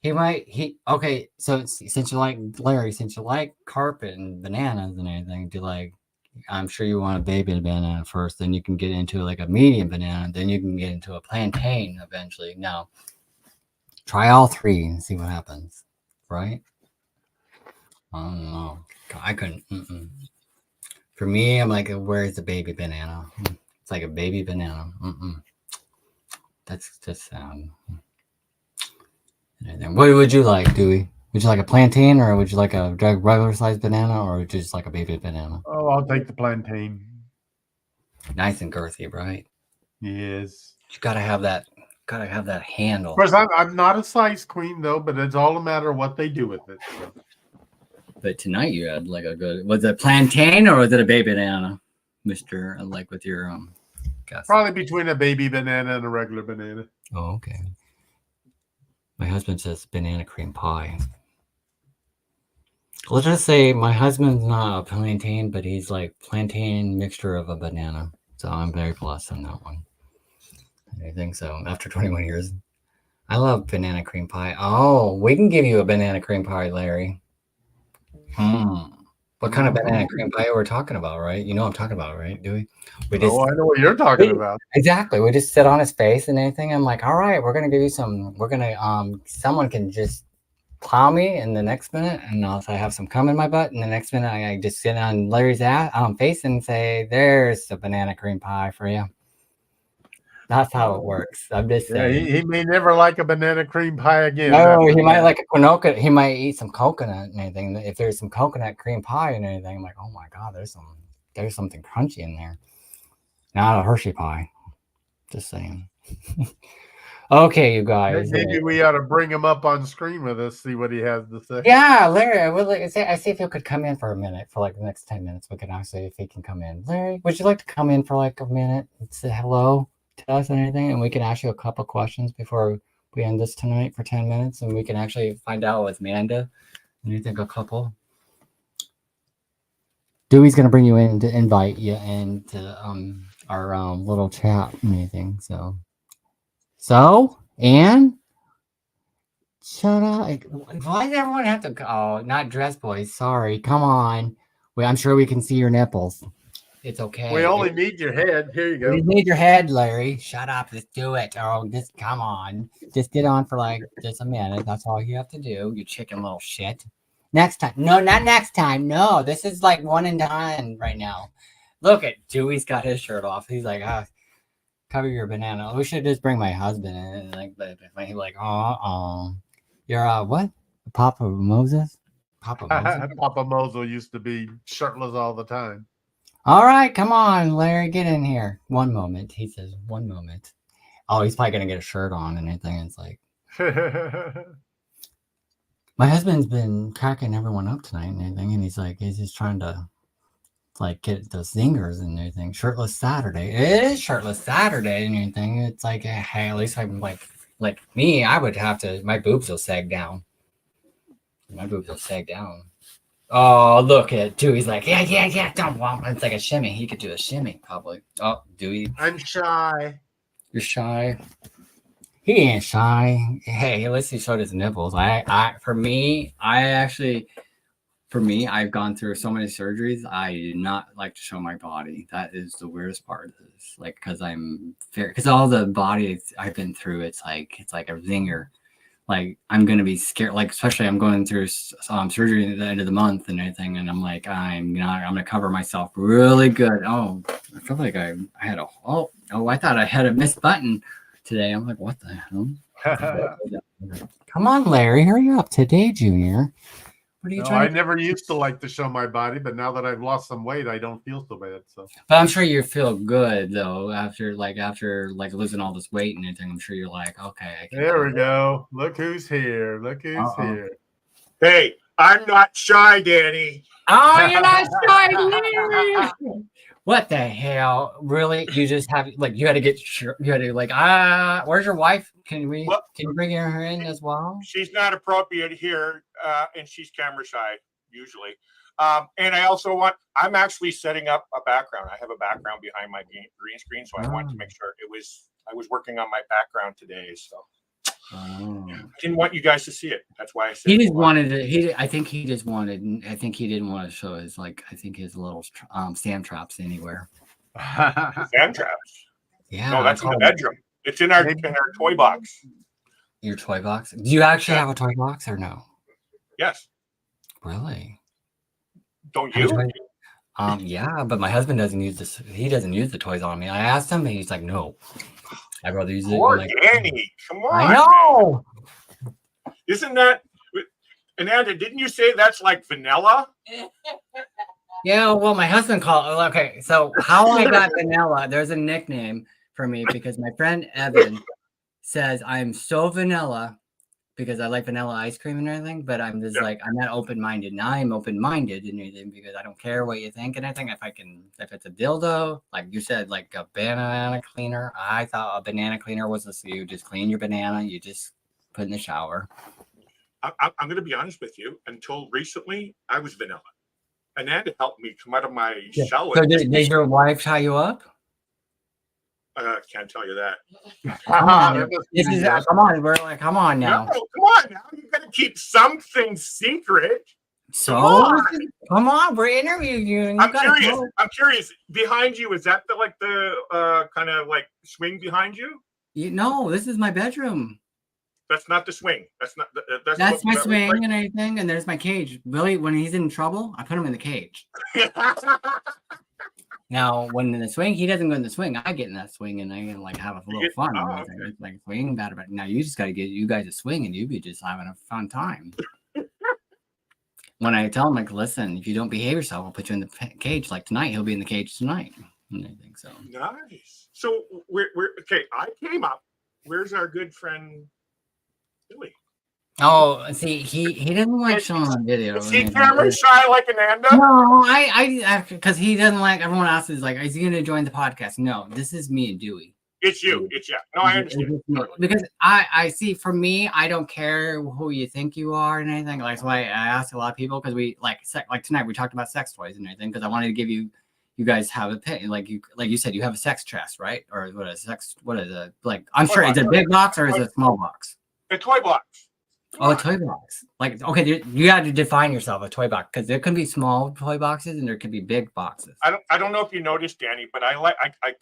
he might. Okay. So since you like Larry, since you like carpet and bananas and anything, I'm sure you want a baby banana first. Then you can get into like a medium banana. Then you can get into a plantain eventually. Now, try all three and see what happens. Right? I don't know. I couldn't. Mm-mm. For me, I'm like, where's the baby banana? It's like a baby banana. Mm-mm. That's just What would you like, Dewey? Would you like a plantain, or would you like a regular sized banana, or would you just like a baby banana? Oh, I'll take the plantain. Nice and girthy, right? Yes. You gotta have that. Gotta have that handle. Of course, I'm not a size queen though, but it's all a matter of what they do with it. So. But tonight you had like a good. Was it plantain or was it a baby banana, Mister? Like with your guess. Probably between a baby banana and a regular banana. Oh, okay. My husband says banana cream pie. Let's just say my husband's not a plantain, but he's like plantain mixture of a banana. So I'm very blessed on that one. I think so. After 21 years, I love banana cream pie. Oh, we can give you a banana cream pie, Larry. What kind of banana cream pie we're talking about, right? You know what I'm talking about, right? Do we? We just, I know what you're talking about. Exactly. We just sit on his face and anything. I'm like, all right, we're gonna give you some. We're gonna someone can just plow me in the next minute, and I have some cum in my butt, and the next minute I just sit on Larry's face and say, "There's a banana cream pie for you." That's how it works. I'm just saying. He may never like a banana cream pie again. No, he might like a coconut. He might eat some coconut and anything. If there's some coconut cream pie and anything, I'm like, oh my god, there's something crunchy in there. Not a Hershey pie. Just saying. Okay, you guys. Maybe we ought to bring him up on screen with us, see what he has to say. Yeah, Larry, I would like. I see if he could come in for a minute, for like the next 10 minutes. We could actually, if he can come in. Larry, would you like to come in for like a minute and say hello to us and anything, and we can ask you a couple questions before we end this tonight for 10 minutes, and we can actually find out with Amanda. And you think a couple? Dewey's gonna bring you in to invite you into our little chat and anything. So, and shut up. Why does everyone have to go? Oh, not dress boys. Sorry. Come on. I'm sure we can see your nipples. It's okay. We only need your head. Here you go. We need your head, Larry. Shut up. Just do it. Oh, just come on. Just get on for like just a minute. That's all you have to do. You chicken little shit. Next time. No, not next time. No, this is like one and done right now. Look at Dewey's got his shirt off. He's like, cover your banana. We should just bring my husband in. But he's like, you're what? Papa Moses? Papa Moses? Papa Moses used to be shirtless all the time. All right, come on, Larry, get in here. One moment. He says, 1 moment. Oh, he's probably gonna get a shirt on and anything. It's like my husband's been cracking everyone up tonight and everything, and he's just trying to like get those zingers and everything. Shirtless Saturday. It is shirtless Saturday and everything. It's like, hey, at least I'm like me, I would have to, my boobs will sag down. Oh, look at Dewey's like, yeah, don't want. It's like a shimmy. He could do a shimmy, probably. Oh, Dewey. I'm shy. You're shy. He ain't shy. Hey, at least he showed his nipples. For me, I've gone through so many surgeries. I do not like to show my body. That is the weirdest part of this. Like, because all the body I've been through, it's like a zinger. Like, I'm going to be scared. Like, especially I'm going through surgery at the end of the month and everything. And I'm like, I'm going to cover myself really good. Oh, I feel like I had I thought I had a missed button today. I'm like, what the hell? Come on, Larry, hurry up today, Junior. What are you trying I never used to like to show my body, but now that I've lost some weight, I don't feel so bad. So, but I'm sure you feel good though after losing all this weight and everything. I'm sure you're like, okay. There we go. Look who's here. Here. Hey, I'm not shy, Danny. Oh, you're not shy. What the hell? Really? You just have you had to get where's your wife? Can you bring her in as well? She's not appropriate here, and she's camera shy usually. And I'm actually setting up a background. I have a background behind my green screen, so I wanted to make sure I was working on my background today. So I didn't want you guys to see it. That's why I said he just wanted to. I think he didn't want to show his his little sand traps anywhere. Sand traps. Yeah. No, that's in the bedroom. It's in our toy box. Your toy box? Do you actually have a toy box or no? Yes. Really? Don't How many you? toys? Yeah, but my husband doesn't use this. He doesn't use the toys on me. I asked him, and he's like, "No, I'd rather use it." I'm Poor like, Danny. Come on. I know. Man. Isn't that? Ananda, didn't you say that's like vanilla? Yeah, well, my husband called. Okay, so how I got vanilla? There's a nickname for me because my friend Evan says I'm so vanilla because I like vanilla ice cream and everything. But I'm just like I'm not open-minded. Now I'm open-minded and everything because I don't care what you think and everything. If it's a dildo, like you said, like a banana cleaner. I thought a banana cleaner was you just clean your banana. You just put in the shower. I'm going to be honest with you. Until recently, I was vanilla. Ananda helped me come out of my shell. So did your wife tie you up? Can't tell you that. Come on, this is come on. We're like, come on now. No, come on now. You got to keep something secret. So come on, we're interviewing you. I'm curious. I'm curious. Behind you, is that the kind of like swing behind you? No, this is my bedroom. That's not the swing. That's not. That's my swing and everything. And there's my cage. Billy, when he's in trouble, I put him in the cage. Now, when in the swing, he doesn't go in the swing. I get in that swing and I like have a little fun. Okay. It's like swing better. But now you just got to get you guys a swing and you be just having a fun time. When I tell him, like, listen, if you don't behave yourself, I'll put you in the cage. Like tonight, he'll be in the cage tonight. And I think so. Nice. So we're okay. I came up. Where's our good friend Billy? Oh, see, he doesn't like showing on video. Is he camera shy like Ananda? No, I because he doesn't like everyone else is like, is he gonna join the podcast? No, this is me and Dewey. It's you. It's yeah. No, I understand. Because I see for me, I don't care who you think you are and anything. Like, so I asked a lot of people because we like tonight we talked about sex toys and everything because I wanted to give you guys have a pit like you said you have a sex chest, right? Or what is it? Like I'm sure it's a big box or is it a small box? A toy box. Oh, a toy box. Like, okay, you got to define yourself a toy box because there can be small toy boxes and there can be big boxes. I don't know if you noticed, Danny, but I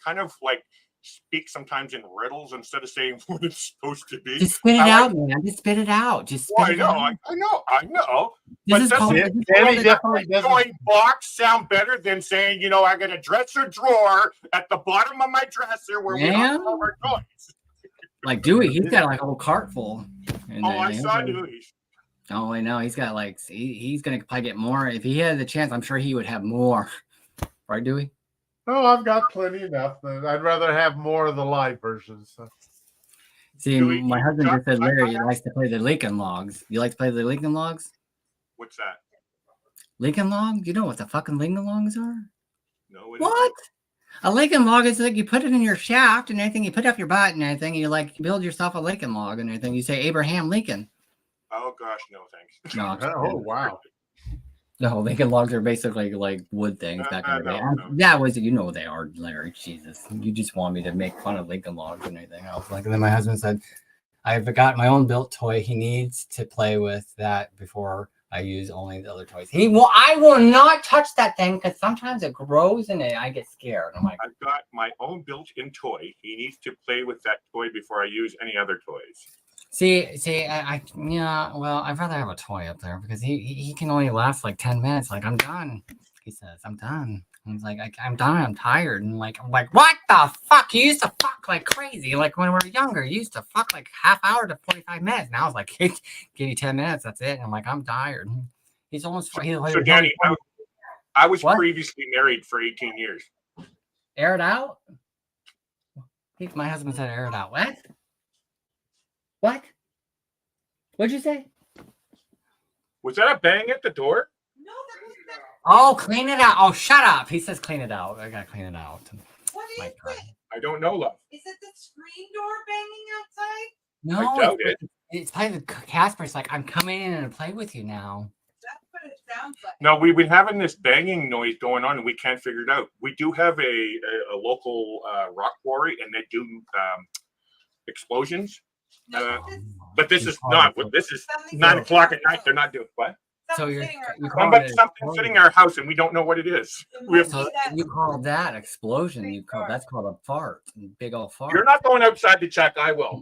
kind of like speak sometimes in riddles instead of saying what it's supposed to be. Just spit it out, man. Just spit it out. Just spit it out. I know. This is called Danny definitely doesn't. Toy box sound better than saying, I got a dresser drawer at the bottom of my dresser where we have all our toys. Like Dewey, he's got like a whole cart full. I saw Dewey. Oh, I know. He's got like he's gonna probably get more. If he had the chance, I'm sure he would have more. Right, Dewey? Oh, I've got plenty enough. I'd rather have more of the live versions. So. See, my husband just said Larry likes to play the Lincoln Logs. You like to play the Lincoln Logs? What's that? Lincoln Logs? You know what the fucking Lincoln Logs are? No. What? A Lincoln log is like you put it in your shaft and everything. You put up your butt and everything. You like build yourself a Lincoln log and everything. You say Abraham Lincoln. Oh gosh, no thanks. No. Oh wow. No, Lincoln logs are basically like wood things back in the day. That was, they are, Larry. Jesus, you just want me to make fun of Lincoln logs and everything else. Like, and then my husband said, I've got my own built toy. He needs to play with that before I use only the other toys. I will not touch that thing because sometimes it grows and I get scared. I'm like, I've got my own built-in toy. He needs to play with that toy before I use any other toys. See, well, I'd rather have a toy up there because he can only last like 10 minutes. Like, I'm done. He says, I'm done. He's like, I'm done. I'm tired. And I'm like, what the fuck? You used to fuck like crazy. Like when we were younger, you used to fuck like half hour to 45 minutes. Now it's like, give you 10 minutes. That's it. And I'm like, I'm tired. He's almost. So Danny, I was previously married for 18 years. Air it out? My husband said air it out. What? What? What'd you say? Was that a bang at the door? No, that was that. Oh, clean it out. Oh, shut up. He says clean it out. I gotta clean it out. What is it? I don't know, love. Is it the screen door banging outside? No, I doubt it. It's probably Casper's like, I'm coming in and play with you now. That's what it sounds like. No, we've been having this banging noise going on and we can't figure it out. We do have a local rock quarry and they do explosions. But this is not. This is 9 o'clock at night. They're not doing what? So you're something sitting in our house and we don't know what it is. You call that explosion? That's called a fart, big old fart. You're not going outside to check. I will.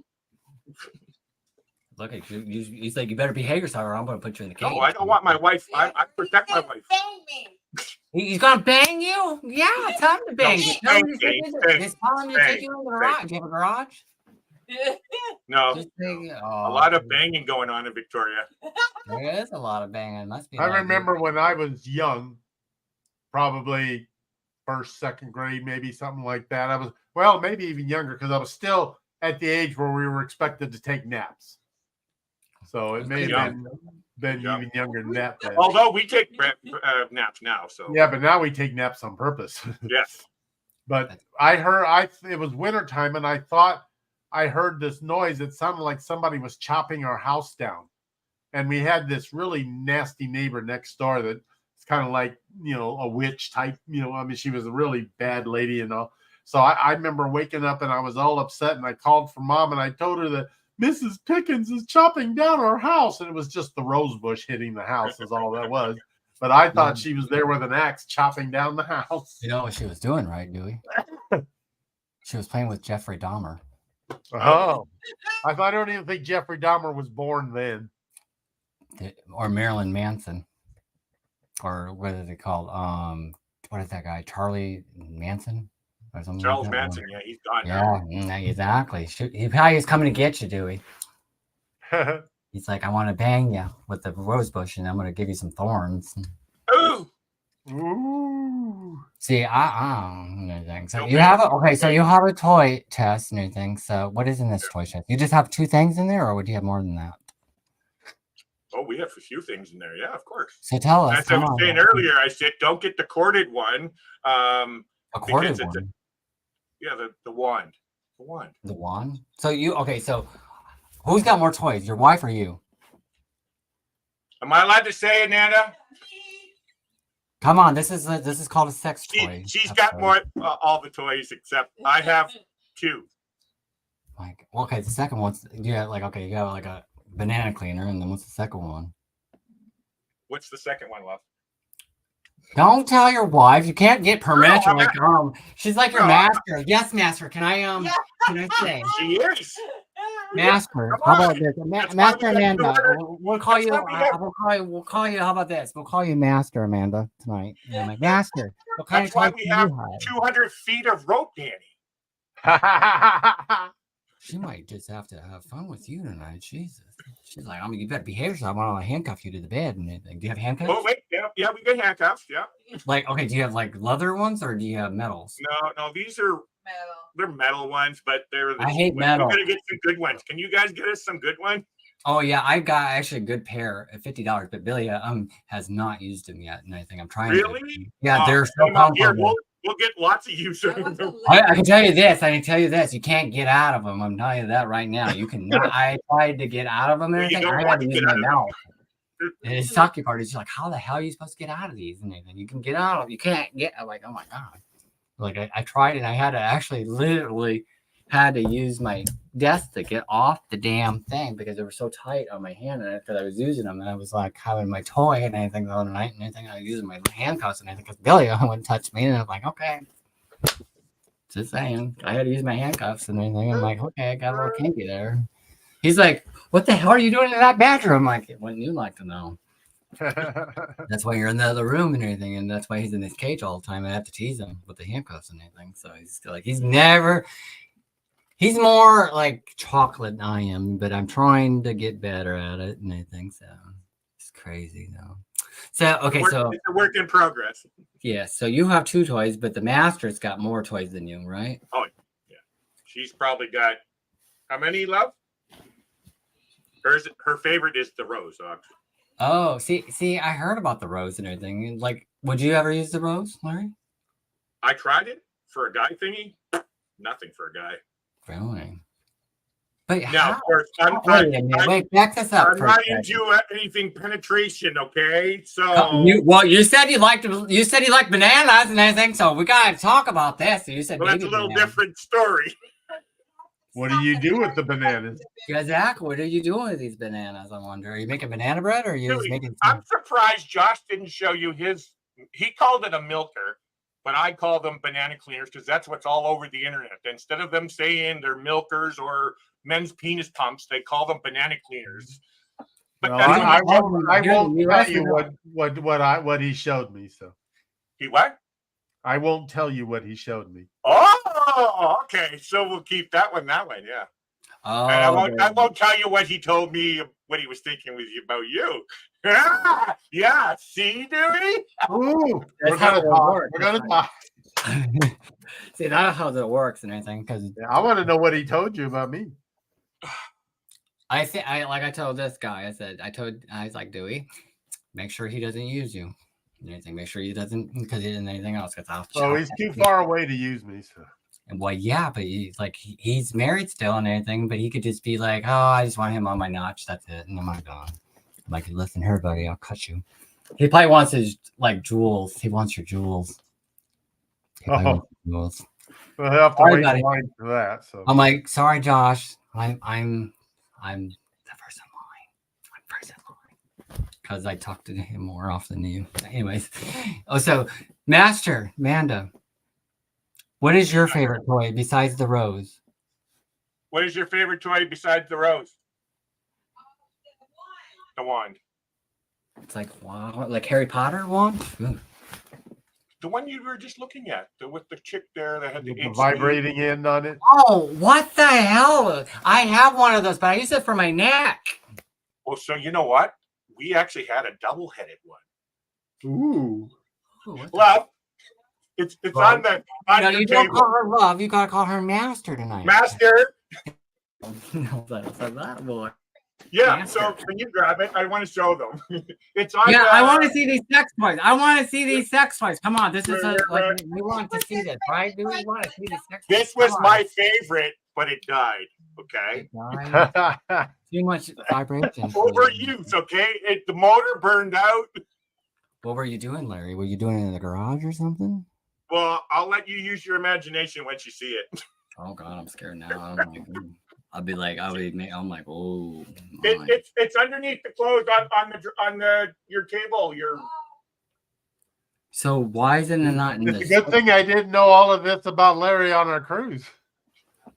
Look at you. He's like, you better behave yourself, or I'm going to put you in the cage. No, I don't want my wife. I protect my wife. Bang me. He's gonna bang you? Yeah, tell him to bang you. Tell him to take you. Just tell him to take you in the garage. Do you have a garage? No, Just take, a lot of banging going on in Victoria. There is a lot of banging. Must be. I remember when I was young, probably first, second grade, maybe something like that. I was, well, maybe even younger because I was still at the age where we were expected to take naps. So it may have been even younger than that. Then. Although we take naps now, so yeah, but now we take naps on purpose. yes. But I heard it was wintertime, and I thought I heard this noise. It sounded like somebody was chopping our house down. And we had this really nasty neighbor next door that it's kind of like, a witch type, I mean, she was a really bad lady and all. So I remember waking up and I was all upset and I called for Mom and I told her that Mrs. Pickens is chopping down our house. And it was just the rose bush hitting the house is all that was. But I thought she was there with an axe chopping down the house. You know what she was doing, right, Dewey? She was playing with Jeffrey Dahmer. Oh, I don't even think Jeffrey Dahmer was born then. Or Marilyn Manson. Or what is it called? What is that guy? Charlie Manson? Or something Charles like that? Manson, yeah, he's gone now. Yeah, exactly. He probably is coming to get you, Dewey. He's like, I want to bang you with the rose bush, and I'm going to give you some thorns. Ooh. Ooh. See, anything. So you have so you have a toy test and everything. So what is in this toy chest? You just have 2 things in there, or would you have more than that? Oh, we have a few things in there. Yeah, of course. So tell us. As I was saying earlier, I said don't get the corded one. A corded one. Yeah, the wand. The wand. The wand. So so who's got more toys, your wife or you? Am I allowed to say it, Nana? Come on, this is called a sex toy. She's got more all the toys except I have 2. Like, okay, the second one's you have like a banana cleaner, and then what's the second one? What's the second one, love? Don't tell your wife. You can't get permission. She's like your master. Yes, master. Can I say? She is. Master. How about this? Master Amanda. We'll call you. We'll call you. How about this? We'll call you Master Amanda tonight. I'm like, Master. What kind That's why we have 200 feet of rope, Danny. She might just have to have fun with you tonight. Jesus. She's like, you better behave yourself. I want to handcuff you to the bed and anything. Do you have handcuffs? Oh, wait. Yeah, we got handcuffs. Yeah. Like, okay, do you have like leather ones or do you have metals? No, these are metal. They're metal ones, but I hate metal. We're going to get some good ones. Can you guys get us some good ones? Oh, yeah, I've got actually a good pair at $50, but Billy has not used them yet and anything. I'm trying really? to. Yeah, they're so comfortable. We'll get lots of use of them. I can tell you this. You can't get out of them. I'm telling you that right now. You cannot. I tried to get out of them and everything. I had to use my mouth. And it's sucky part. It's like, how the hell are you supposed to get out of these? And anything you can get out of them. You can't get. I'm like, oh my God. Like I tried and I had to actually literally had to use my desk to get off the damn thing because they were so tight on my hand and because I was using them and I was like having my toy and anything the other night and anything. I was using my handcuffs and anything because Billy wouldn't touch me and I'm like, okay. Just saying. I had to use my handcuffs and everything. I'm like, okay, I got a little kinky there. He's like, what the hell are you doing in that bathroom? I'm like, wouldn't you like to know? That's why you're in the other room and everything, and that's why he's in his cage all the time. I have to tease him with the handcuffs and everything. So he's still like, he's more like chocolate than I am, but I'm trying to get better at it and everything. So it's crazy though. So okay, it's a work in progress. Yeah, so you have 2 toys, but the master's got more toys than you, right? Oh yeah, she's probably got how many, love? Her favorite is the rose. Oh, see, I heard about the rose and everything. Like, would you ever use the rose, Larry? I tried it for a guy thingy. Nothing for a guy. Really? But now, of course, wait, back this up. I'm not into anything penetration, okay? So you said you liked bananas and everything, so we gotta talk about this. So you said that's a little different story. What do you do with the bananas? Exactly. What are you doing with these bananas? I wonder. Are you making banana bread or are you making? I'm surprised Josh didn't show you his. He called it a milker, but I call them banana cleaners because that's what's all over the internet. Instead of them saying they're milkers or men's penis pumps, they call them banana cleaners. But well, I won't tell you what he showed me. So He what? I won't tell you what he showed me. Oh, okay. So we'll keep that one. Yeah. Oh, And I won't tell you what he told me, what he was thinking with about you. Yeah. See, Dewey? Ooh, That's we're how gonna it talk. works. We're gonna talk. See, that's how it works and everything. Because Yeah, I want to know what he told you about me. I think I told this guy. I was like, Dewey, make sure he doesn't use you. Anything. Make sure he doesn't because he didn't anything else. Because I'll. Oh, he's too far away to use me. So. Well, yeah, but he's married still and everything. But he could just be like, oh, I just want him on my notch. That's it, and I'm like, gone. I'm like, listen here, buddy, I'll cut you. He probably wants his jewels. He wants your jewels. Oh. Jewels. We'll have to Sorry, wait buddy. in line for that. So I'm like, sorry, Josh. I'm the first in line. I'm first in line because I talk to him more often than you. Anyways, so Master Amanda, what is your favorite toy besides the rose? What is your favorite toy besides the rose? The wand. It's like wow, like Harry Potter wand. Ooh. The one you were just looking at, with the chick there that had the vibrating end on it. Oh, what the hell! I have one of those, but I use it for my neck. Well, so you know what? We actually had a double-headed one. Ooh. Love. It's on the No, you don't call her Love. You gotta call her Master tonight. Master. No, that's that boy. Yeah. Master. So when you grab it, I want to show them. It's on. Yeah, I want to see these sex toys. I want to see these sex toys. Come on, this is we want to see this, right? Do we want to see these sex toys? This was my favorite, but it died. Okay. Too much vibration. Overuse. Okay. The motor burned out. What were you doing, Larry? Were you doing it in the garage or something? Well, I'll let you use your imagination once you see it. Oh God, I'm scared now. I'm like, oh. It's underneath the clothes on your table. So why isn't it not in It's this? a good thing I didn't know all of this about Larry on our cruise.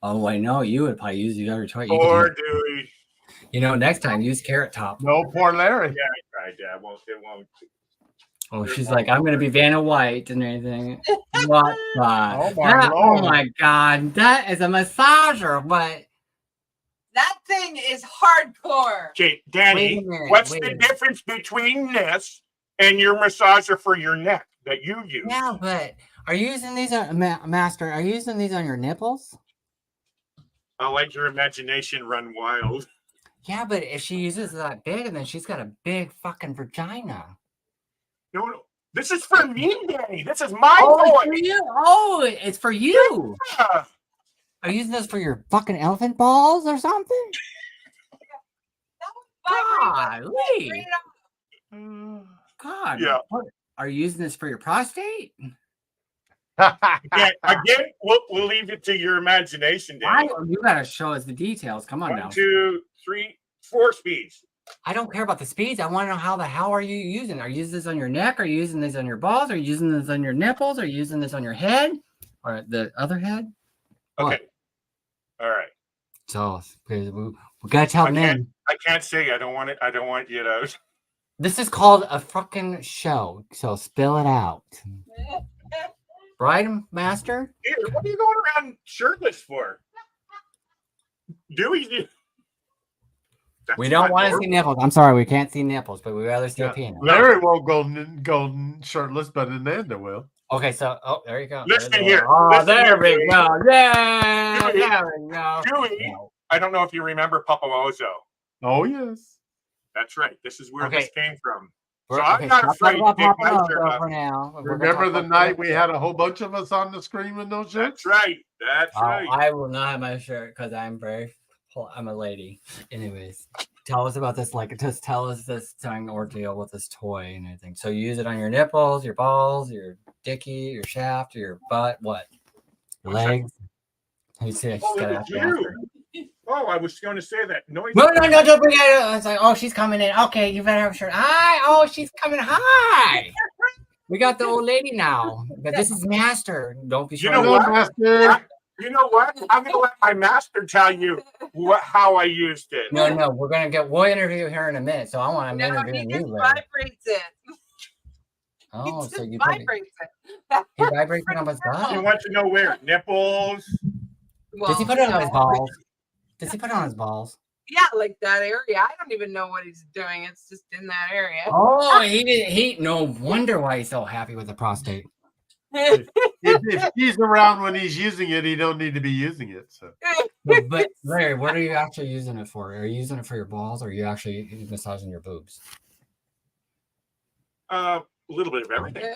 Oh, I know you would probably use every toy. Poor Dewey. You know, next time use Carrot Top. No, poor Larry. Yeah, I tried. Yeah, it won't. Oh, she's like, I'm gonna be Vanna White and everything. What the? Oh my God, that is a massager. But That thing is hardcore. Okay, Danny, what's the difference between this and your massager for your neck that you use? Yeah, but are you using these on Master? Are you using these on your nipples? I'll let your imagination run wild. Yeah, but if she uses that big, and then she's got a big fucking vagina. No, this is for me, Danny. This is my toy. It's for you. Oh, it's for you. Yeah. Are you using this for your fucking elephant balls or something? Golly. God. Yeah. What, are you using this for your prostate? Again, we'll leave it to your imagination, Danny. You gotta show us the details. Come on now. 1, 2, 3, 4 speeds. I don't care about the speeds. I want to know how the hell are you using? Are you using this on your neck? Are you using this on your balls? Are you using this on your nipples? Are you using this on your head? Or the other head? Okay. What? All right. So we gotta tell men. I can't say I don't want it. I don't want you to. This is called a fucking show. So spill it out. Right, Master? Dude, what are you going around shirtless for? Dewey. We don't want to see nipples. I'm sorry, we can't see nipples, but we'd rather see a penis. Larry won't go shirtless, but Amanda will. Okay, so there you go. Listen here. Oh, Listen there here, we go. Yeah, Dewey. there we go. Dewey, I don't know if you remember Papamozo. Oh yes, that's right. This is where Okay. this came from. So I'm not afraid to take my shirt off. for now. remember the night we had a whole bunch of us on the screen with no shirts? That's right. That's right. I will not have my shirt because I'm a lady. Anyways, tell us about this. Just tell us this thing ordeal with this toy and everything. So you use it on your nipples, your balls, your dicky, your shaft, your butt, what? Your legs. You see, I just gotta ask you. Oh, I was going to say that. No, don't bring it up. It's like, oh, she's coming in. Okay, you better have a shirt. Hi. Oh, she's coming. Hi. We got the old lady now. But this is Master. Don't be sure. You know what, Master? You know what? I'm going to let my master tell you how I used it. No, we'll interview her in a minute. So I want to interview you. Vibrates it. Oh, He so just you put it, vibrates it. he vibrates it on his butt? You want to know where? Nipples. Does he put it on his no. balls? Does he put it on his balls? Yeah, like that area. I don't even know what he's doing. It's just in that area. Oh, he no wonder why he's so happy with the prostate. If he's around when he's using it, he don't need to be using it. So But Larry, what are you actually using it for? Are you using it for your balls, or are you actually massaging your boobs? A little bit of everything.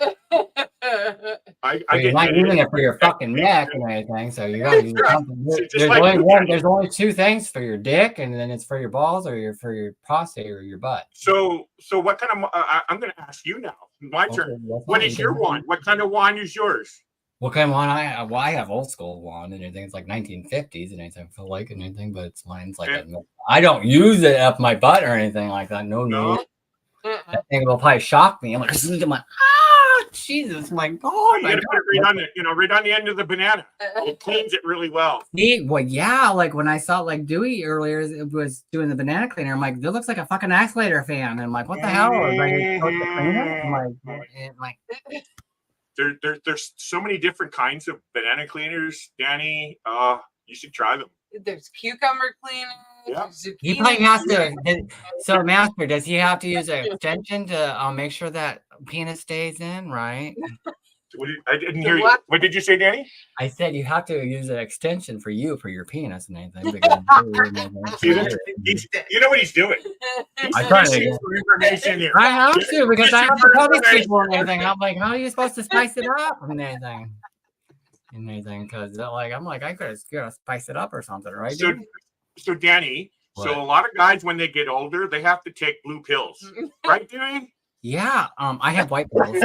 I But you're get not using it. it for your fucking neck and anything, so you gotta use something. Just like you, There's only two things for your dick, and then it's for your balls, or for your prostate, or your butt. So what kind of? I'm going to ask you now. My turn. Okay, What is your wand? What kind of wand is yours? What kind of wand I have? Well, I have old school wand and anything. It's like 1950s and anything. I feel like and anything, but it's mine's like I don't use it up my butt or anything like that. No. That thing will probably shock me. I'm like, Jesus, my God. You got to put it right on the end of the banana. It cleans it really well. Well, yeah, like when I saw like Dewey earlier, it was doing the banana cleaner. I'm like, that looks like a fucking Axelator fan. And I'm like, what the hell? I'm like, There's so many different kinds of banana cleaners, Danny. You should try them. There's cucumber cleaner. Yeah. He probably has to. So, Master, does he have to use an extension to make sure that penis stays in, right? I didn't hear you. What did you say, Danny? I said you have to use an extension for your penis and anything. Because you know what he's doing. I'm trying to get some information here. I have to because I have to tell these people and anything. I'm like, how are you supposed to spice it up and anything? Because I'm like, I gotta spice it up or something, right? So Danny, so a lot of guys when they get older, they have to take blue pills, right, Danny? Yeah, I have white pills.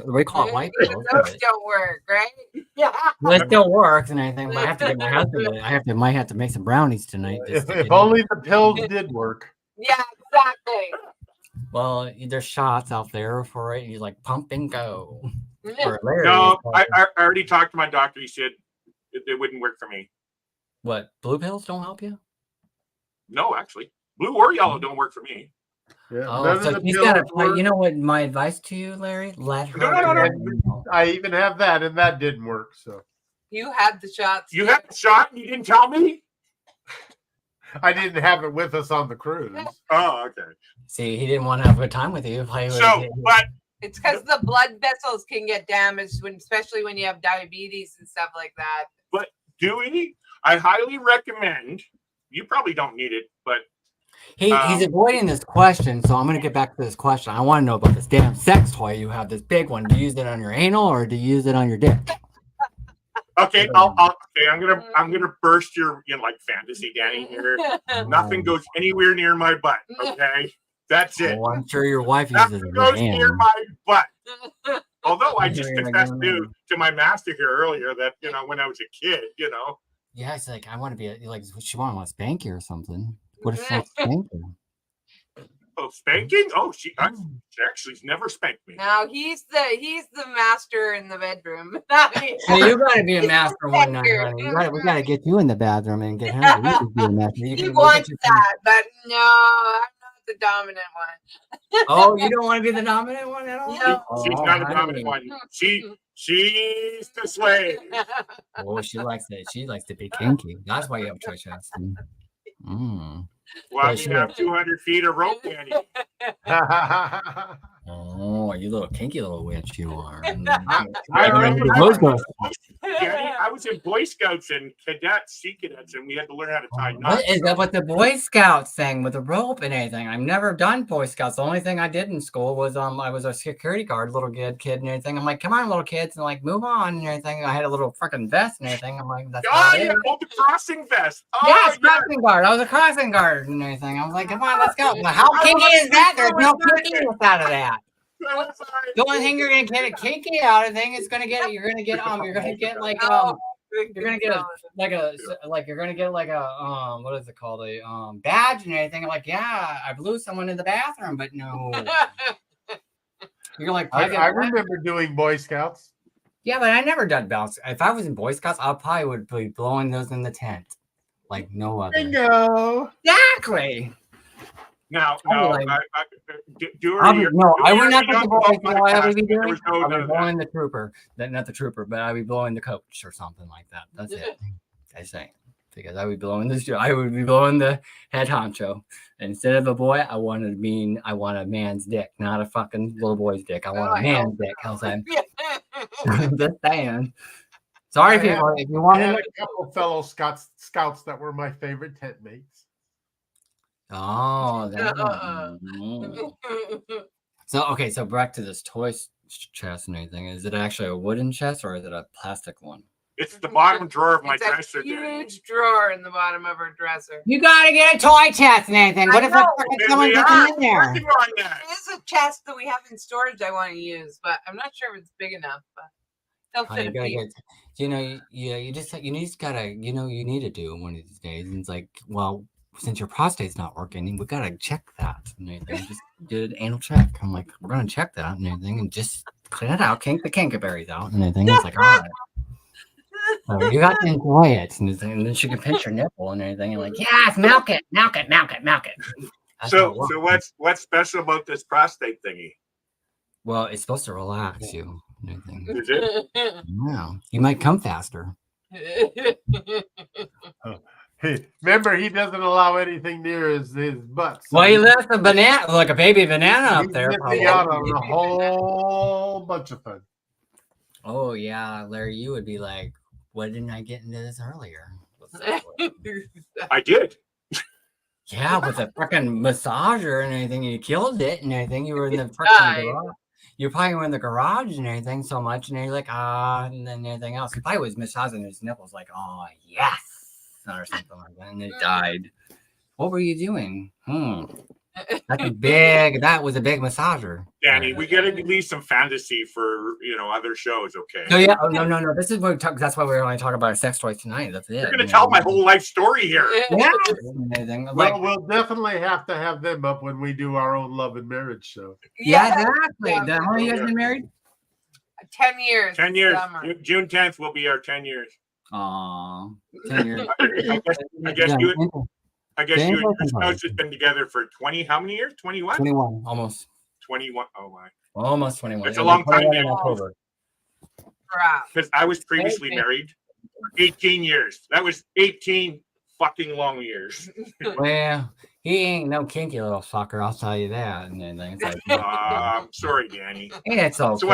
We call it white pills. Those don't work, right? Yeah. Well, it still works and anything, but I have to get my husband. Might have to make some brownies tonight. If only the pills did work. Yeah, exactly. Well, there's shots out there for it. He's like pump and go. No, I already talked to my doctor. He said it wouldn't work for me. What, blue pills don't help you? No, actually, blue or yellow don't work for me. Yeah, so he's got you know what my advice to you, Larry? Let her. No. I even have that, and that didn't work. So you had the shots. You had the shot, and you didn't tell me. I didn't have it with us on the cruise. Oh, okay. See, he didn't want to have a good time with you. But it's because the blood vessels can get damaged especially when you have diabetes and stuff like that. But Dewey, I highly recommend. You probably don't need it, but he's avoiding this question, so I'm going to get back to this question. I want to know about this damn sex toy you have. This big one. Do you use it on your anal or do you use it on your dick? Okay, I'm gonna burst your fantasy, Danny. Here, nothing goes anywhere near my butt. Okay, that's it. Well, I'm sure your wife uses nothing it. goes near my butt. Although I just confessed to my master here earlier that when I was a kid, Yeah, it's like I want to be she want to spank you or something. What if she wants to spank you? Oh, spanking? Oh, she actually's never spanked me. No, he's the master in the bedroom. Hey, you gotta be a master one night, honey. We gotta get you in the bathroom and get him to be a master. He wants that, but no, I'm not the dominant one. Oh, you don't want to be the dominant one at all? No. She's not a dominant one. She's the slave. Oh, she likes it. She likes to be kinky. That's why you have choice wrestling. Well, you have 200 feet of rope, Danny. Oh, you little kinky little witch you are. Danny, I was in Boy Scouts and Sea Cadets, and we had to learn how to tie knots. What is that? What the Boy Scouts thing with the rope and anything? I've never done Boy Scouts. The only thing I did in school was I was a security guard, little kid and everything. I'm like, come on, little kids, and like move on and everything. I had a little freaking vest and everything. I'm like, that's the crossing vest. Yes, crossing guard. I was a crossing guard and everything. I was like, come on, let's go. But how kinky is that? There's no kinkiness out of that. The only thing you're gonna get a kinky out of thing is you're gonna get what is it called, a badge and everything. I'm like, yeah, I blew someone in the bathroom, but no. You're like, I remember doing Boy Scouts. Yeah, but I never done bounce. If I was in Boy Scouts, I probably would be blowing those in the tent like no other. Bingo. Exactly. Now, I'll be no, like- I I would not think the boys. You know what I would be There doing? was no I'll be none of blowing the trooper. Not the trooper, but I'd be blowing the coach or something like that. That's it. I say. Because I would be blowing this. I would be blowing the head honcho. And instead of a boy, I want a man's dick, not a fucking little boy's dick. I want a man's dick. I was like, just saying. Sorry, people. If you want I to had know. a couple fellow scouts that were my favorite tent mates. Oh, so okay. So back to this toy chest and everything. Is it actually a wooden chest or is it a plastic one? It's the bottom drawer of my It's dresser. a huge drawer in the bottom of her dresser. You gotta get a toy chest and everything. What I if know. someone We gets are in there? working on There that. is a chest that we have in storage I want to use, but I'm not sure if it's big enough. But they'll Oh, fit you a gotta feet. get, you just gotta, you need to do it one of these days. And it's like, well, since your prostate's not working, we gotta check that and everything. Just did an anal check. I'm like, we're gonna check that and everything, and just clean it out, kink the cankerberries out and everything. It's like, all right. So you got to enjoy it, and then she can pinch your nipple and everything. And like, yes, milk it. That's how it So works. what's special about this prostate thingy? Well, it's supposed to relax you and everything. Is it? Yeah, you might come faster. Hey, remember, he doesn't allow anything near his butt. So Well, he left a banana, like a baby banana up he's there. missing out on a whole bunch of fun. Oh yeah, Larry, you would be like, "Why didn't I get into this earlier?" I did. Yeah, with a freaking massager and everything, you killed it and everything. You were in the freaking garage. You probably were in the garage and everything so much, and you're like, and then everything else. He probably was massaging his nipples, like, oh yes, or something like that, and it died. What were you doing? That was a big massager. Danny, we gotta leave some fantasy for other shows, okay? No, yeah, no. This is what we talk. That's why we're only talking about sex toys tonight. That's it. You're gonna tell my whole life story here. Yeah. Well, we'll definitely have to have them up when we do our own love and marriage show. Yeah, exactly. How long have you guys been married? 10 years. 10 years. Summer. June 10th will be our 10 years. Aw, 10 years. I guess you and your spouse has been together for 20. How many years? 21. 21, almost. 21. Oh my. Almost 21. It's a long time. In October. Because I was previously married for 18 years. That was 18 fucking long years. Well, he ain't no kinky little fucker, I'll tell you that. And then it's like, sorry, Danny. It's okay. So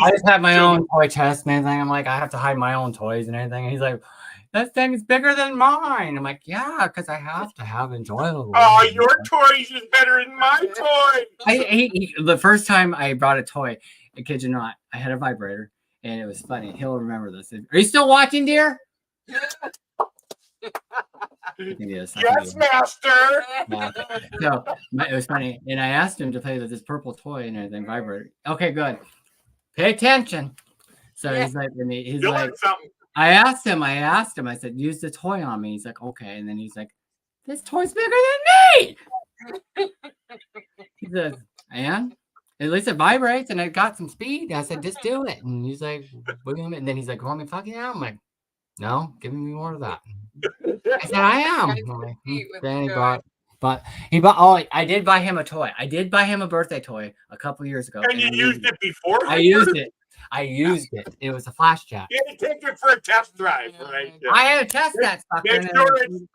I just have my own toy chest and everything. I'm like, I have to hide my own toys and everything. And he's like, that thing is bigger than mine. I'm like, yeah, because I have to have enjoyable. Oh, your toys is better than my toy. The first time I brought a toy, I kid you not, I had a vibrator, and it was funny. He'll remember this. Are you still watching, dear? Yes, master. Yeah. So it was funny, and I asked him to play with this purple toy and everything vibrator. Okay, good. Pay attention. So he's like, Something. I asked him, I said, use the toy on me. He's like, okay. And then he's like, this toy's bigger than me. He says, and at least it vibrates and it got some speed. I said, just do it. And he's like, and then he's like, want me fucking out? I'm like, no, give me more of that. I said, I am. Like, then I did buy him a toy. I did buy him a birthday toy a couple years ago. And you used it before? I used it. It was a flash jack. You had to take it for a test drive, right? I had to test that sucker.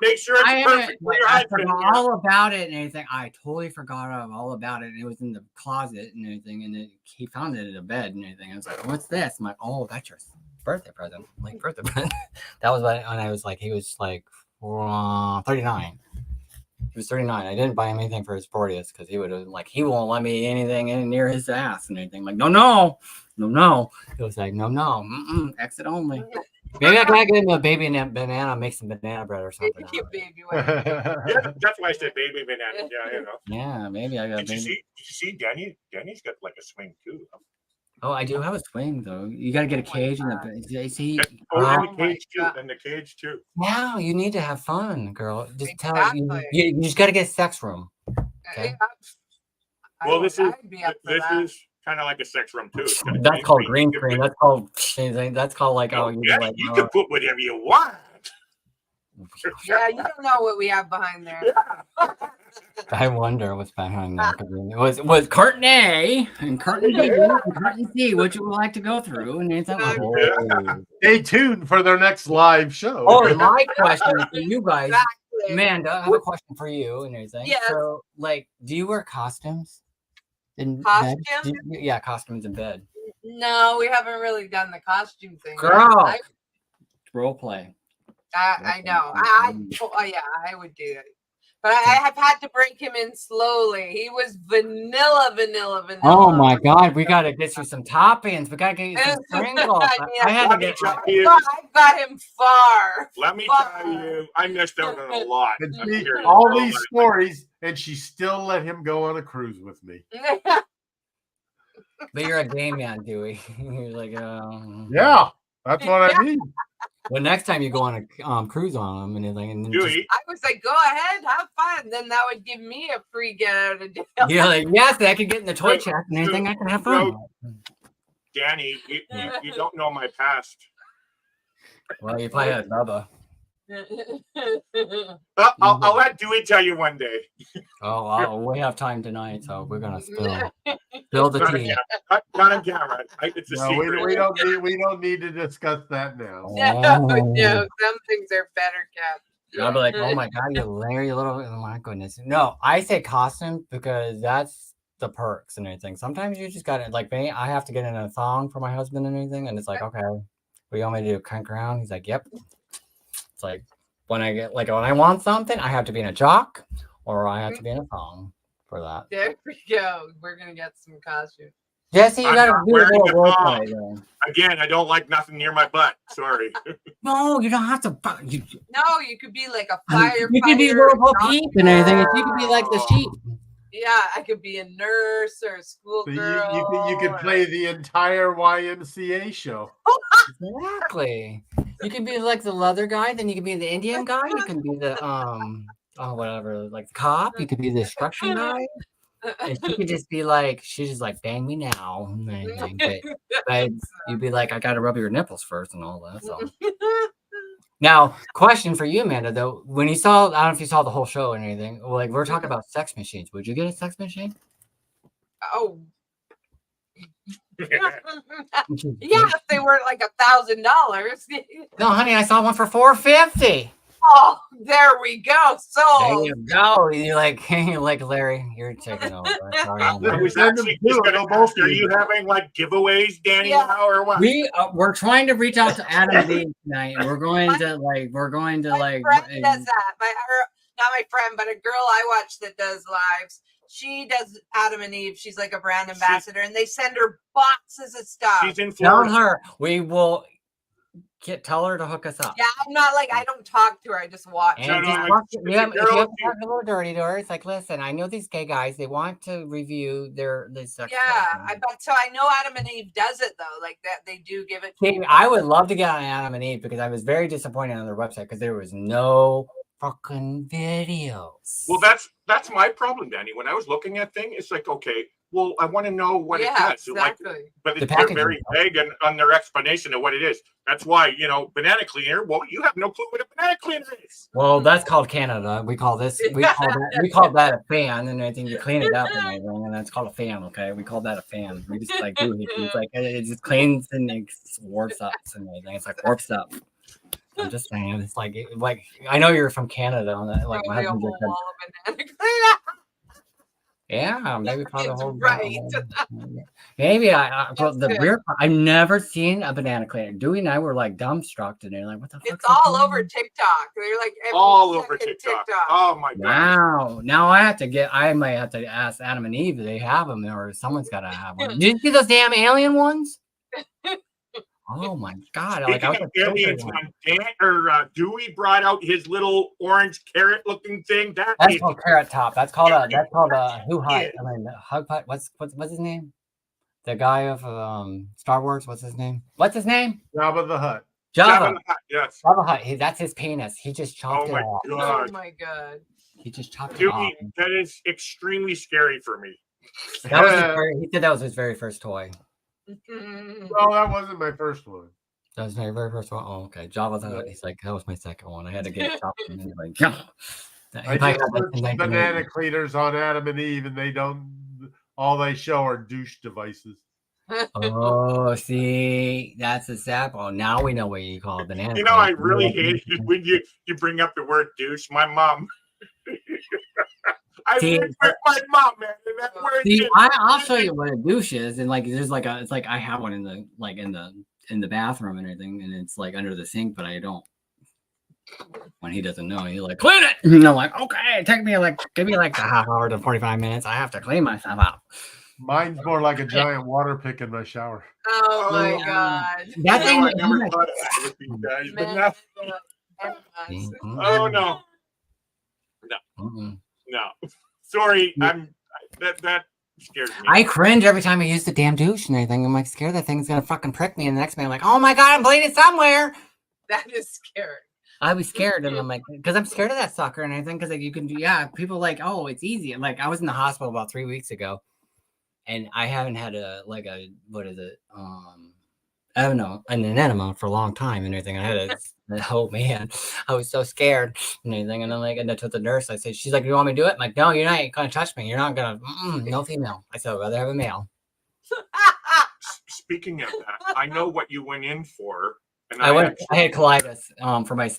Make sure it's perfect for your I husband. forgot all about it and everything. I totally forgot all about it. It was in the closet and everything, and he found it in the bed and everything. I was like, "What's this?" I'm like, "Oh, that's your birthday present." I'm like, birthday present. That was when I was like, he was like 39. He was 39. I didn't buy him anything for his 40th because he would have like, he won't let me anything in near his ass and anything. I'm like, no. It was like, no, exit only. Maybe I gotta get him a baby banana, make some banana bread or something. Yeah, that's why I said baby banana. Yeah, Yeah, maybe I got. Did you see Danny? Danny's got like a swing too. Oh, I do have a swing though. You got to get a cage and the see. And the cage too. Wow, you need to have fun, girl. Just tell you just got to get a sex room. Okay. Well, this is kind of like a sex room too. That's called green screen. That's called like you can put whatever you want. Yeah, you don't know what we have behind there. I wonder what's behind that. 'Cause it was curtain A and curtain B and curtain C, which you would like to go through, and it's like, oh. Stay tuned for their next live show. Oh, my question is for you guys. Exactly. Amanda, I have a question for you and everything. Yes. So, like, do you wear costumes in bed? Costumes? Yeah, costumes in bed. No, we haven't really done the costume thing. Girl, role play. I know. Yeah, I would do it. But I have had to break him in slowly. He was vanilla. Oh my God, we gotta get you some toppings. We gotta get you some sprinkles. I had to Let me get. tell you. I've got him far. Let me tell you, I missed out on a lot. And I'm see, serious. all these stories, and she still let him go on a cruise with me. But you're a game man, Dewey. You're like, Yeah, that's what I mean. Well, next time you go on a cruise on them and everything, and Dewey, I was like, go ahead, have fun. Then that would give me a free get out of jail. you're like, yes, I could get in the toy chest and anything. I can have fun. Danny, you don't know my past. Well, you probably had Bubba. I'll let Dewey tell you one day. Oh, we have time tonight, so we're gonna spill the tea. Not on camera. It's a No, secret. we don't need to discuss that now. No, some things are better kept. I'll be like, oh my God, you Larry, little. Oh my goodness. No, I say costume because that's the perks and everything. Sometimes you just gotta, like me, I have to get in a thong for my husband and anything, and it's like, okay, what do you want me to do? Crank around? He's like, yep. It's like when I want something, I have to be in a jock or I have to be in a thong for that. There we go. We're gonna get some costumes. Jesse, you I'm gotta not do a wearing little a role thong. play though. Again, I don't like nothing near my butt. Sorry. No, you don't have to. No, you could be like a firefighter. You could be little Bo Peep and everything. You could be like the sheep. Yeah, I could be a nurse or a schoolgirl. So you could play the entire YMCA show. Exactly. You can be like the leather guy, then you can be the Indian guy, you can be the whatever, like the cop, you could be the destruction guy. And she could just be like, she's just like, bang me now. And everything. But you'd be like, I gotta rub your nipples first and all that. So now, question for you, Amanda, though. When you saw, I don't know if you saw the whole show or anything, like we're talking about sex machines. Would you get a sex machine? Oh. Yeah, if they were like $1,000. No, honey, I saw one for $450. Oh, there we go. So There you go. You're like Larry, you're taking over. Sorry. I was actually just gonna ask, are you having like giveaways, Danny, now or what? We're trying to reach out to Adam and Eve tonight, and we're going to my friend does that. Not my friend, but a girl I watch that does lives. She does Adam and Eve. She's like a brand ambassador, and they send her boxes of stuff. She's in tell Florida. her we will tell her to hook us up. Yeah, I'm not like, I don't talk to her. I just watch. And her. if you have to talk a little dirty to her, it's like, listen, I know these gay guys, they want to review their sex. Yeah, so I know Adam and Eve does it though, like that they do give it. See, I would love to get on Adam and Eve because I was very disappointed on their website because there was no fucking videos. Well, that's my problem, Danny. When I was looking at things, it's like, okay, well, I want to know what it does. Exactly. Like, but they're very vague on their explanation of what it is. That's why, banana cleaner. Well, you have no clue what a banana cleaner is. Well, that's called Canada. We call that a fan, and I think you clean it up and everything, and that's called a fan. Okay, we call that a fan. We just like do it. It's like it just cleans and it warps up and everything. It's like warps up. I'm just saying, it's like I know you're from Canada, and that, like my husband's like, yeah, maybe probably the whole right. Maybe I've never seen a banana cleaner. Dewey and I were like dumbstruck today, like what the fuck? It's all over TikTok. They're like all over TikTok. Oh my god! Wow. Now I might have to ask Adam and Eve if they have them, or someone's got to have one. Did you see those damn alien ones? Oh my god! Aliens, when Dewey brought out his little orange carrot-looking thing. That's called Carrot Top. That's called a Who Hut. I mean, Hug Hut. What's his name? The guy of Star Wars. What's his name? Jabba the Hutt. Jabba the Hutt. Yes. Jabba Hutt. That's his penis. He just chopped it off. God. Oh my god! He just chopped Dewey, it off. that is extremely scary for me. He said that was his very first toy. No, that wasn't my first one. That was my very first one. Oh, okay. Jabba the Hutt. He's like, that was my second one. I had to get it chopped. And like, yeah. I just searched banana cleaners on Adam and Eve, and they don't. All they show are douche devices. Oh, see, that's a sample. Now we know what you call a banana. You know, I really hate it when you bring up the word douche. My mom. I lived with my mom, man. And that word. See, I'll show you what a douche is, and like there's like it's like I have one in the in the bathroom and everything, and it's like under the sink, but I don't. When he doesn't know, he's like, clean it. And I'm like, okay, give me like a half hour to 45 minutes. I have to clean myself up. Mine's more like a giant water pick in my shower. Oh my god! That thing. I never thought of that with these guys, but now. Oh no. No. Sorry, that scares me. I cringe every time I use the damn douche and everything. I'm like scared that thing's gonna fucking prick me, and the next minute I'm like, oh my god, I'm bleeding somewhere. That is scary. I was scared, and I'm like, because I'm scared of that sucker and everything. Because like you can do, people like, oh, it's easy. And like I was in the hospital about 3 weeks ago, and I haven't had what is it? I don't know, an enema for a long time and everything. I had oh man, I was so scared and everything. And I'm like, and I told the nurse, I said, she's like, you want me to do it? I'm like, no, you're not gonna touch me. You're not gonna, no female. I said, I'd rather have a male. Speaking of that, I know what you went in for. And I had colitis for my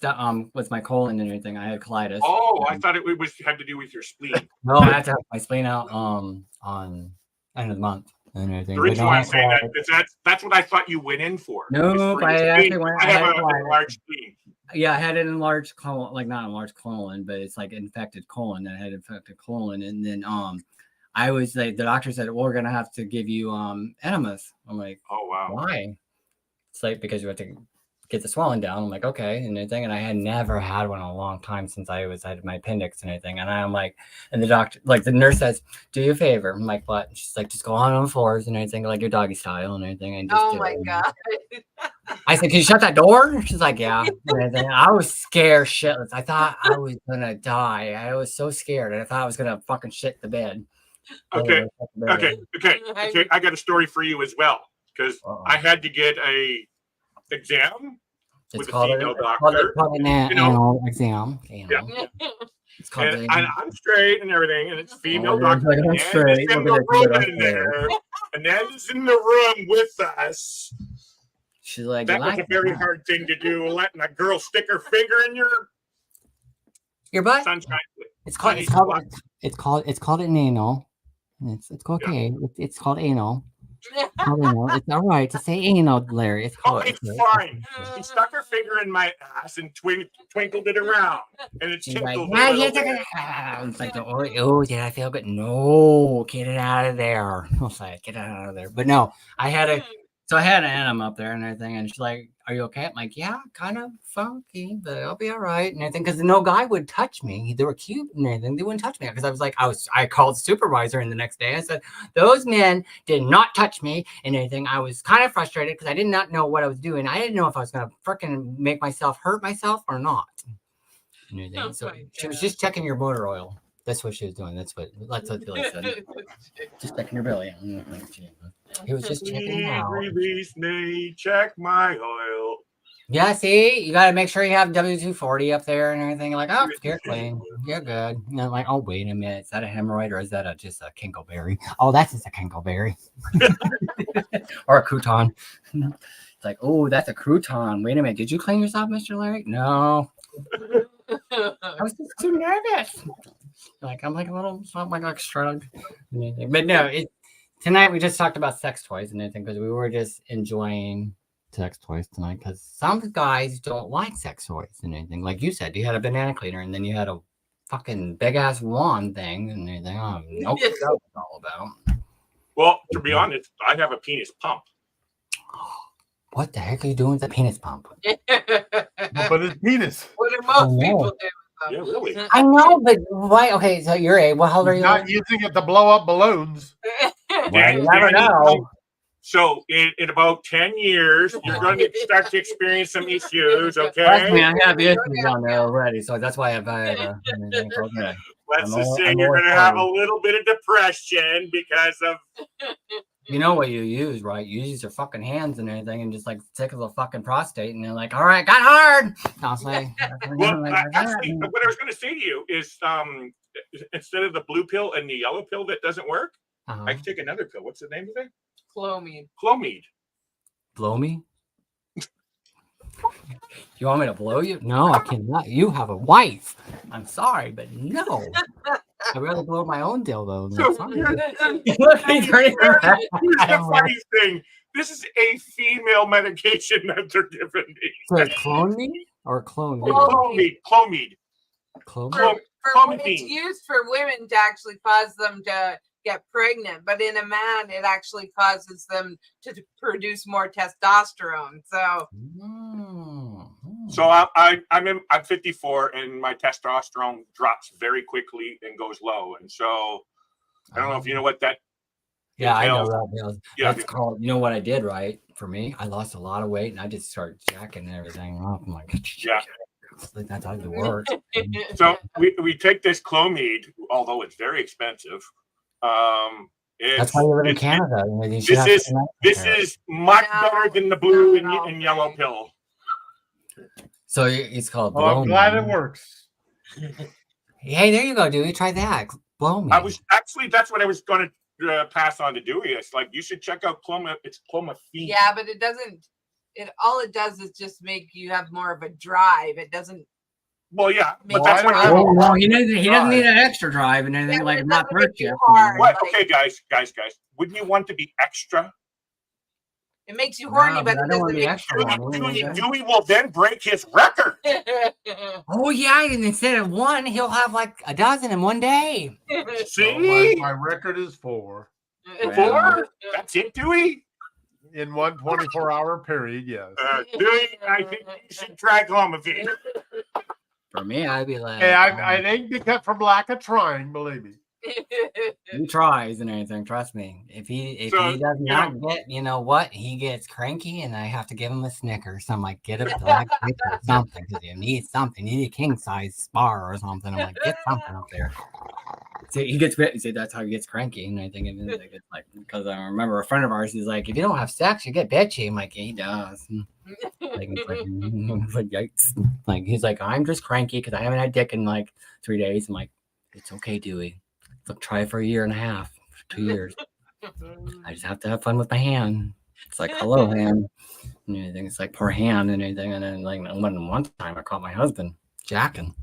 with my colon and everything. I had colitis. Oh, I thought it had to do with your spleen. No, I had to have my spleen out on end of the month and everything. The reason why I'm saying that is that's what I thought you went in for. Nope, I actually went. I have a large spleen. Yeah, I had an enlarged colon, like not enlarged colon, but it's like infected colon. I had infected colon, and then I was like, the doctor said, well, we're gonna have to give you enemas. I'm like, oh wow, why? It's like because you have to get the swelling down. I'm like, okay, and everything. And I had never had one in a long time since I had my appendix and everything. And I'm like, and the doctor, like the nurse says, do you a favor. I'm like, what? And she's like, just go on the floors and everything, like your doggy style and everything. And just oh my god. I said, can you shut that door? She's like, yeah. And I was scared shitless. I thought I was gonna die. I was so scared. I thought I was gonna fucking shit the bed. Okay. I got a story for you as well, because I had to get a exam with a female doctor. An anal exam. Yeah. It's called and I'm straight and everything, and it's female doctor. Like, I'm straight. In the and Nan's in the room with us. She's like, that was a very hard thing to do, letting a girl stick her finger in your butt. Sunshine. It's called an anal. It's okay. Yeah. It's called anal. It's all right to say anal, Larry. It's called. It's fine. She stuck her finger in my ass and twinkled it around, and it tinkled. It's like, oh, did I feel good? No, get it out of there. I'll say, get it out of there. But no, I had an enema up there and everything, and she's like, are you okay? I'm like, yeah, kind of funky, but I'll be all right and everything. Because no guy would touch me. They were cute and everything. They wouldn't touch me because I was like, I called supervisor and the next day I said, those men did not touch me and anything. I was kind of frustrated because I did not know what I was doing. I didn't know if I was going to freaking make myself hurt myself or not. And everything. So she was just checking your motor oil. That's what she was doing. That's what Billy said. Just checking your belly. He was just checking it out. Release me, check my oil. Yeah, see, you got to make sure you have W240 up there and everything. Like, oh, you're clean. You're good. And I'm like, oh, wait a minute. Is that a hemorrhoid or is that just a kinkleberry? Oh, that's just a kinkleberry. Or a crouton. It's like, oh, that's a crouton. Wait a minute. Did you clean yourself, Mr. Larry? No. I was just too nervous. Like, I'm like a little, something like shrugged. But no, tonight we just talked about sex toys and everything because we were just enjoying sex toys tonight because some guys don't like sex toys and anything. Like you said, you had a banana cleaner and then you had a fucking big ass wand thing and everything. Oh, no, what that was all about. Well, to be honest, I have a penis pump. What the heck are you doing with the penis pump? But it's penis. What do most people do? Yeah, really. I know, but why? Okay, so you're a. What old are you? Not using it to blow up balloons. Well, you never know. So in about 10 years, you're going to start to experience some issues, okay? I have issues on there already, so that's why I've had okay. Let's just say you're going to have a little bit of depression because of You know what you use, right? You use your fucking hands and everything and just like tickle the fucking prostate and they're like, all right, got hard. I'll say, Well, actually, what I was going to say to you is instead of the blue pill and the yellow pill that doesn't work, I can take another pill. What's the name of it? Clomid. Clomid. Blow me? You want me to blow you? No, I cannot. You have a wife. I'm sorry, but no. I'd rather blow my own dildo. So here's the funny thing. This is a female medication that they're giving me. So it's clone me or clone me? Clomid. Clone? It's used for women to actually cause them to get pregnant, but in a man, it actually causes them to produce more testosterone. So I'm 54, and my testosterone drops very quickly and goes low, and so I don't know if you know what that. Yeah, entails. I know that. Yeah, That's called. You know what I did, right? For me, I lost a lot of weight, and I just started jacking and everything off. I'm like, yeah. That's how it works. So we take this Clomid, although it's very expensive. That's why you live in Canada. This is much better than the blue and yellow pill. So it's called. Oh, I'm glad it works. Hey, there you go, Dewey. Try that. Blow me. That's what I was going to pass on to Dewey. It's like you should check out Clomid. It's Clomid. Yeah, but it doesn't. All it does is just make you have more of a drive. It doesn't. Well, yeah, but that's what he doesn't need an extra drive and anything like not hurt you. What? Okay, guys. Wouldn't you want to be extra? It makes you horny, but I it don't want doesn't to be make extra. Dewey will then break his record. Oh yeah, and instead of one, he'll have like a dozen in one day. See, my record is 4. 4? That's it, Dewey. In one 24-hour period, yes. Dewey, I think you should try Clomid. For me, I'd be like, hey, I ain't be cut from lack of trying, believe me. He tries and everything. Trust me. If he does not get, you know what, he gets cranky, and I have to give him a Snickers. So I'm like, get a black or something because you need something. You need a king size spar or something. I'm like, get something up there. So he gets. See, that's how he gets cranky, and I think it's like because I remember a friend of ours is like, if you don't have sex, you get bitchy. I'm like, yeah, he does. Like yikes. Like he's like, I'm just cranky because I haven't had dick in like 3 days. I'm like, it's okay, Dewey. Look, try it for 1.5 years, 2 years. I just have to have fun with my hand. It's like, hello, hand. And anything. It's like, poor hand and anything. And then, like, one time I caught my husband jacking.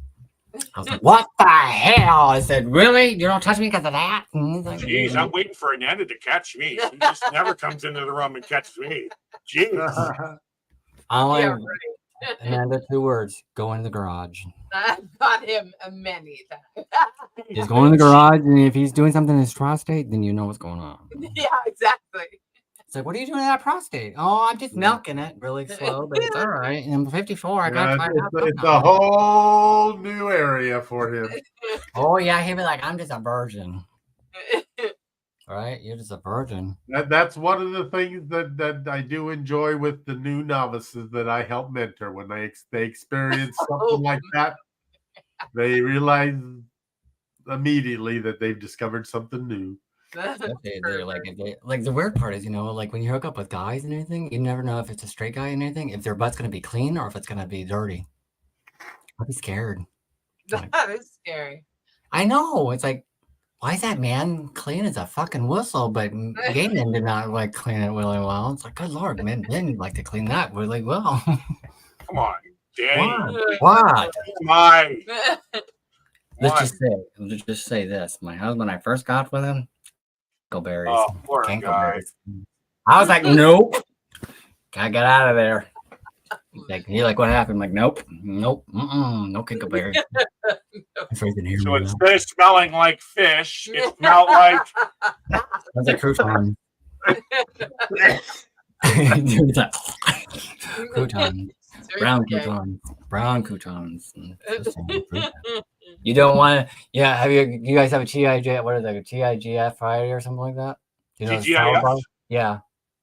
I was like, what the hell? I said, really? You don't touch me because of that? And he's like, jeez, I'm waiting for Ananda to catch me. She just never comes into the room and catches me. Jeez. Right. Ananda, 2 words. Go in the garage. I've got him many times. He's going in the garage, and if he's doing something in his prostate, then you know what's going on. Yeah, exactly. It's like, what are you doing to that prostate? Oh, I'm just milking it really slow, but it's all right. And I'm 54. I got it's a whole new area for him. Oh, yeah. He'll be like, I'm just a virgin. Right? You're just a virgin. That's one of the things that I do enjoy with the new novices that I help mentor. When they experience something like that, they realize immediately that they've discovered something new. They're like the weird part is, you know, like when you hook up with guys and anything, you never know if it's a straight guy and anything, if their butt's going to be clean or if it's going to be dirty. I'd be scared. That is scary. I know. It's like, why is that man clean as a fucking whistle, but gay men did not like clean it really well? It's like, good Lord, men like to clean that really well. Come on, Danny. What? My. Let's just say this. My husband, I first got with him, berries. Oh, poor guy. I was like, nope. Gotta get out of there. You're like, what happened? I'm like, nope, no kinkleberry. So instead of smelling like fish, it smelled like sounds like croutons. Croutons, brown croutons. You don't want to? Yeah, you guys have a TIG? What is that? A TIGF Friday or something like that? You know, TGIF? Yeah.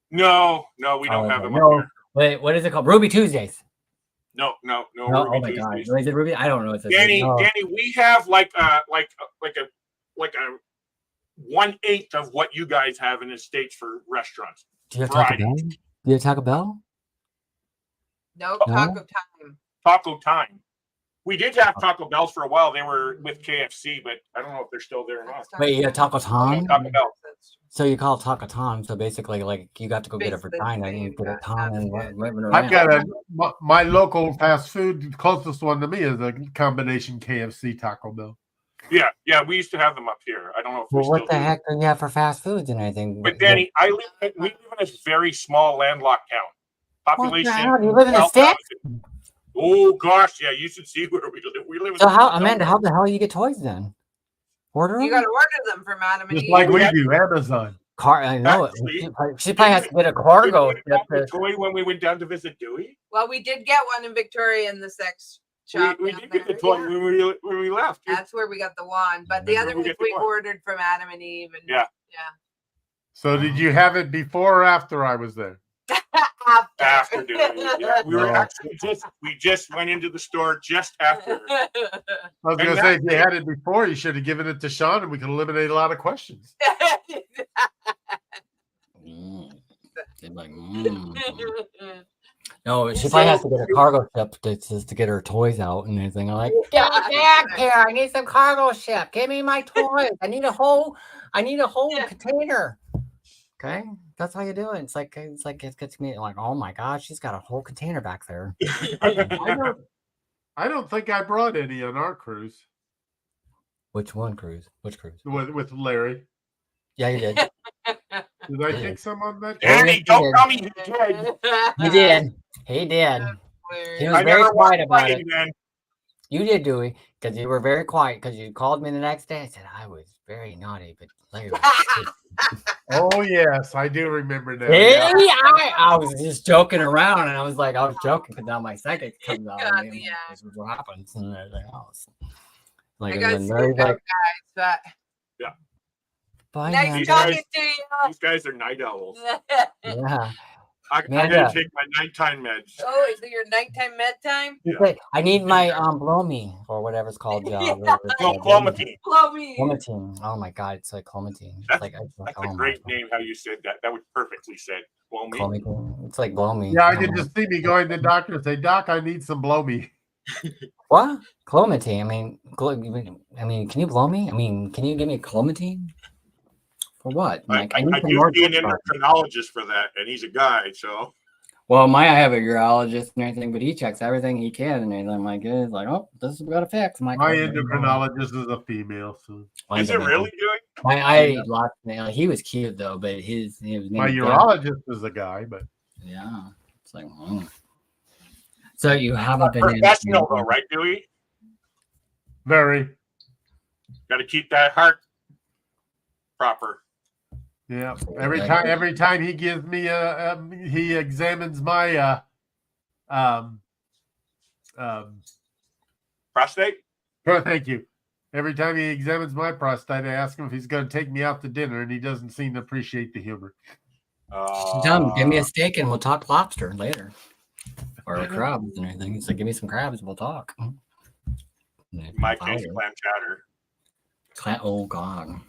No, we don't have them. No. Wait, what is it called? Ruby Tuesdays. No. Oh my God! Is it Ruby? I don't know. Danny, we have like a 1/8 of what you guys have in the States for restaurants. Do you have Taco Variety. Bell? Do you have Taco Bell? No No? taco time. Taco time. We did have Taco Bells for a while. They were with KFC, but I don't know if they're still there or not. Wait, you have Taco Time? Taco Bell. So you call it Taco Time. So basically, like, you got to go get a Basically, vagina and you get a time and moving I've around. got my local fast food, the closest one to me is a combination KFC Taco Bell. Yeah, we used to have them up here. I don't know if we Well, still what the do. heck do you have for fast foods and everything? But Danny, we live in a very small landlocked town. Population. What the hell? You live in the 12,000. sticks? Oh gosh, yeah, you should see where we live. We live in So how, 12,000. Amanda, how the hell you get toys then? Order You them? got to order them from Adam and Just Eve. like we do, Amazon. I know Actually, it. She probably has to get a cargo. We got the toy when we went down to visit Dewey. Well, we did get one in Victoria in the sex shop. We down did get the there, toy yeah. when we left. That's where we got the wand. But the That's other where we week get the we wand. ordered from Adam and Eve. And Yeah. So did you have it before or after I was there? After Dewey. Yeah, we were No. actually we just went into the store just after. I was going to say, if you had it before, you should have given it to Sean and we could eliminate a lot of questions. They're like, No, she probably has to get a cargo ship to get her toys out and everything. I'm like, get back here! I need some cargo ship. Give me my toys. I need a whole container. Okay, that's how you do it. It's like it gets me like, oh my gosh, she's got a whole container back there. I don't think I brought any on our cruise Which one cruise? Which cruise? with Larry. Yeah, you did. Did I take some on that? Danny, don't tell me you did. He did. He did. He was I very never quiet watched about it. Fighting, man. You did, Dewey, because you were very quiet. Because you called me the next day. I said I was very naughty, but Larry was good. Oh yes, I do remember now. Hey, Yeah. I was just joking around, and I was joking because now my psychic comes out. God, and yeah. This is what happens, and everything else. Like, I and got then to Larry's like, guys, bye, but nice Amanda. talking to These guys are night owls. you. Yeah. I Amanda. gotta take my nighttime meds. Oh, is it your nighttime med time? He's like, I need my blow me or whatever it's called job. Yeah. No, clomiphene. Blow me. Clomiphene. Oh my god, it's like clomiphene. It's That's- like That's oh a my great God. name. How you said that? That was perfectly said. Well, me. Clomiphene. It's like blow me. Yeah, I Oh can my- just see me going to the doctor and say, Doc, I need some blow me. What? Clomiphene. I mean, can you blow me? I mean, can you give me clomiphene? For what? I Like, I need some do more see an blood. endocrinologist for that, and he's a guy, so. Well, I have a urologist and everything, but he checks everything he can, and everything. I'm like, it's like, oh, this is got to fix. I'm like, My oh, endocrinologist is a female. So Is it really doing? He was cute though, but his my name urologist is a guy, but yeah, it's like, so you haven't been Professional though, right, Dewey? very. Got to keep that heart proper. Yeah. Every time he gives me he examines my Prostate? oh, thank you. Every time he examines my prostate, I ask him if he's going to take me out to dinner, and he doesn't seem to appreciate the humor. Done. Give me a steak and we'll talk lobster later, or crabs and everything. He's like, give me some crabs, and we'll talk. In my case, clam chowder. Oh God.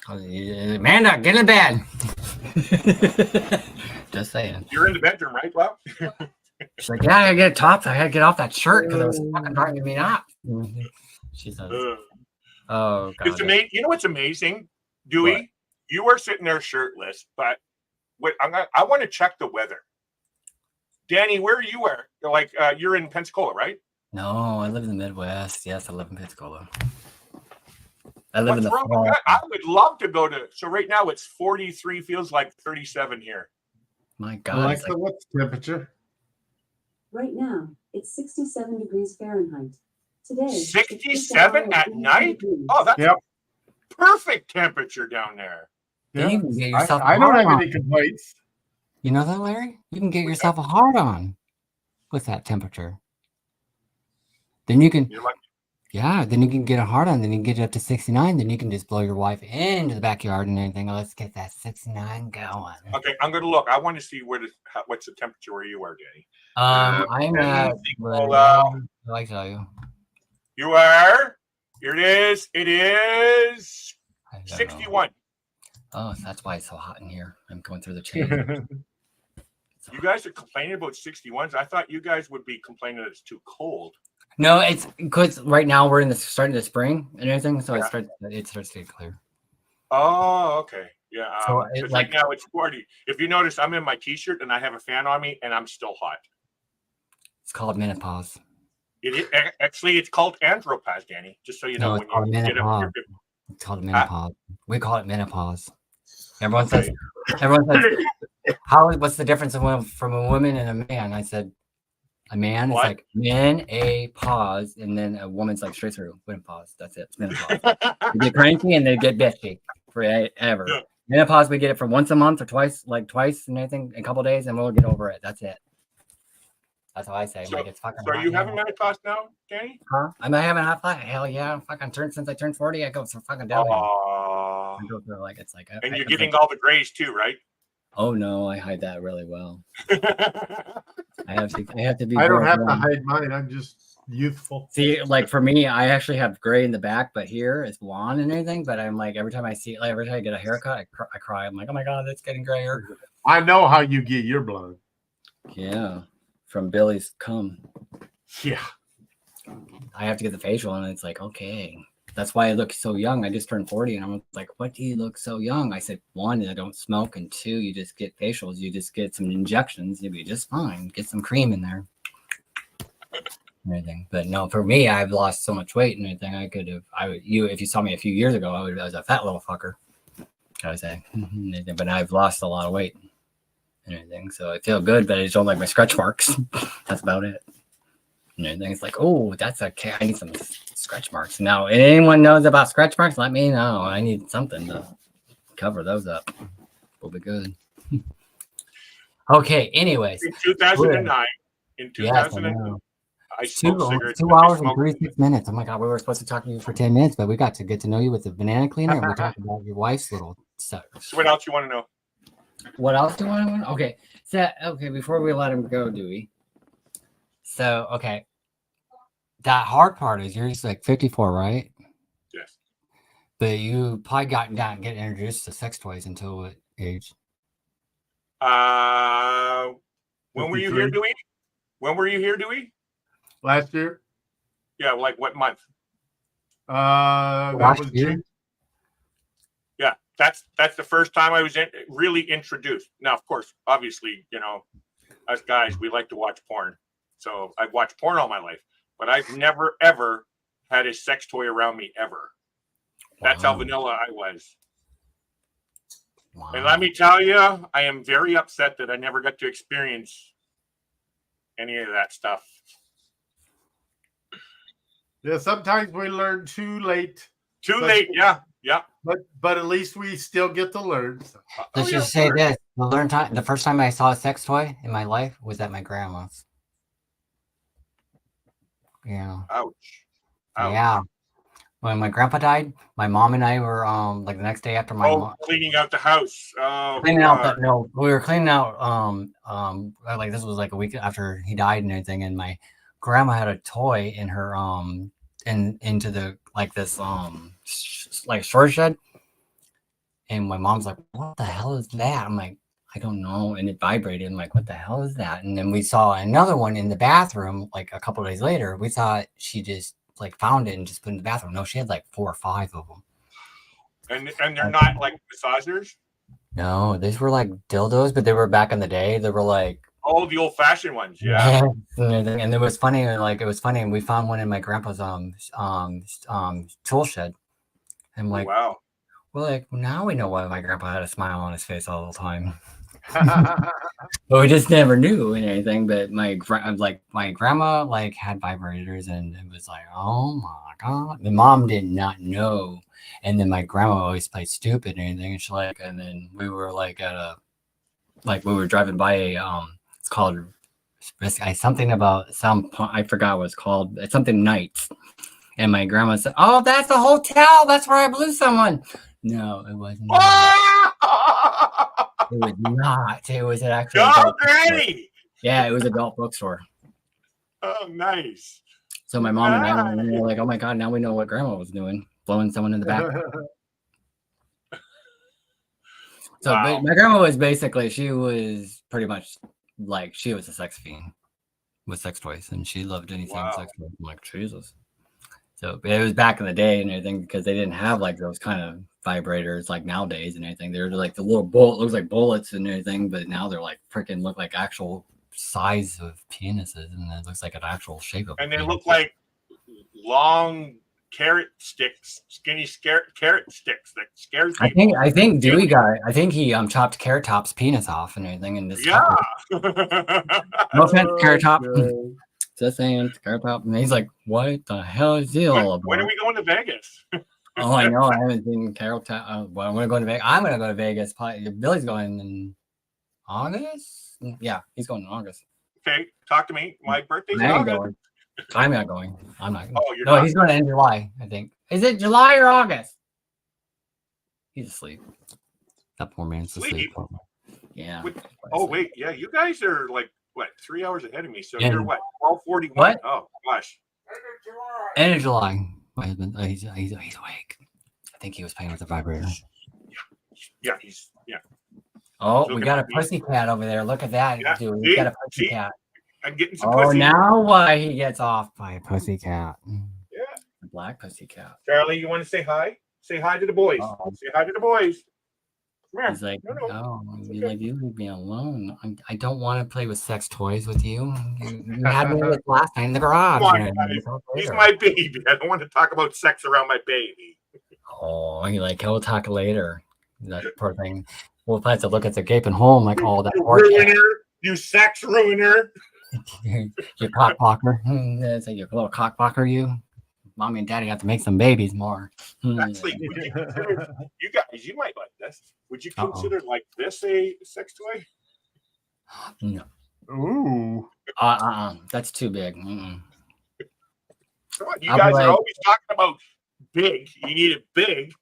Amanda, get in bed. Just saying. You're in the bedroom, right, Bob? She's like, yeah, I gotta get top. I gotta get off that shirt because it was fucking driving me nuts. She says, oh God. It's amazing. You know what's amazing, Dewey? What? You were sitting there shirtless, but I want to check the weather. Danny, where are you? You're in Pensacola, right? No, I live in the Midwest. Yes, I live in Pensacola. I live in What's the wrong with that? I would love to go to. So right now it's 43, feels like 37 here. My God. Alexa, what's the temperature? Right now, it's 67 degrees Fahrenheit. Today, 67 at night? Oh, that's perfect temperature down there. Yeah. You can get yourself I a don't hard have on. any complaints. You know that, Larry? You can get yourself a hard on with that temperature. Then you can, You're like, then you can get a hard on. Then you can get it up to 69. Then you can just blow your wife into the backyard and everything. Let's get that 69 going. okay, I'm going to look. I want to see what's the temperature where you are, Danny. I'm at. Pensacola. I tell you. You are Here it is. It is I don't know. 61. Oh, that's why it's so hot in here. I'm going through the change. You guys are complaining about 61s. I thought you guys would be complaining that it's too cold. No, it's because right now we're in the starting the spring and everything, so Yeah. it starts to get clear. Oh, okay. Yeah. So 'cause right now it's 40. If you notice, I'm in my t-shirt and I have a fan on me and I'm still hot. It's called menopause. Actually, it's called andropause, Danny. Just so you know, No, it's called menopause. It's called menopause. We call it menopause. Everyone says, what's the difference from a woman and a man? I said, a man is like men, a pause, and then a woman's like straight through. Menopause. That's it. It's menopause. They get cranky and they get bitchy forever. Yeah. Menopause, we get it from once a month or twice and anything, a couple days, and we'll get over it. That's it. That's how I say. So, like it's fucking. So are you having menopause now, Danny? Huh? Am I having menopause? Hell yeah! Since I turned 40, I go for fucking down. I go through like it's like. And you're getting all the grays too, right? Oh no, I hide that really well. I have to be. I don't have to hide mine. I'm just youthful. See, like for me, I actually have gray in the back, but here it's blonde and everything. But I'm like, every time I get a haircut, I cry. I'm like, oh my god, it's getting grayer. I know how you get your blonde. Yeah, from Billy's cum. Yeah. I have to get the facial, and it's like, okay. That's why I look so young. I just turned 40, and I'm like, what do you look so young? I said, one, I don't smoke, and two, you just get facials. You just get some injections. You'll be just fine. Get some cream in there. Everything. But no, for me, I've lost so much weight and everything. If you saw me a few years ago, I was a fat little fucker. I would say. But I've lost a lot of weight and everything. So I feel good, but I just don't like my stretch marks. That's about it. And everything. It's like, oh, I need some scratch marks. Now, if anyone knows about scratch marks, let me know. I need something to cover those up. We'll be good. Okay, anyways. In 2009. In 2009. I smoked cigarettes. 2 hours and 36 minutes. Oh my god, we were supposed to talk to you for 10 minutes, but we got to get to know you with the banana cleaner, and we talked about your wife's little stuff. So what else you want to know? What else do you want to know? Okay. So before we let him go, Dewey. So okay. That hard part is you're just like 54, right? Yes. But you probably getting introduced to sex toys until what age? When were you here, Dewey? When were you here, Dewey? Last year. Yeah, like what month? That was June. Yeah, that's the first time I was really introduced. Now, of course, obviously, us guys, we like to watch porn. So I've watched porn all my life. But I've never, ever had a sex toy around me, ever. That's how vanilla I was. Wow. And let me tell you, I am very upset that I never got to experience any of that stuff. Yeah, sometimes we learn too late. Too late, yeah. But at least we still get to learn. Let's just say this. The first time I saw a sex toy in my life was at my grandma's. Yeah. Ouch. Yeah. When my grandpa died, my mom and I were like the next day after my mom cleaning out the house. Cleaning out we were cleaning out like this was like a week after he died and everything, and my grandma had a toy in her into the like this like storage shed, and my mom's like, what the hell is that? I'm like, I don't know. And it vibrated. I'm like, what the hell is that? And then we saw another one in the bathroom, like a couple of days later. We thought she just like found it and just put it in the bathroom. No, she had like 4 or 5 of them. And they're not like massagers? No, these were like dildos, but they were back in the day. They were like, oh, the old fashioned ones. Yeah. And it was funny. And we found one in my grandpa's tool shed. And like, wow. Well, like now we know why my grandpa had a smile on his face all the time. But we just never knew anything. But my grandma like had vibrators, and it was like, oh my god. My mom did not know, and then my grandma always played stupid and anything. And then we were like we were driving by a it's called something about I forgot what it's called. It's something Nights, and my grandma said, "Oh, that's a hotel. That's where I blew someone." No, it wasn't. It was not. It was an actual. Oh, Granny! Yeah, it was an adult bookstore. Oh, nice. So my mom and I were like, oh my God, now we know what grandma was doing, blowing someone in the back. So Wow. my grandma was basically, she was pretty much like, she was a sex fiend with sex toys, and she loved anything sex toys. I'm like, Jesus. So it was back in the day and everything, because they didn't have like those kind of vibrators like nowadays and everything. They're like the little bullet, looks like bullets and everything, but now they're like freaking look like actual size of penises, and it looks like an actual shape of. And they look like long carrot sticks, skinny carrot sticks that scares people. I think Dewey got it. I think he chopped Carrot Top's penis off and everything in this. Yeah. No offense, Carrot Top. Just saying, Carrot Top. And he's like, what the hell is he all about? When are we going to Vegas? Oh, I know. I haven't seen Carrot Top. Well, I'm going to go to Vegas. I'm going to go to Vegas. Billy's going in August. Yeah, he's going in August. Okay, talk to me. My birthday's in I'm August. going. I'm not going. I'm not going. Oh, you're no, not. he's going in July, I think. Is it July or August? He's asleep. That poor man's asleep. Yeah. Oh, wait. Yeah, you guys are like, what, 3 hours ahead of me. So Yeah. you're what, 12:41? What? Oh, gosh. End of July. My husband, he's awake. I think he was playing with the vibrator. Yeah, he's, yeah. Oh, Look we at got a me. pussy cat over there. Look at that, Yeah, dude. see? We got a pussy See? cat. I'm getting some Oh, pussy. now why he gets off by a pussy cat. Yeah. A black pussy cat. Charlie, you want to say hi? Say hi to the boys. Uh-oh. Say hi to the boys. Come here. He's like, No. oh, you're like, you leave me alone. I don't want to play with sex toys with you. You had me with last night in the garage. Come on, guys. He's my baby. I don't want to talk about sex around my baby. Oh, he like, he'll talk later. That poor thing. We'll have to look at the gaping hole. I'm like, oh, that You poor cat. ruiner. You sex ruiner. Your cock blocker. Is that your little cock blocker, you? Mommy and daddy have to make some babies more. Actually, would you consider, you guys, you might like this. Would you consider like this a sex toy? No. Ooh. That's too big. Mm-mm. Come on, you I'll guys be like- are always talking about big. You need it big.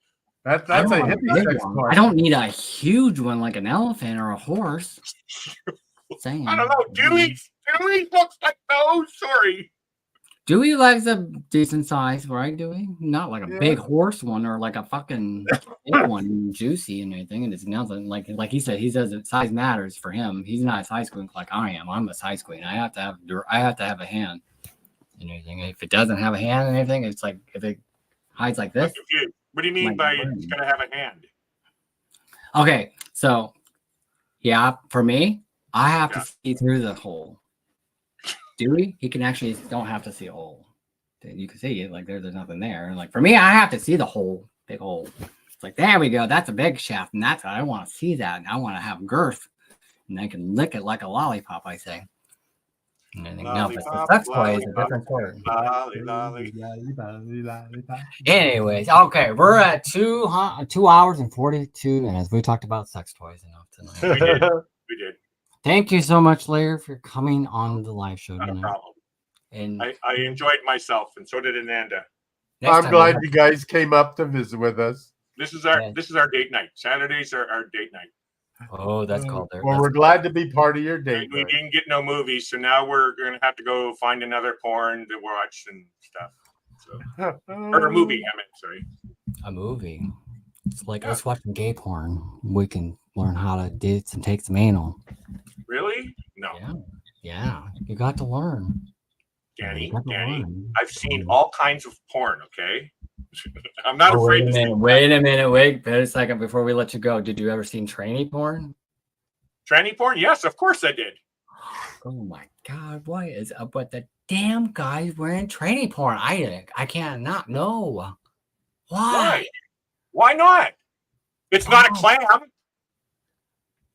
That's I a don't want a hippie big sex one. toy. I don't need a huge one like an elephant or a horse. Saying. I don't know. Dewey looks like those. Sorry. Dewey likes a decent size, right, Dewey? Not like a big horse one or like a fucking big one, juicy and everything. And it's nothing like he said. He says that size matters for him. He's not a size queen like I am. I'm a size queen. I have to have a hand and everything. If it doesn't have a hand and everything, it's like if it hides like this. What do you mean by it's gonna have a hand? Okay, so yeah, for me, I have to see through the hole. Dewey, he can actually don't have to see a hole. You can see it like there's nothing there. And like for me, I have to see the hole, big hole. It's like there we go. That's a big shaft, and that's I want to see that. And I want to have girth, and I can lick it like a lollipop. I say. And I think no, but the sex toy is a different story. Anyways, okay, we're at 2 hours and 42 minutes. We talked about sex toys enough tonight. We did. Thank you so much, Lair, for coming on the live show Not a tonight. problem. And I enjoyed myself, and so did Ananda. I'm glad you guys came up to visit with us. This is our date night. Saturdays are our date night. Oh, that's called there. Well, we're glad to be part of your date. We didn't get no movies, so now we're gonna have to go find another porn to watch and stuff. So, or a movie. I meant, sorry. A movie. It's like us watching gay porn. We can learn how to do some take some anal. Really? No. Yeah. You got to learn. Danny, I've seen all kinds of porn, okay? I'm not afraid to say. Wait a minute. Wait a second before we let you go. Did you ever seen tranny porn? Tranny porn? Yes, of course I did. Oh my God. What is up with the damn guys wearing tranny porn? I can't not know. Why? Why not? It's not a clam.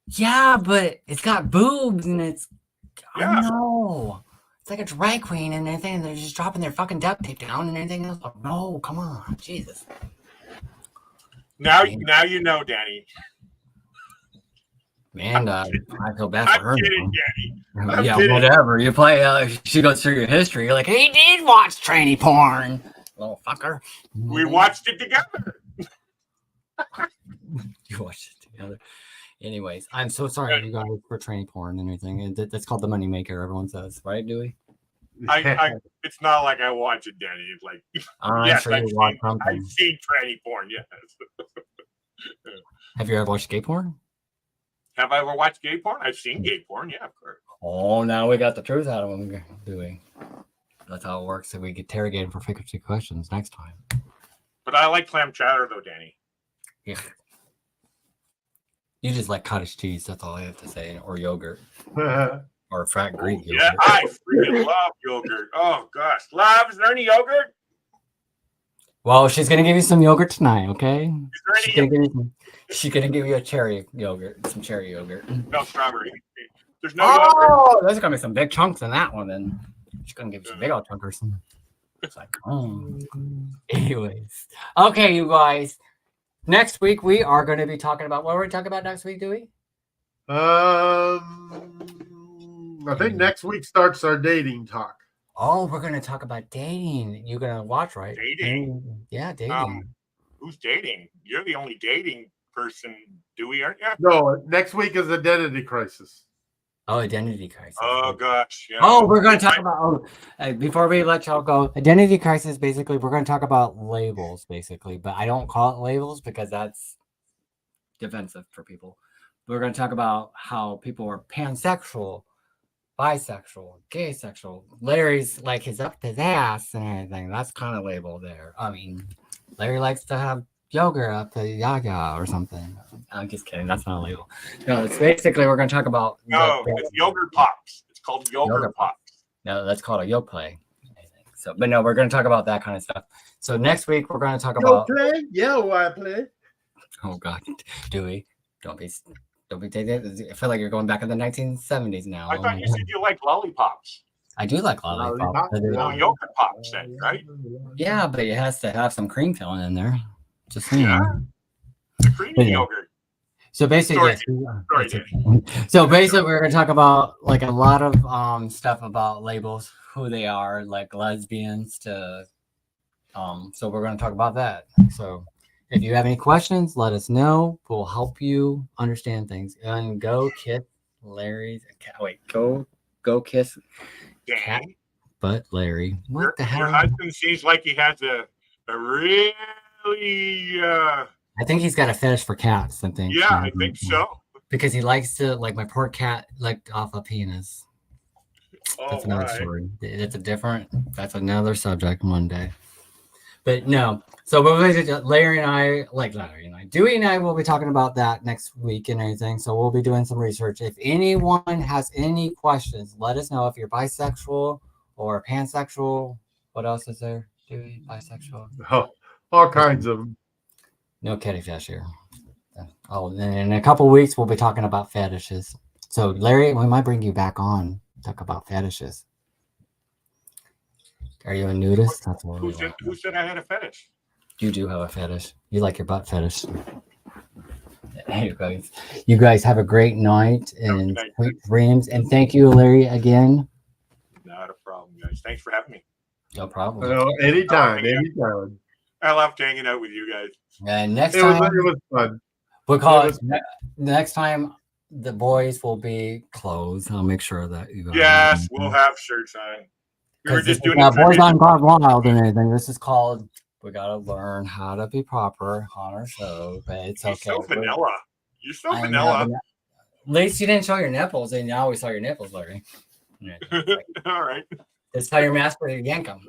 Yeah, but it's got boobs and it's Yeah. no. It's like a drag queen and everything. They're just dropping their fucking duct tape down and everything else. Like, no, come on, Jesus. Now you know, Danny. Man, I feel bad for her. I'm kidding, Danny. Yeah, kidding. whatever. You play. She goes through your history. You're like, he did watch tranny porn, little fucker. We watched it together. You watched it together. Anyways, I'm so sorry you guys for tranny porn and everything. That's called the money maker. Everyone says, right, Dewey? It's not like I watch it, Danny. It's like, I'm yes, sure you watch something. I've seen tranny porn. Yes. Have you ever watched gay porn? Have I ever watched gay porn? I've seen gay porn. Yeah, of course. Oh, now we got the truth out of him, do we? That's how it works. So we get interrogated for 52 questions next time. But I like clam chowder, though, Danny. Yeah. You just like cottage cheese. That's all I have to say. Or yogurt. Or fat Greek yogurt. Yeah, I freaking love yogurt. Oh, gosh. Love, is there any yogurt? Well, she's going to give you some yogurt tonight, okay? Is there any She's going to give you a cherry yogurt. Some cherry yogurt. No strawberry. There's no yogurt. Oh, there's going to be some big chunks in that one, then. She's going to give you some big old chunk or something. It's like, Anyways. Okay, you guys. Next week, we are going to be talking about, what are we talking about next week, Dewey? I think next week starts our dating talk. Oh, we're going to talk about dating. You're going to watch, right? Dating? Yeah, dating. Who's dating? You're the only dating person, Dewey, aren't you? No, next week is Identity Crisis. Oh, Identity Crisis. Oh, gosh. Yeah. Oh, we're going to talk about, before we let y'all go, Identity Crisis, basically, we're going to talk about labels, basically. But I don't call it labels because that's defensive for people. We're going to talk about how people are pansexual, bisexual, gay sexual. Larry's like his up his ass and everything. That's kind of label there. I mean, Larry likes to have yogurt up the yaga or something. I'm just kidding. That's not a label. No, it's basically we're going to talk about. No, it's yogurt pops. It's called yogurt pops. No, that's called a yolk play. So, but no, we're going to talk about that kind of stuff. So next week we're going to talk about. Play? Yeah, why play? Oh God, Dewey, don't be taking. I feel like you're going back in the 1970s now. I thought you said you like lollipops. I do like lollipops. No, yogurt pops, then, right? Yeah, but it has to have some cream filling in there. Just saying. Yeah. The creamy yogurt. So basically, so basically, we're gonna talk about like a lot of stuff about labels, who they are, like lesbians to. So we're gonna talk about that. So if you have any questions, let us know. We'll help you understand things. And go kiss Larry's. Wait, go kiss cat butt Larry. What the hell? Your husband seems like he has a really. I think he's got a fetish for cats. I think. Yeah, I think so. Because he likes to, like my poor cat, licked off a penis. Oh, that's another story. That's another subject one day. But no. So Larry and I, Dewey and I will be talking about that next week and everything. So we'll be doing some research. If anyone has any questions, let us know. If you're bisexual or pansexual. What else is there? Dewey, bisexual. Oh, all kinds of them. No kitty fish here. Oh, and in a couple of weeks we'll be talking about fetishes. So Larry, we might bring you back on talk about fetishes. Are you a nudist? That's what who said I had a fetish? You do have a fetish. You like your butt fetish. Anyways, you guys have a great night and sweet dreams. And thank you, Larry, again. Not a problem, guys. Thanks for having me. No problem. Anytime. I loved hanging out with you guys. And next time it was fun. We'll call it next time. The boys will be clothes. I'll make sure that you guys. Yes, we'll have shirts on. We were just doing boys on Guard Wild and everything. This is called. We gotta learn how to be proper on our show, but it's okay. You're so vanilla. You're so vanilla. At least you didn't show your nipples, and you always saw your nipples, Larry. All right. That's how you're masturbating to yank them.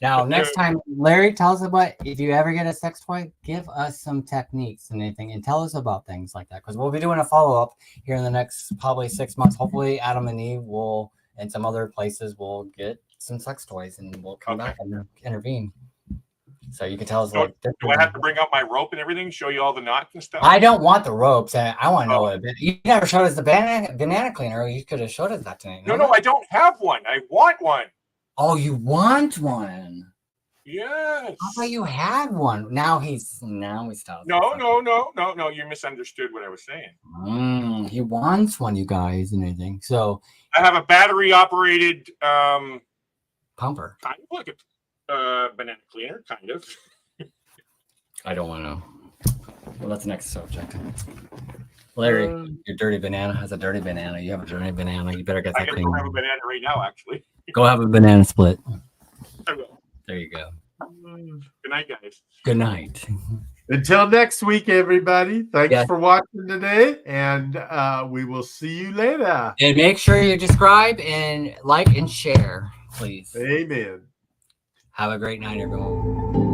Now, next time, Larry, tell us about if you ever get a sex toy, give us some techniques and anything, and tell us about things like that, because we'll be doing a follow up here in the next probably 6 months. Hopefully, Adam and Eve will, and some other places will get some sex toys, and we'll come back and intervene. So you can tell us. Do I have to bring out my rope and everything? Show you all the knots and stuff? I don't want the ropes. I want to know what you never showed us the banana cleaner. You could have showed us that tonight. No, I don't have one. I want one. Oh, you want one? Yes. I thought you had one. Now he's telling. No. You misunderstood what I was saying. He wants one, you guys, and anything. So I have a battery operated pumper. Kind of like a banana cleaner, kind of. I don't want to know. Well, that's the next subject. Larry, your dirty banana has a dirty banana. You have a dirty banana. You better get that clean. I have a banana right now, actually. Go have a banana split. I will. There you go. Good night, guys. Good night. Until next week, everybody. Thanks Yeah. for watching today, and we will see you later. And make sure you subscribe and like and share, please. Amen. Have a great night, everyone.